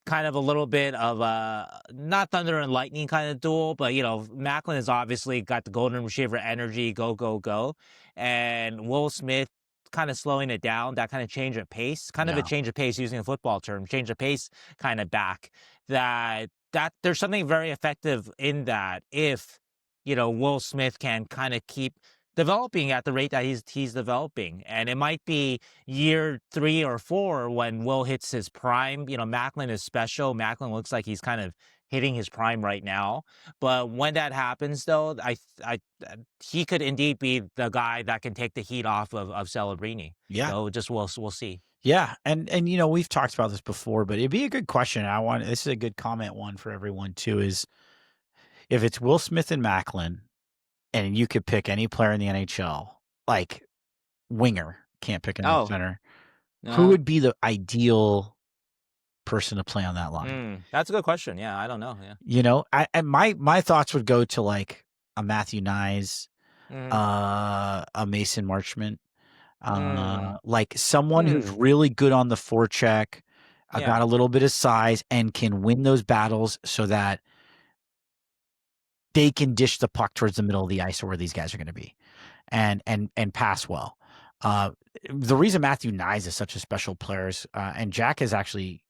kind of a little bit of a not thunder and lightning kind of duel, but Macklin has obviously got the golden retriever energy, go, and Will Smith kind of slowing it down, that kind of change of pace, kind of a change of pace using a football term, change of pace kind of back, that there's something very effective in that if, Will Smith can kind of keep developing at the rate that he's developing. And it might be year 3 or 4 when Will hits his prime. Macklin is special. Macklin looks like he's kind of hitting his prime right now. But when that happens, though, he could indeed be the guy that can take the heat off of Celebrini. Yeah. So just we'll see. Yeah, and we've talked about this before, but it'd be a good question. This is a good comment one for everyone too. Is if it's Will Smith and Macklin, and you could pick any player in the NHL, like winger, can't pick a center. Who would be the ideal person to play on that line? That's a good question. Yeah, I don't know. Yeah. My thoughts would go to like a Matthew Nyes, a Mason Marchment, like someone who's really good on the forecheck, got a little bit of size, and can win those battles so that they can dish the puck towards the middle of the ice or where these guys are going to be and pass well. The reason Matthew Nyes is such a special player is, and Jack has actually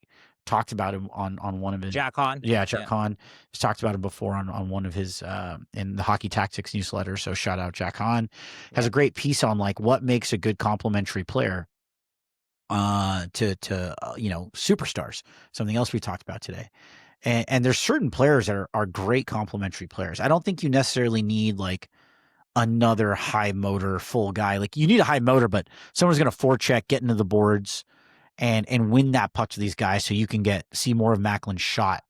talked about him on one of his Jack Hahn. Yeah, Jack Hahn has talked about him before on one of his in the Hockey Tactics newsletter. So shout out Jack Hahn. Has a great piece on like what makes a good complementary player to superstars. Something else we talked about today. And there's certain players that are great complementary players. I don't think you necessarily need like another high motor full guy. Like you need a high motor, but someone's going to forecheck, get into the boards, and win that puck to these guys, so you can see more of Macklin's shot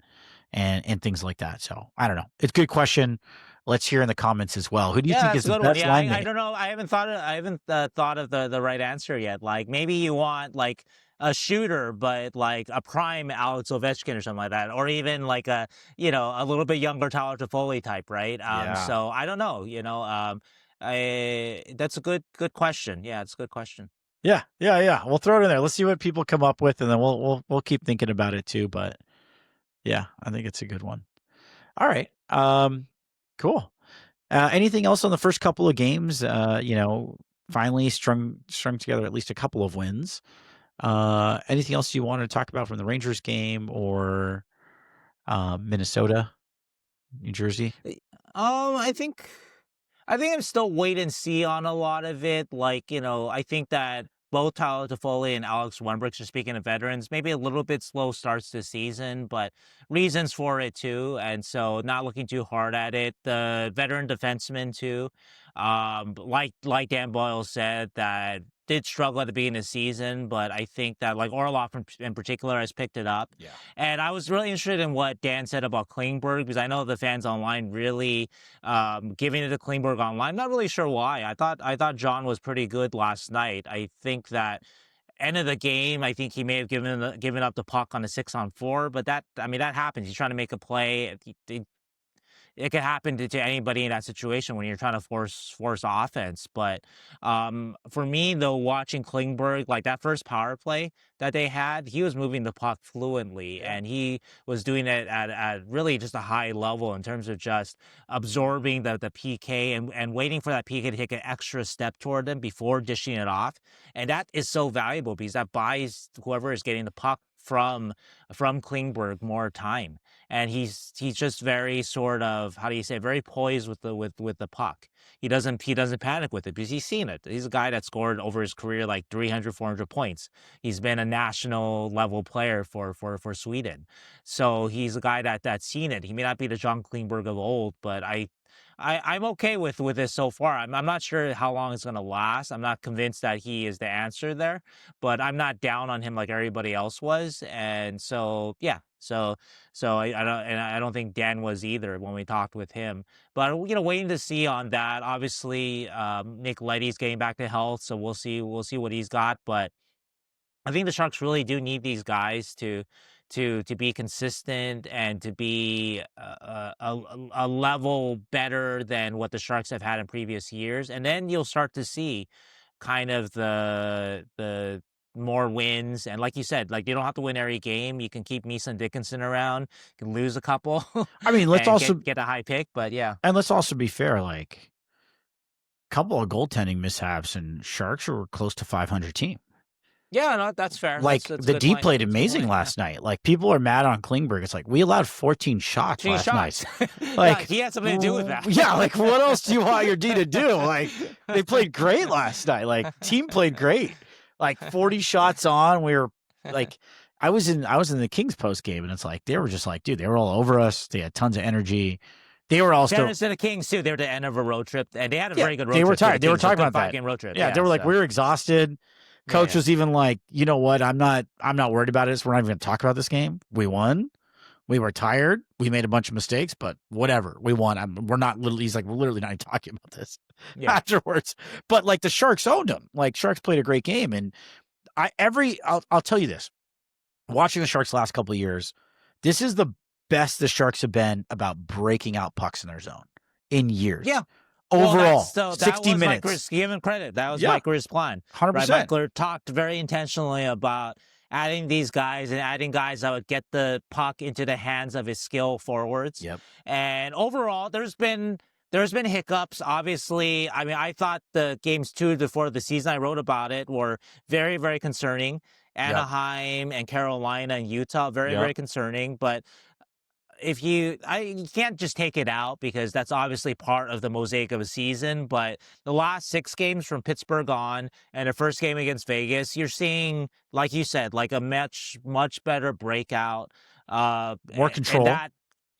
and things like that. So I don't know. It's a good question. Let's hear in the comments as well. Who do you think is the best line mate? I don't know. I haven't thought of the right answer yet. Like maybe you want like a shooter, but like a prime Alex Ovechkin or something like that, or even like a little bit younger Tyler Toffoli type, right? So I don't know. That's a good question. Yeah, it's a good question. Yeah. We'll throw it in there. Let's see what people come up with, and then we'll keep thinking about it too. But yeah, I think it's a good one. All right. Cool. Anything else on the first couple of games? Finally strung together at least a couple of wins. Anything else you want to talk about from the Rangers game or Minnesota, New Jersey? I think I'm still wait and see on a lot of it. Like, I think that both Tyler Toffoli and Alex Wennberg, so speaking of veterans, maybe a little bit slow starts this season, but reasons for it too. And so not looking too hard at it. The veteran defenseman too, like Dan Boyle said, that did struggle at the beginning of the season, but I think that like Orlov in particular has picked it up. Yeah. And I was really interested in what Dan said about Klingberg, because I know the fans online really giving it to Klingberg online. I'm not really sure why. I thought John was pretty good last night. I think that end of the game, I think he may have given up the puck on a 6-on-4, but that happens. He's trying to make a play. It could happen to anybody in that situation when you're trying to force offense. But for me, though, watching Klingberg, like that first power play that they had, he was moving the puck fluently, and he was doing it at really just a high level in terms of just absorbing the PK and waiting for that PK to take an extra step toward them before dishing it off. And that is so valuable because that buys whoever is getting the puck from Klingberg more time. And he's just very sort of, very poised with the puck. He doesn't panic with it because he's seen it. He's a guy that scored over his career like 300, 400 points. He's been a national level player for Sweden. So he's a guy that's seen it. He may not be the John Klingberg of old, but I'm okay with this so far. I'm not sure how long it's going to last. I'm not convinced that he is the answer there, but I'm not down on him like everybody else was. And so, yeah. So I don't think Dan was either when we talked with him. But waiting to see on that. Obviously, Nick Leddy's getting back to health, so we'll see what he's got. But I think the Sharks really do need these guys to be consistent and to be a level better than what the Sharks have had in previous years, and then you'll start to see kind of the more wins. And like you said, like you don't have to win every game. You can keep Misa and Dickinson around. You can lose a couple. I mean, let's and also get a high pick, but yeah. And let's also be fair, like a couple of goaltending mishaps and Sharks were close to 500 team. Yeah, no, that's fair. Like that's the D played amazing last night. Like people are mad on Klingberg. It's like we allowed 14 shots last night. Like he had something to do with that. Yeah, like what else do you want your D to do? Like they played great last night. Like team played great. Like 40 shots on. We were like, I was in the Kings post game, and it's like they were just like, dude, they were all over us. They had tons of energy. They were also Dennis and the Kings too. They were at the end of a road trip, and they had a very good road trip. They were tired. They were talking about that. 5-game road trip. Yeah, they were like, we were exhausted. Coach was even like, you know what? I'm not worried about it. So we're not even going to talk about this game. We won. We were tired. We made a bunch of mistakes, but whatever. We won. We're not literally. He's like, we're literally not even talking about this afterwards. But like the Sharks owned them. Like Sharks played a great game, and I'll tell you this. Watching the Sharks last couple of years, this is the best the Sharks have been about breaking out pucks in their zone in years. Yeah. Overall, that 60 was minutes. Mike, give him credit. That was Mike Grif's plan. 100%. Right? Michael talked very intentionally about adding these guys and adding guys that would get the puck into the hands of his skill forwards. Yep. And overall, there's been hiccups. Obviously, I mean, I thought the games 2 before the season I wrote about it were very, very concerning. Anaheim and Carolina and Utah, very, very concerning. But you can't just take it out because that's obviously part of the mosaic of a season. But the last 6 games from Pittsburgh on and the first game against Vegas, you're seeing, like you said, like a much better breakout. More control. And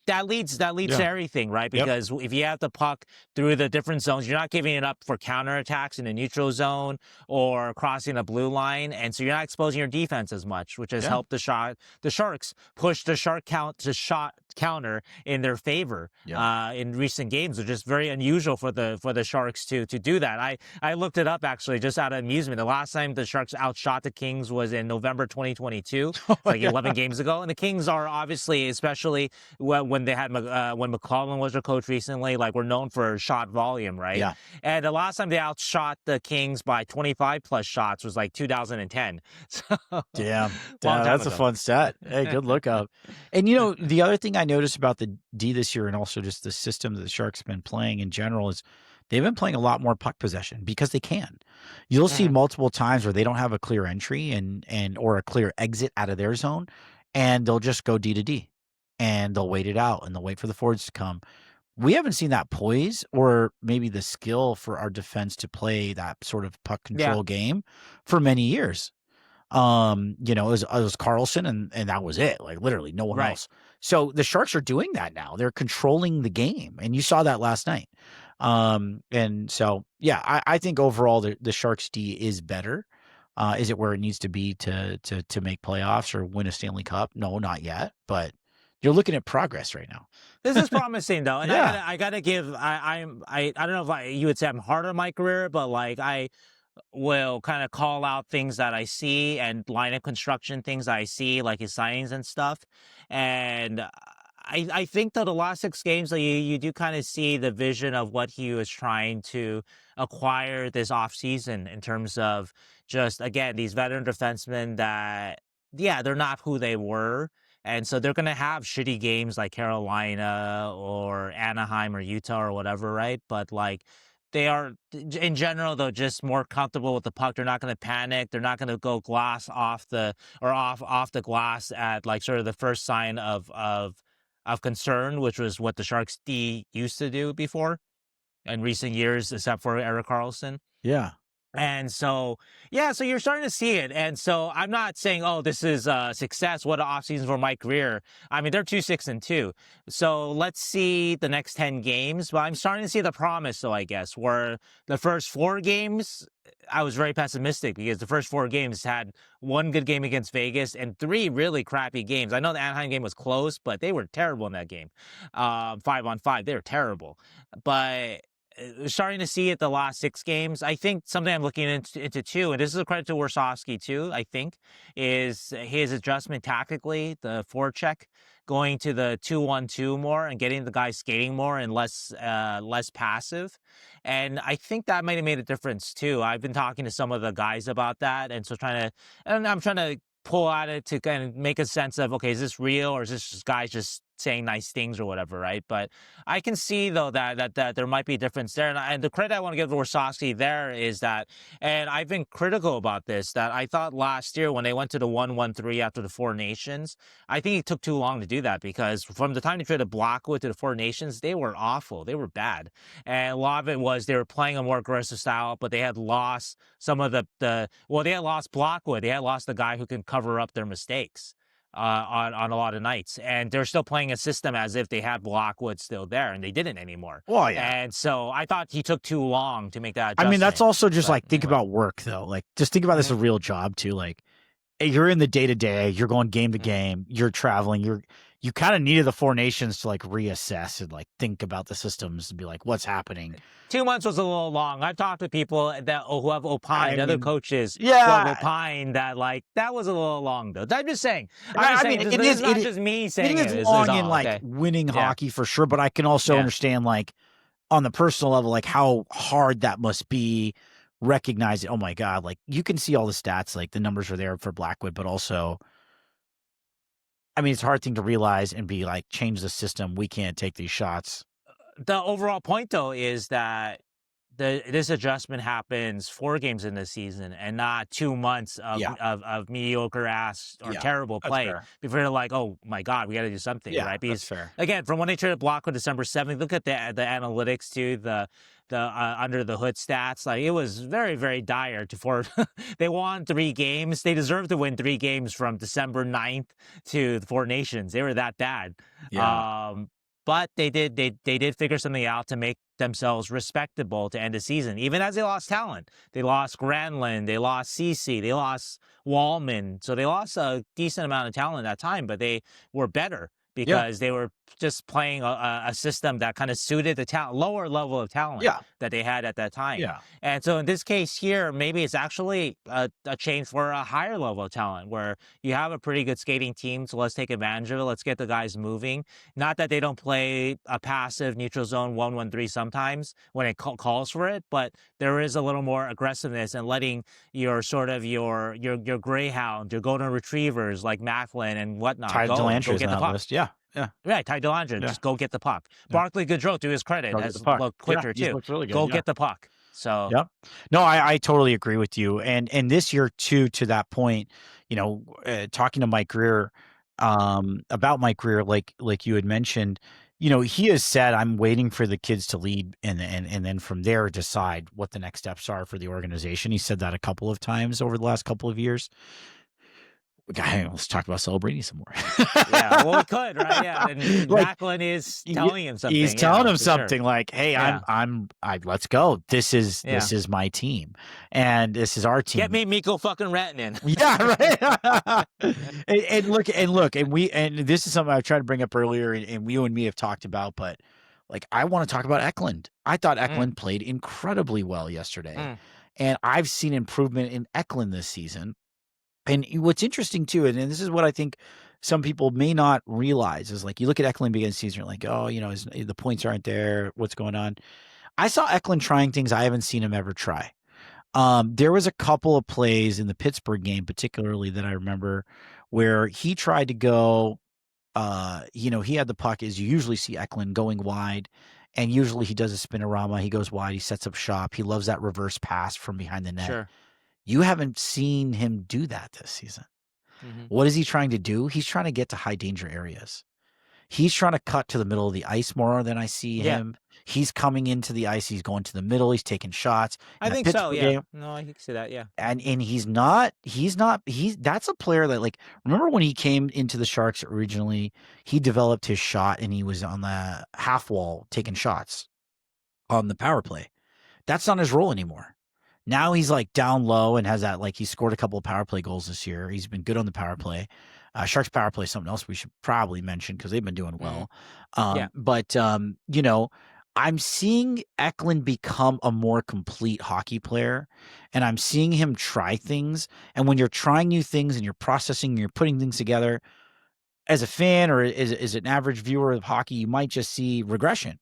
that leads to everything, right? Because if you have the puck through the different zones, you're not giving it up for counterattacks in the neutral zone or crossing the blue line, and so you're not exposing your defense as much, which has helped the Sharks push the shot counter in their favor in recent games, which is very unusual for the Sharks to do that. I looked it up actually just out of amusement. The last time the Sharks outshot the Kings was in November 2022, like 11 games ago, and the Kings are obviously, especially when they had when McCollum was their coach recently, like we're known for shot volume, right? Yeah. And the last time they outshot the Kings by 25 plus shots was like 2010. So, Damn, that's a fun stat. Hey, good look up. And the other thing I noticed about the D this year, and also just the system that the Sharks have been playing in general, is they've been playing a lot more puck possession because they can. You'll see multiple times where they don't have a clear entry and or a clear exit out of their zone, and they'll just go D to D. And they'll wait it out, and they'll wait for the forwards to come. We haven't seen that poise or maybe the skill for our defense to play that sort of puck control game for many years. It was Carlson, and that was it. Like literally no one else. So the Sharks are doing that now. They're controlling the game, and you saw that last night. And so I think overall the Sharks D is better. Is it where it needs to be to make playoffs or win a Stanley Cup? No, not yet, but you're looking at progress right now. This is promising, though, and I gotta give. I don't know if you would say I'm hard on my career, but like I will kind of call out things that I see and line of construction things I see, like his signings and stuff. And I think that the last 6 games, that you do kind of see the vision of what he was trying to acquire this offseason in terms of just, again, these veteran defensemen that, they're not who they were. And so they're going to have shitty games like Carolina or Anaheim or Utah or whatever, right? But like they are, in general, though, just more comfortable with the puck. They're not going to panic. They're not going to go glass off the glass at like sort of the first sign of concern, which was what the Sharks D used to do before in recent years, except for Erik Karlsson. Yeah. And so, yeah, so you're starting to see it. And so I'm not saying, oh, this is a success. What an offseason for Mike Greer. I mean, they're 2-6-2. So let's see the next 10 games. But I'm starting to see the promise, though, I guess, where the first 4 games, I was very pessimistic because the first 4 games had 1 good game against Vegas and 3 really crappy games. I know the Anaheim game was close, but they were terrible in that game. 5-on-5, they were terrible. But starting to see it the last 6 games. I think something I'm looking into too, and this is a credit to Warshawski too, I think, is his adjustment tactically, the forecheck, going to the 2-1-2 more and getting the guys skating more and less passive. And I think that might have made a difference too. I've been talking to some of the guys about that, and so I'm trying to pull at it to kind of make a sense of, okay, is this real or is this just guys just saying nice things or whatever, right? But I can see though that there might be a difference there, and the credit I want to give to Warshawski there is that, and I've been critical about this, that I thought last year when they went to the 1-1-3 after the 4 Nations, I think it took too long to do that because from the time they traded Blackwood to the 4 Nations, they were awful, they were bad, and a lot of it was they were playing a more aggressive style, but they had lost some of they had lost Blackwood, they had lost the guy who can cover up their mistakes. On a lot of nights, and they're still playing a system as if they had Blackwood still there, and they didn't anymore. Well, yeah. And so I thought he took too long to make that I adjustment. mean, that's also just But like, think anyway. about work though. Like, just think about this as a real job too. Like, you're in the day to day, you're going game to game, you're traveling, you kind of needed the 4 Nations to like reassess and like think about the systems and be like, what's happening. 2 months was a little long. I've talked to people who have opined, other coaches who yeah. have opined that like that was a little long though. I'm just saying. It is not just me saying it is it. long It's in all, like okay. winning Yeah. hockey for sure, but I can also Yeah. understand like on the personal level, like how hard that must be. Recognize it. Oh my God. Like you can see all the stats, like the numbers are there for Blackwood, but also, I mean, it's a hard thing to realize and be like, change the system. We can't take these shots. The overall point though is that this adjustment happens 4 games in the season and not 2 months of mediocre ass or terrible play before they're like, oh my God, we got to do something, right? Because that's fair. Again, from when they traded Blackwood December 7th, look at the analytics too, the under the hood stats. Like it was very, very dire they won 3 games. They deserved to win 3 games from December 9th to the 4 Nations. They were that bad. Yeah. But they did figure something out to make themselves respectable to end the season, even as they lost talent. They lost Granlund, they lost Cece, they lost Wallman. So they lost a decent amount of talent at that time, but they were better because they were just playing a system that kind of suited the lower level of talent that they had at that time. Yeah. And so in this case here, maybe it's actually a change for a higher level of talent where you have a pretty good skating team. So let's take advantage of it. Let's get the guys moving. Not that they don't play a passive neutral zone 1-1-3 sometimes when it calls for it, but there is a little more aggressiveness and letting your sort of your greyhound, your golden retrievers like Macklin and whatnot go get the puck. List. Yeah. Right, Ty Dellandre, just go get the puck. Barclay Goodrow, to his credit, has looked quicker too. Really good. Go get the puck. So no, I totally agree with you. And this year too, to that point, you know, talking to Mike Greer, about Mike Greer, like you had mentioned, you know, he has said, I'm waiting for the kids to lead and then from there decide what the next steps are for the organization. He said that a couple of times over the last couple of years. Let's talk about Celebrini some more. Yeah, well, we could, right? Yeah, and like, Macklin is telling him something. He's telling him something like, "Hey, yeah. let's go. This is my team, and this is our team. Get me Mikko fucking Rantanen." Yeah, right. and this is something I tried to bring up earlier, and you and me have talked about, but like I want to talk about Eklund. I thought Eklund played incredibly well yesterday, and I've seen improvement in Eklund this season. And what's interesting too, and this is what I think some people may not realize, is like you look at Eklund beginning of the season, you're like, oh, you know, the points aren't there. What's going on? I saw Eklund trying things I haven't seen him ever try. There was a couple of plays in the Pittsburgh game, particularly that I remember, where he tried to go. You know, he had the puck, as you usually see Eklund going wide, and usually he does a spinorama. He goes wide. He sets up shop. He loves that reverse pass from behind the net. Sure. You haven't seen him do that this season. What is he trying to do? He's trying to get to high danger areas. He's trying to cut to the middle of the ice more than I see him. He's coming into the ice. He's going to the middle. He's taking shots. I In the think so. Pittsburgh Yeah. game, No, I think so that. Yeah. and he's that's a player that, like, remember when he came into the Sharks originally, he developed his shot and he was on the half wall taking shots on the power play. That's not his role anymore. Now he's like down low and has that, like, he scored a couple of power play goals this year. He's been good on the power play. Sharks power play is something else we should probably mention because they've been doing well. Yeah. But I'm seeing Eklund become a more complete hockey player, and I'm seeing him try things. And when you're trying new things and you're processing and you're putting things together, as a fan or as an average viewer of hockey, you might just see regression.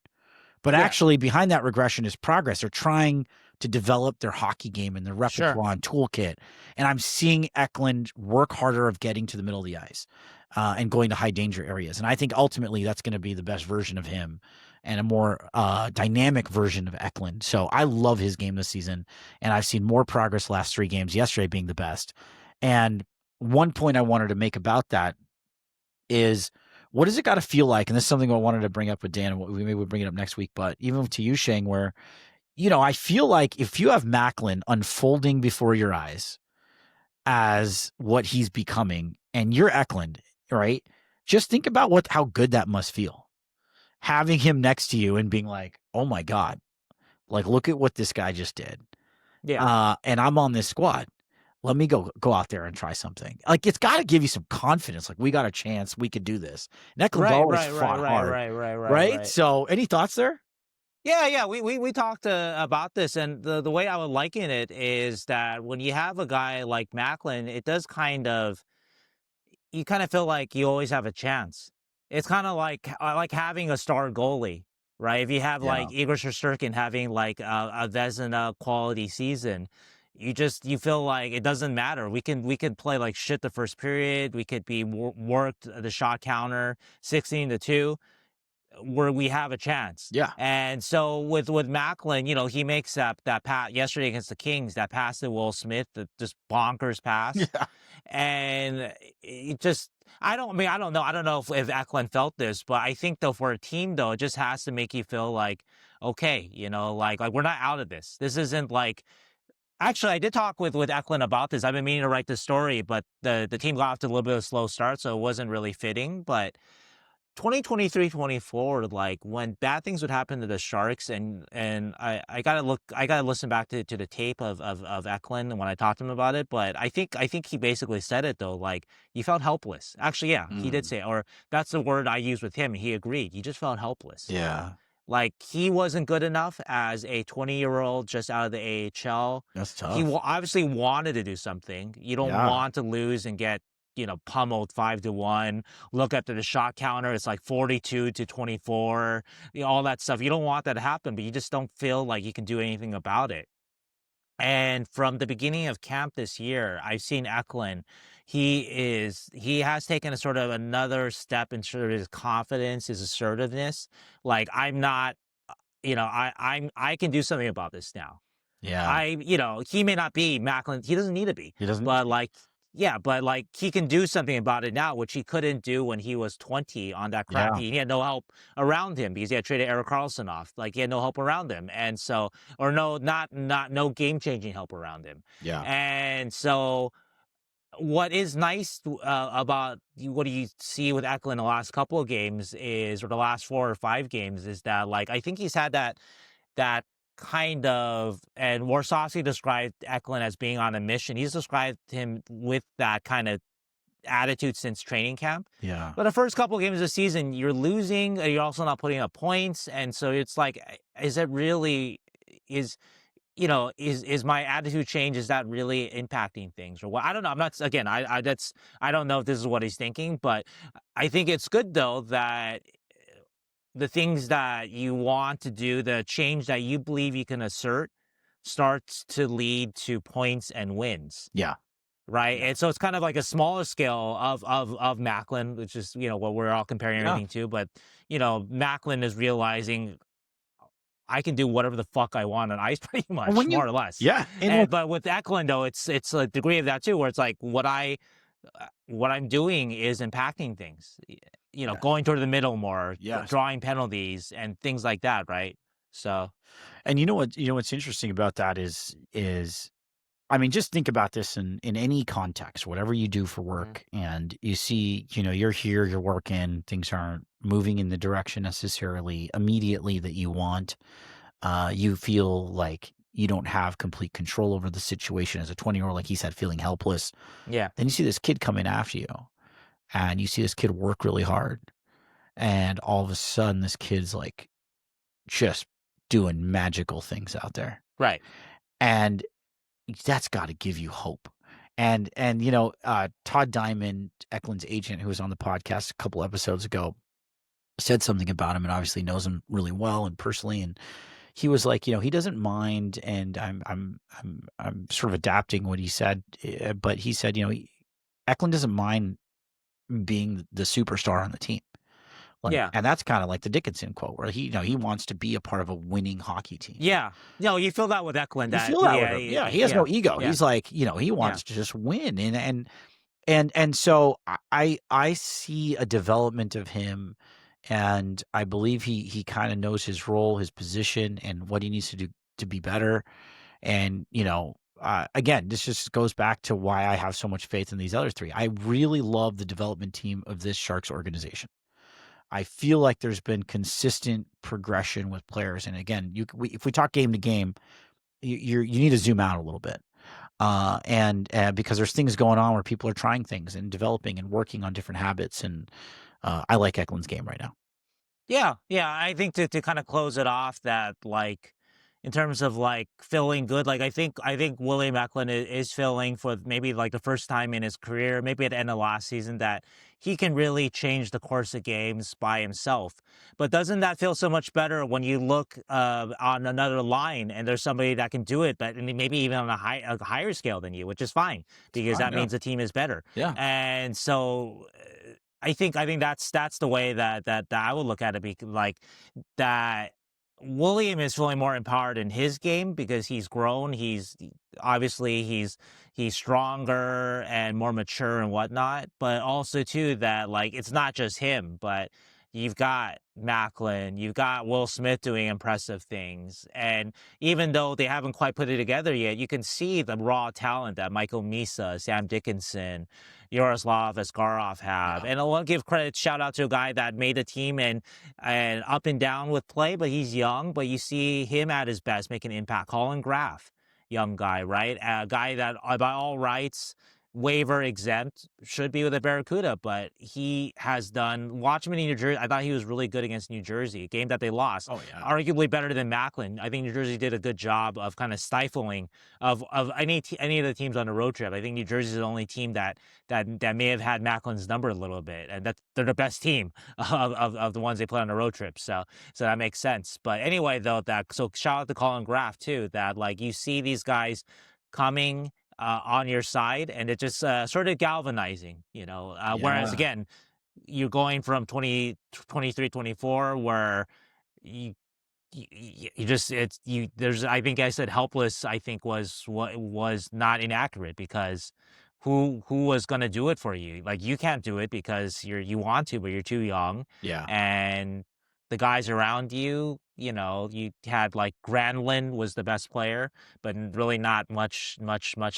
But actually behind that regression is progress. They're trying to develop their hockey game and their repertoire and toolkit. And I'm seeing Eklund work harder of getting to the middle of the ice and going to high danger areas. And I think ultimately that's going to be the best version of him and a more dynamic version of Eklund. So I love his game this season. And I've seen more progress last 3 games, yesterday being the best. And one point I wanted to make about that is, what does it got to feel like? And this is something I wanted to bring up with Dan, and maybe we'll bring it up next week, but even to you, Sheng, where, I feel like if you have Macklin unfolding before your eyes as what he's becoming and you're Eklund, right? Just think about how good that must feel. Having him next to you and being like, oh my God, like, look at what this guy just did. Yeah. And I'm on this squad. Let me go out there and try something. Like, it's got to give you some confidence. Like, we got a chance. We could do this. And Eklund's always fought hard. Right? So, any thoughts there? Yeah. We talked about this, and the way I would liken it is that when you have a guy like Macklin, it does you kind of feel like you always have a chance. It's kind of like having a star goalie, right? If you have like Igor Shesterkin having like a Vezina quality season, you feel like it doesn't matter. We could play like shit the first period. We could be worked the shot counter 16-2. Where we have a chance. Yeah. And so with Macklin, he makes that pass yesterday against the Kings, that pass to Will Smith, the just bonkers pass. Yeah. And it just, I don't know if Eklund felt this, but I think though for a team though, it just has to make you feel like, okay, like we're not out of this. This isn't like, actually, I did talk with Eklund about this. I've been meaning to write this story, but the team got off to a little bit of a slow start, so it wasn't really fitting, but 2023-24, like when bad things would happen to the Sharks, and I gotta listen back to the tape of Eklund and when I talked to him about it, but I think he basically said it though, like you felt helpless. Actually, yeah, he did say it, or that's the word I used with him. He agreed. You just felt helpless. Yeah. Like he wasn't good enough as a 20-year-old just out of the AHL. That's tough. He obviously wanted to do something. You don't want to lose and get pummeled 5-1, look at the shot counter, it's like 42-24, all that stuff. You don't want that to happen, but you just don't feel like you can do anything about it. And from the beginning of camp this year, I've seen Eklund. He has taken a sort of another step in sort of his confidence, his assertiveness. Like, I'm not, I can do something about this now. Yeah. He may not be Macklin. He doesn't need to be. He doesn't. But but he can do something about it now, which he couldn't do when he was 20 on that crap. He had no help around him because he had traded Erik Karlsson off. Like, he had no help around him. And so, or no game-changing help around him. Yeah. And so what is nice about what you see with Eklund the last couple of games or the last 4 or 5 games, is that, like, I think he's had that kind of, and Warsofsky described Eklund as being on a mission. He's described him with that kind of attitude since training camp. Yeah. But the first couple of games of the season, you're losing, you're also not putting up points, and so it's like, is it really, is my attitude change? Is that really impacting things or what? I don't know. I'm not, again, I don't know if this is what he's thinking, but I think it's good though that the things that you want to do, the change that you believe you can assert, starts to lead to points and wins. Yeah. Right. Yeah. And so it's kind of like a smaller scale of Macklin, which is, what we're all comparing everything to. But, Macklin is realizing I can do whatever the fuck I want on ice, pretty much, more or less. Yeah. But with Eklund, though, it's a degree of that too, where it's like what I'm doing is impacting things. going toward the middle more, Yes. drawing penalties and things like that, right? So, and what's interesting about that is I mean, just think about this in any context, whatever you do for work, and you see, you're here, you're working, things aren't moving in the direction necessarily immediately that you want. You feel like you don't have complete control over the situation as a 20-year-old, like he said, feeling helpless. yeah. Then you see this kid coming after you, and you see this kid work really hard, and all of a sudden this kid's like just doing magical things out there. Right. And that's got to give you hope. And Todd Diamond, Eklund's agent, who was on the podcast a couple episodes ago, said something about him, and obviously knows him really well and personally. And he was like, he doesn't mind, and I'm sort of adapting what he said, but he said, Eklund doesn't mind being the superstar on the team. Yeah. And that's kind of like the Dickinson quote, where he wants to be a part of a winning hockey team. Yeah. No, you feel that with Eklund. You feel that with him. Yeah, he has no ego. Yeah. He's like, he wants to just win, and so I see a development of him, and I believe he kind of knows his role, his position, and what he needs to do to be better. And again, this just goes back to why I have so much faith in these other three. I really love the development team of this Sharks organization. I feel like there's been consistent progression with players, and again, if we talk game to game, you need to zoom out a little bit, and because there's things going on where people are trying things and developing and working on different habits, and I like Eklund's game right now. Yeah. I think to kind of close it off, that like in terms of like feeling good, like I think William Eklund is feeling for maybe like the first time in his career, maybe at the end of last season, that he can really change the course of games by himself. But doesn't that feel so much better when you look on another line and there's somebody that can do it, but maybe even on a higher scale than you, which is fine, because that means the team is better. Yeah. And so I think that's the way that I would look at it, like that. William is feeling more empowered in his game because he's grown. He's stronger and more mature and whatnot. But also too that like it's not just him, but you've got Macklin, you've got Will Smith doing impressive things. And even though they haven't quite put it together yet, you can see the raw talent that Michael Misa, Sam Dickinson, Yaroslav Askarov have. And I want to give credit, shout out to a guy that made the team and up and down with play, but he's young, but you see him at his best making an impact. Collin Graf, young guy, right? A guy that by all rights, waiver exempt, should be with the Barracuda, but he has done, watch him in New Jersey. I thought he was really good against New Jersey, a game that they lost. Oh, yeah. Arguably better than Macklin. I think New Jersey did a good job of kind of stifling of any of the teams on the road trip. I think New Jersey's the only team that may have had Macklin's number a little bit, and they're the best team of the ones they play on the road trip. So that makes sense. But anyway, though, so shout out to Collin Graf too, that like you see these guys coming on your side, and it just sort of galvanizing, whereas again, you're going from 23, 24, where you just, there's, I think I said helpless, I think was not inaccurate, because who was going to do it for you? Like, you can't do it because you want to, but you're too young. Yeah. And the guys around you, you had like Granlund was the best player, but really not much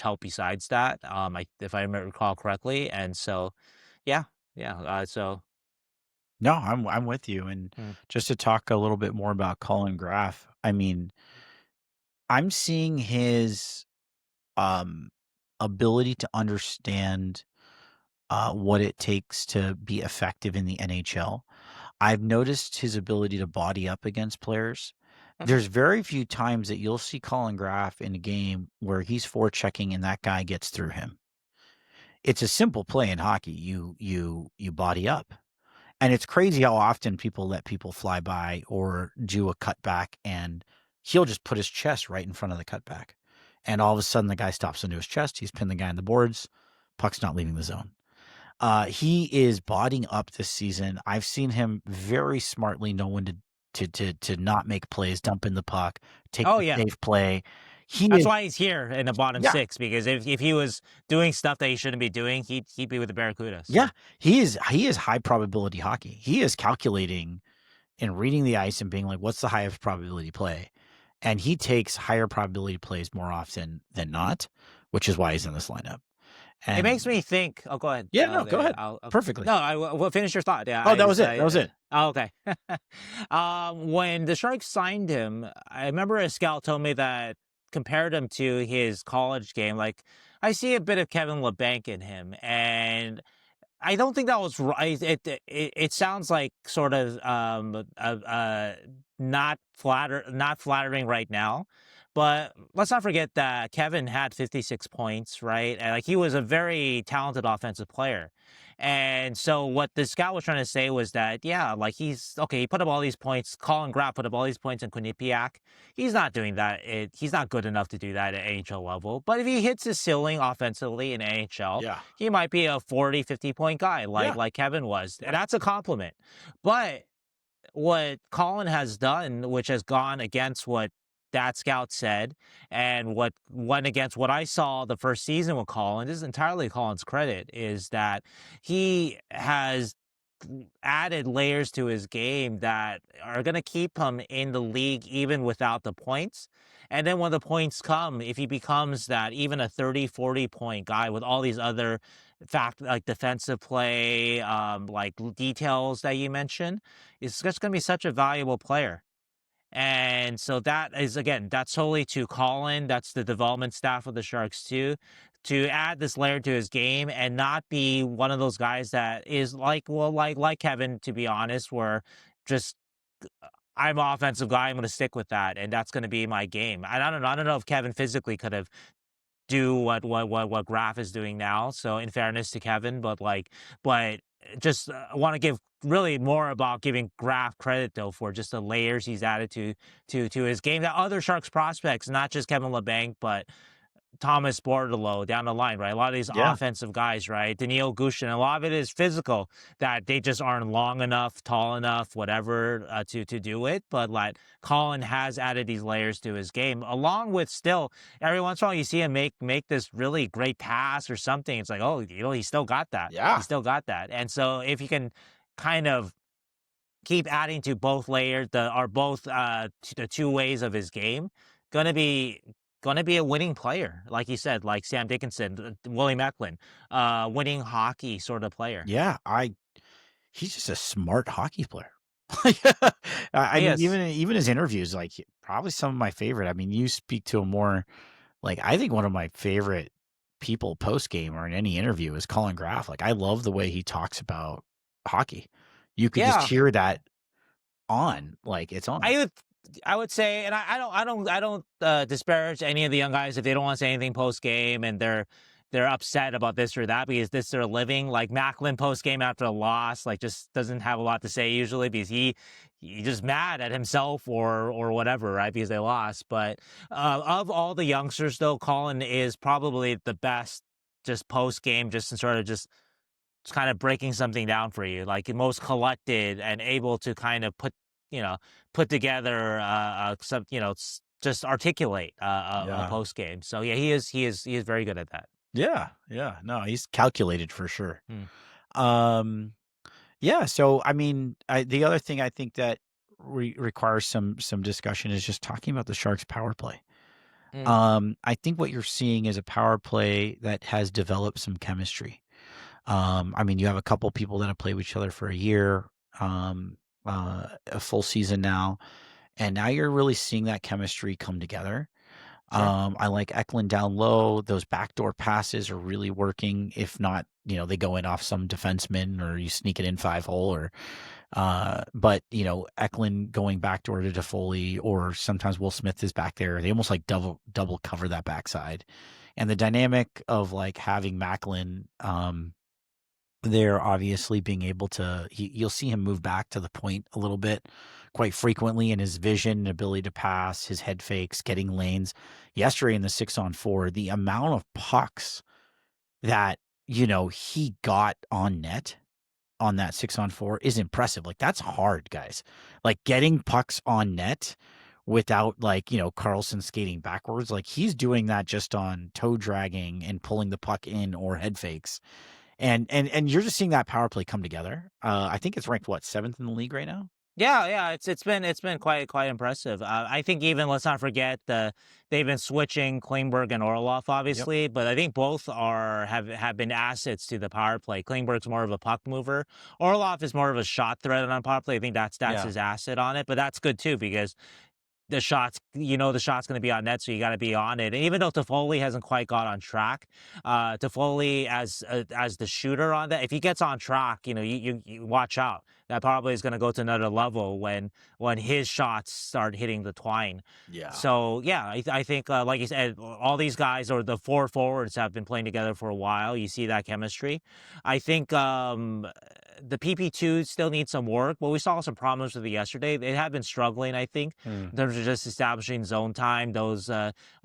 help besides that. If I recall correctly. And so, so. No, I'm with you. And just to talk a little bit more about Collin Graf, I mean, I'm seeing his ability to understand what it takes to be effective in the NHL. I've noticed his ability to body up against players. There's very few times that you'll see Collin Graf in a game where he's forechecking and that guy gets through him. It's a simple play in hockey. You body up. And it's crazy how often people let people fly by or do a cutback, and he'll just put his chest right in front of the cutback. And all of a sudden the guy stops into his chest. He's pinned the guy on the boards. Puck's not leaving the zone. He is bodying up this season. I've seen him very smartly know when to not make plays, dump in the puck, take the safe play. That's why he's here in the bottom Yeah. 6, because if he was doing stuff that he shouldn't be doing, he'd be with the Barracudas. So. Yeah, he is high probability hockey. He is calculating and reading the ice and being like, what's the highest probability play? And he takes higher probability plays more often than not, which is why he's in this lineup. And it makes me think. Oh, go ahead. Yeah, no, go ahead. Perfectly. No, we'll finish your thought. Yeah. Oh, that was it. That was it. Oh, okay. When the Sharks signed him, I remember a scout told me that compared him to his college game. Like, I see a bit of Kevin LeBanc in him, and I don't think that was right. It sounds like sort of not flattering right now. But let's not forget that Kevin had 56 points, right? And like, he was a very talented offensive player. And so what the scout was trying to say was that, yeah, like, he's okay. He put up all these points. Collin Graf put up all these points in Quinnipiac. He's not doing that. He's not good enough to do that at NHL level. But if he hits his ceiling offensively in NHL, Yeah. he might be a 40, 50-point guy like Kevin was. And that's a compliment. But what Collin has done, which has gone against what that scout said, and what went against what I saw the first season with Collin, this is entirely Collin's credit, is that he has added layers to his game that are going to keep him in the league even without the points. And then when the points come, if he becomes that even a 30, 40-point guy with all these other like defensive play, like details that you mentioned, it's just going to be such a valuable player. And so that is, again, that's totally to Collin. That's the development staff of the Sharks too, to add this layer to his game and not be one of those guys that is like Kevin, to be honest, where just, I'm an offensive guy, I'm going to stick with that, and that's going to be my game. And I don't know if Kevin physically could have do what Graf is doing now. So in fairness to Kevin, but just want to give really more about giving Graf credit though for just the layers he's added to his game that other Sharks prospects, not just Kevin LeBanc, but Thomas Bordeleau down the line, right? A lot of these offensive guys, right? Daniil Gushin, a lot of it is physical, that they just aren't long enough, tall enough, whatever, to do it. But like, Collin has added these layers to his game, along with still every once in a while you see him make this really great pass or something. It's like, oh, he still got that. Yeah. He still got that. And so if you can kind of keep adding to both layers, the two ways of his game, gonna be a winning player, like you said, like Sam Dickinson, Willie Macklin, winning hockey sort of player. Yeah, he's just a smart hockey player. I mean, even his interviews, like, probably some of my favorite. I mean, you speak to him more. Like, I think one of my favorite people post game or in any interview is Collin Graf. Like, I love the way he talks about hockey. You could just hear that on, like, it's on. I would say, and I don't disparage any of the young guys if they don't want to say anything post game and they're upset about this or that because this is their living. Like Macklin post game after a loss, like, just doesn't have a lot to say usually because he's just mad at himself or whatever, right? Because they lost. But of all the youngsters, though, Collin is probably the best just post game, just in sort of just kind of breaking something down for you, like most collected and able to kind of put together some, just articulate a post game. So yeah, he is very good at that. Yeah. No, he's calculated for sure. Yeah. So I mean, the other thing I think that requires some discussion is just talking about the Sharks' power play. I think what you're seeing is a power play that has developed some chemistry. I mean, you have a couple people that have played with each other for a year, a full season now, and now you're really seeing that chemistry come together. Sure. I like Eklund down low. Those backdoor passes are really working. If not, they go in off some defenseman or you sneak it in 5-hole or, but Eklund going backdoor to Toffoli, or sometimes Will Smith is back there. They almost like double cover that backside. And the dynamic of like having Macklin, they're obviously being able to, you'll see him move back to the point a little bit quite frequently in his vision and ability to pass, his head fakes, getting lanes. Yesterday in the 6-on-4, the amount of pucks that, he got on net on that 6-on-4 is impressive. Like, that's hard, guys. Like, getting pucks on net without like, Carlson skating backwards. Like he's doing that just on toe dragging and pulling the puck in or head fakes. And you're just seeing that power play come together. I think it's ranked 7th in the league right now. Yeah, it's been quite impressive. I think even let's not forget they've been switching Klingberg and Orlov, obviously, but I think both have been assets to the power play. Klingberg's more of a puck mover. Orlov is more of a shot threat on power play. I think that's his asset on it, but that's good too because the shot's going to be on net, so you got to be on it. And even though Toffoli hasn't quite got on track, Toffoli as the shooter on that, if he gets on track, you watch out. That probably is going to go to another level when his shots start hitting the twine. Yeah. So yeah, I think like you said, all these guys or the 4 forwards have been playing together for a while. You see that chemistry. I think the PP2 still needs some work, but we saw some problems with it yesterday. They have been struggling, I think, in terms of just establishing zone time. Those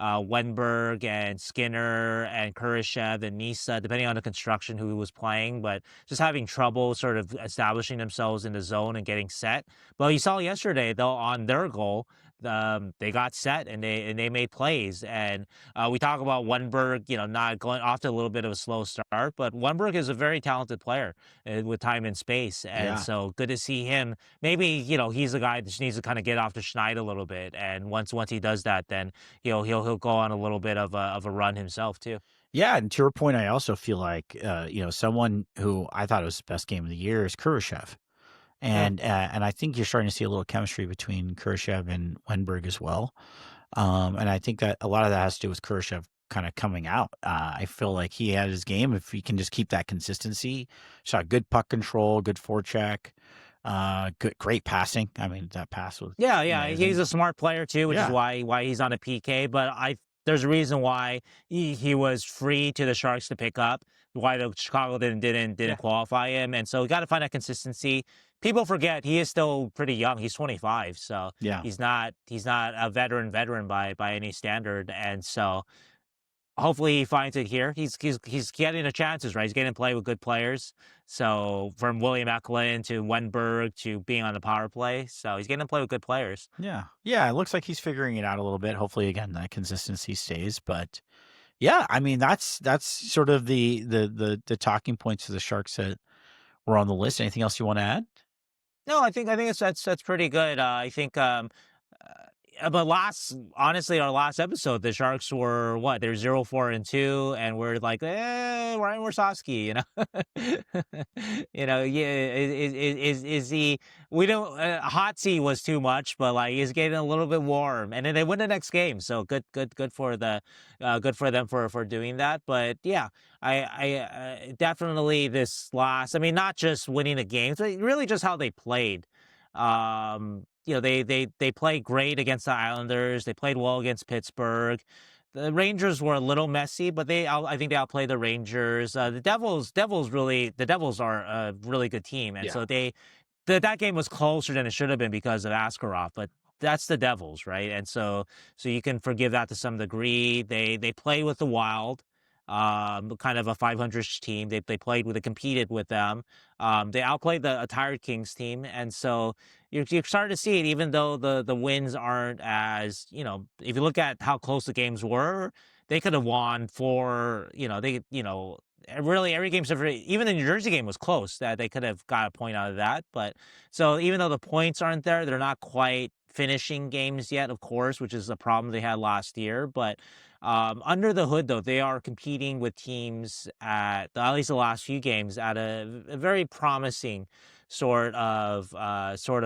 Wenberg and Skinner and Kurashev and Misa, depending on the construction who was playing, but just having trouble sort of establishing themselves in the zone and getting set. But you saw yesterday, though, on their goal, they got set and they made plays. And we talk about Wenberg, not going off to a little bit of a slow start, but Wenberg is a very talented player with time and space. And so good to see him. Maybe, he's a guy that just needs to kind of get off the schneid a little bit. And once he does that, then he'll go on a little bit of a run himself too. Yeah, and to your point, I also feel like someone who I thought was the best game of the year is Kurashev. And I think you're starting to see a little chemistry between Kurashev and Wenberg as well. And I think that a lot of that has to do with Kurashev kind of coming out. I feel like he had his game. If he can just keep that consistency, shot good puck control, good forecheck, great passing. I mean, that pass was amazing. He's a smart player too, which is why he's on a PK. But there's a reason why he was free to the Sharks to pick up. Why the Chicago didn't qualify him, and so we got to find that consistency. People forget he is still pretty young. He's 25, so he's not a veteran by any standard, and so hopefully he finds it here. He's getting the chances, right? He's getting to play with good players. So from William Eklund to Wenberg to being on the power play, so he's getting to play with good players. Yeah. It looks like he's figuring it out a little bit. Hopefully, again, that consistency stays, but. Yeah, I mean that's sort of the talking points of the Sharks that were on the list. Anything else you want to add? No, I think that's pretty good. I think but our last episode, the Sharks were what? They're 0-4-2, and we're like, Ryan Warsofsky, is he? We don't. Hot seat was too much, but like he's getting a little bit warm, and then they win the next game. So good for good for them for doing that. But yeah, I definitely this last. I mean, not just winning the games, but really just how they played. They played great against the Islanders. They played well against Pittsburgh. The Rangers were a little messy, but I think they outplayed the Rangers. The Devils are a really good team, and so that game was closer than it should have been because of Askarov. But that's the Devils, right? And so you can forgive that to some degree. They play with the Wild. Kind of a 500-ish team. They competed with them. They outplayed a tired Kings team, and so you're starting to see it. Even though the wins aren't as if you look at how close the games were, they could have won really every game except for even the New Jersey game was close. That they could have got a point out of that. But so even though the points aren't there, they're not quite finishing games yet, of course, which is a problem they had last year. But under the hood, though, they are competing with teams at least the last few games at a very promising sort of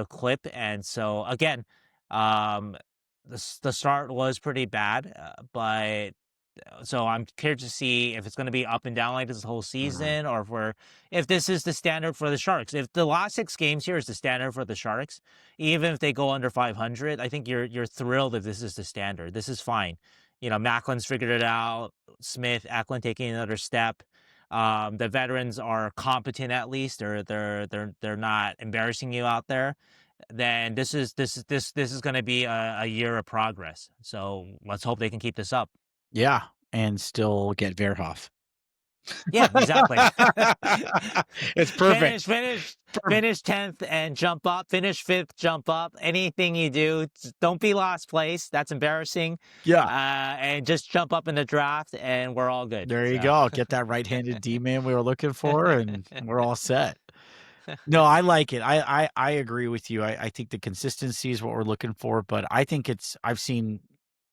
clip. And so again, the start was pretty bad, but. So I'm curious to see if it's going to be up and down like this whole season, or if this is the standard for the Sharks. If the last 6 games here is the standard for the Sharks, even if they go under 500, I think you're thrilled if this is the standard. This is fine. Macklin's figured it out. Smith, Eklund taking another step. The veterans are competent at least. They're not embarrassing you out there. Then this is going to be a year of progress. So let's hope they can keep this up. Yeah, and still get Verhoff. Yeah, exactly. It's perfect. Finish finish 10th and jump up. Finish 5th, jump up. Anything you do, don't be last place. That's embarrassing. Yeah. And just jump up in the draft, and we're all good. There you go. Get that right-handed D-man we were looking for, and we're all set. No, I like it. I agree with you. I think the consistency is what we're looking for, but I think I've seen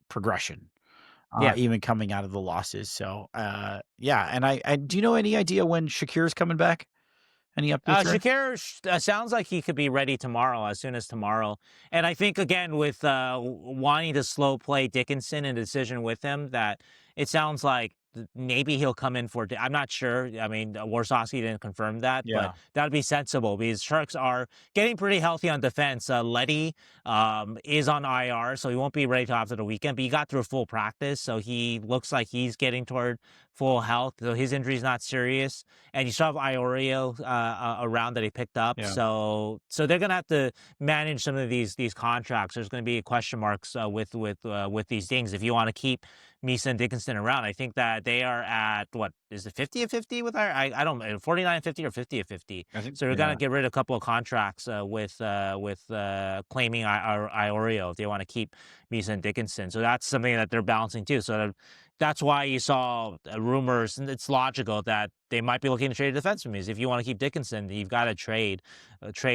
progression, even coming out of the losses. So, yeah. And I do you know any idea when Shakir's coming back? Any updates? Shakir sounds like he could be ready tomorrow, as soon as tomorrow. And I think, again, with wanting to slow play Dickinson and decision with him, that it sounds like maybe he'll come in for. I'm not sure. I mean, Warsawski didn't confirm that, but that would be sensible because Sharks are getting pretty healthy on defense. Letty is on IR, so he won't be ready till after the weekend, but he got through full practice, so he looks like he's getting toward full health. So his injury is not serious, and you still have Iorio around that he picked up. Yeah. So they're gonna have to manage some of these contracts. There's going to be question marks with these things if you want to keep Misa and Dickinson around. I think that they are at, what is it, 50-50 with our, I don't know, 49-50 or 50-50. So we're gonna get rid of a couple of contracts with claiming Iorio if they want to keep Misa and Dickinson. So that's something that they're balancing too. So that's why you saw rumors, and it's logical that they might be looking to trade a defenseman. Because if you want to keep Dickinson, you've got to trade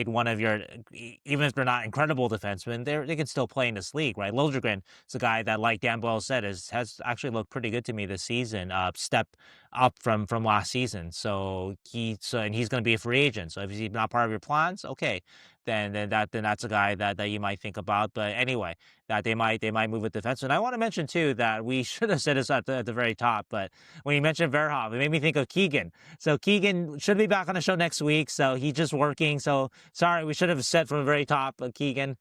one of your, even if they're not incredible defensemen, they can still play in this league, right? Liljegren is a guy that, like Dan Boyle said, has actually looked pretty good to me this season, step up from last season. So he's going to be a free agent. So if he's not part of your plans, okay, then that's a guy that you might think about. But anyway, that they might move a defenseman. I want to mention too that we should have said this at the very top, but when you mentioned Verhoff, it made me think of Keegan. So Keegan should be back on the show next week. So he's just working. So sorry, we should have said from the very top, Keegan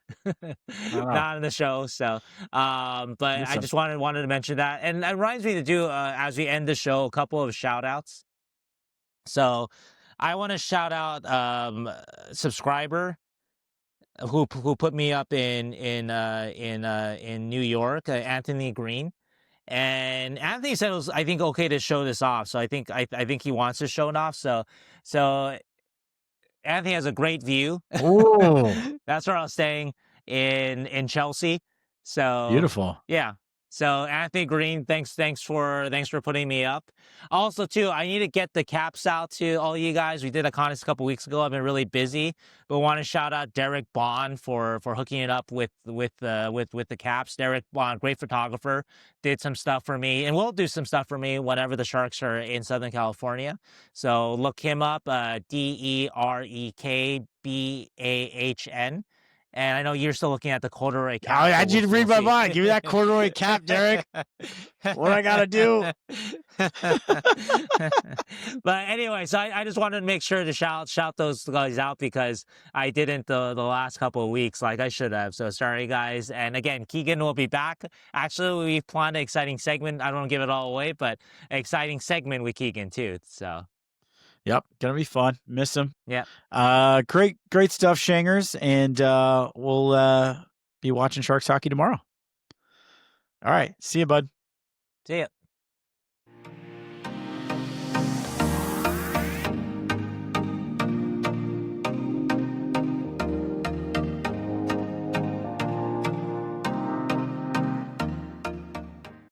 not on the show. So, but I just wanted to mention that, and it reminds me to do as we end the show a couple of shout outs. So I want to shout out subscriber who put me up in New York, Anthony Green. And Anthony said it was, I think, okay to show this off. So I think he wants to show it off. So Anthony has a great view. Ooh. That's where I was staying in Chelsea. So Beautiful. Yeah. So Anthony Green, thanks for putting me up. Also, too, I need to get the caps out to all you guys. We did a contest a couple weeks ago. I've been really busy, but want to shout out Derek Bond for hooking it up with the caps. Derek Bond, great photographer, did some stuff for me, and will do some stuff for me whenever the Sharks are in Southern California. So look him up, DerekBahn. And I know you're still looking at the corduroy cap. I need to read my mind. Give me that corduroy cap, Derek. What I got to do? But anyway, so I just wanted to make sure to shout those guys out because I didn't the last couple of weeks like I should have. So sorry, guys. And again, Keegan will be back. Actually, we've planned an exciting segment. I don't want to give it all away, but an exciting segment with Keegan too. So. Yep, gonna be fun. Miss him. Yeah. Great stuff, Shangers, and we'll be watching Sharks hockey tomorrow. All right, see you, bud. See ya.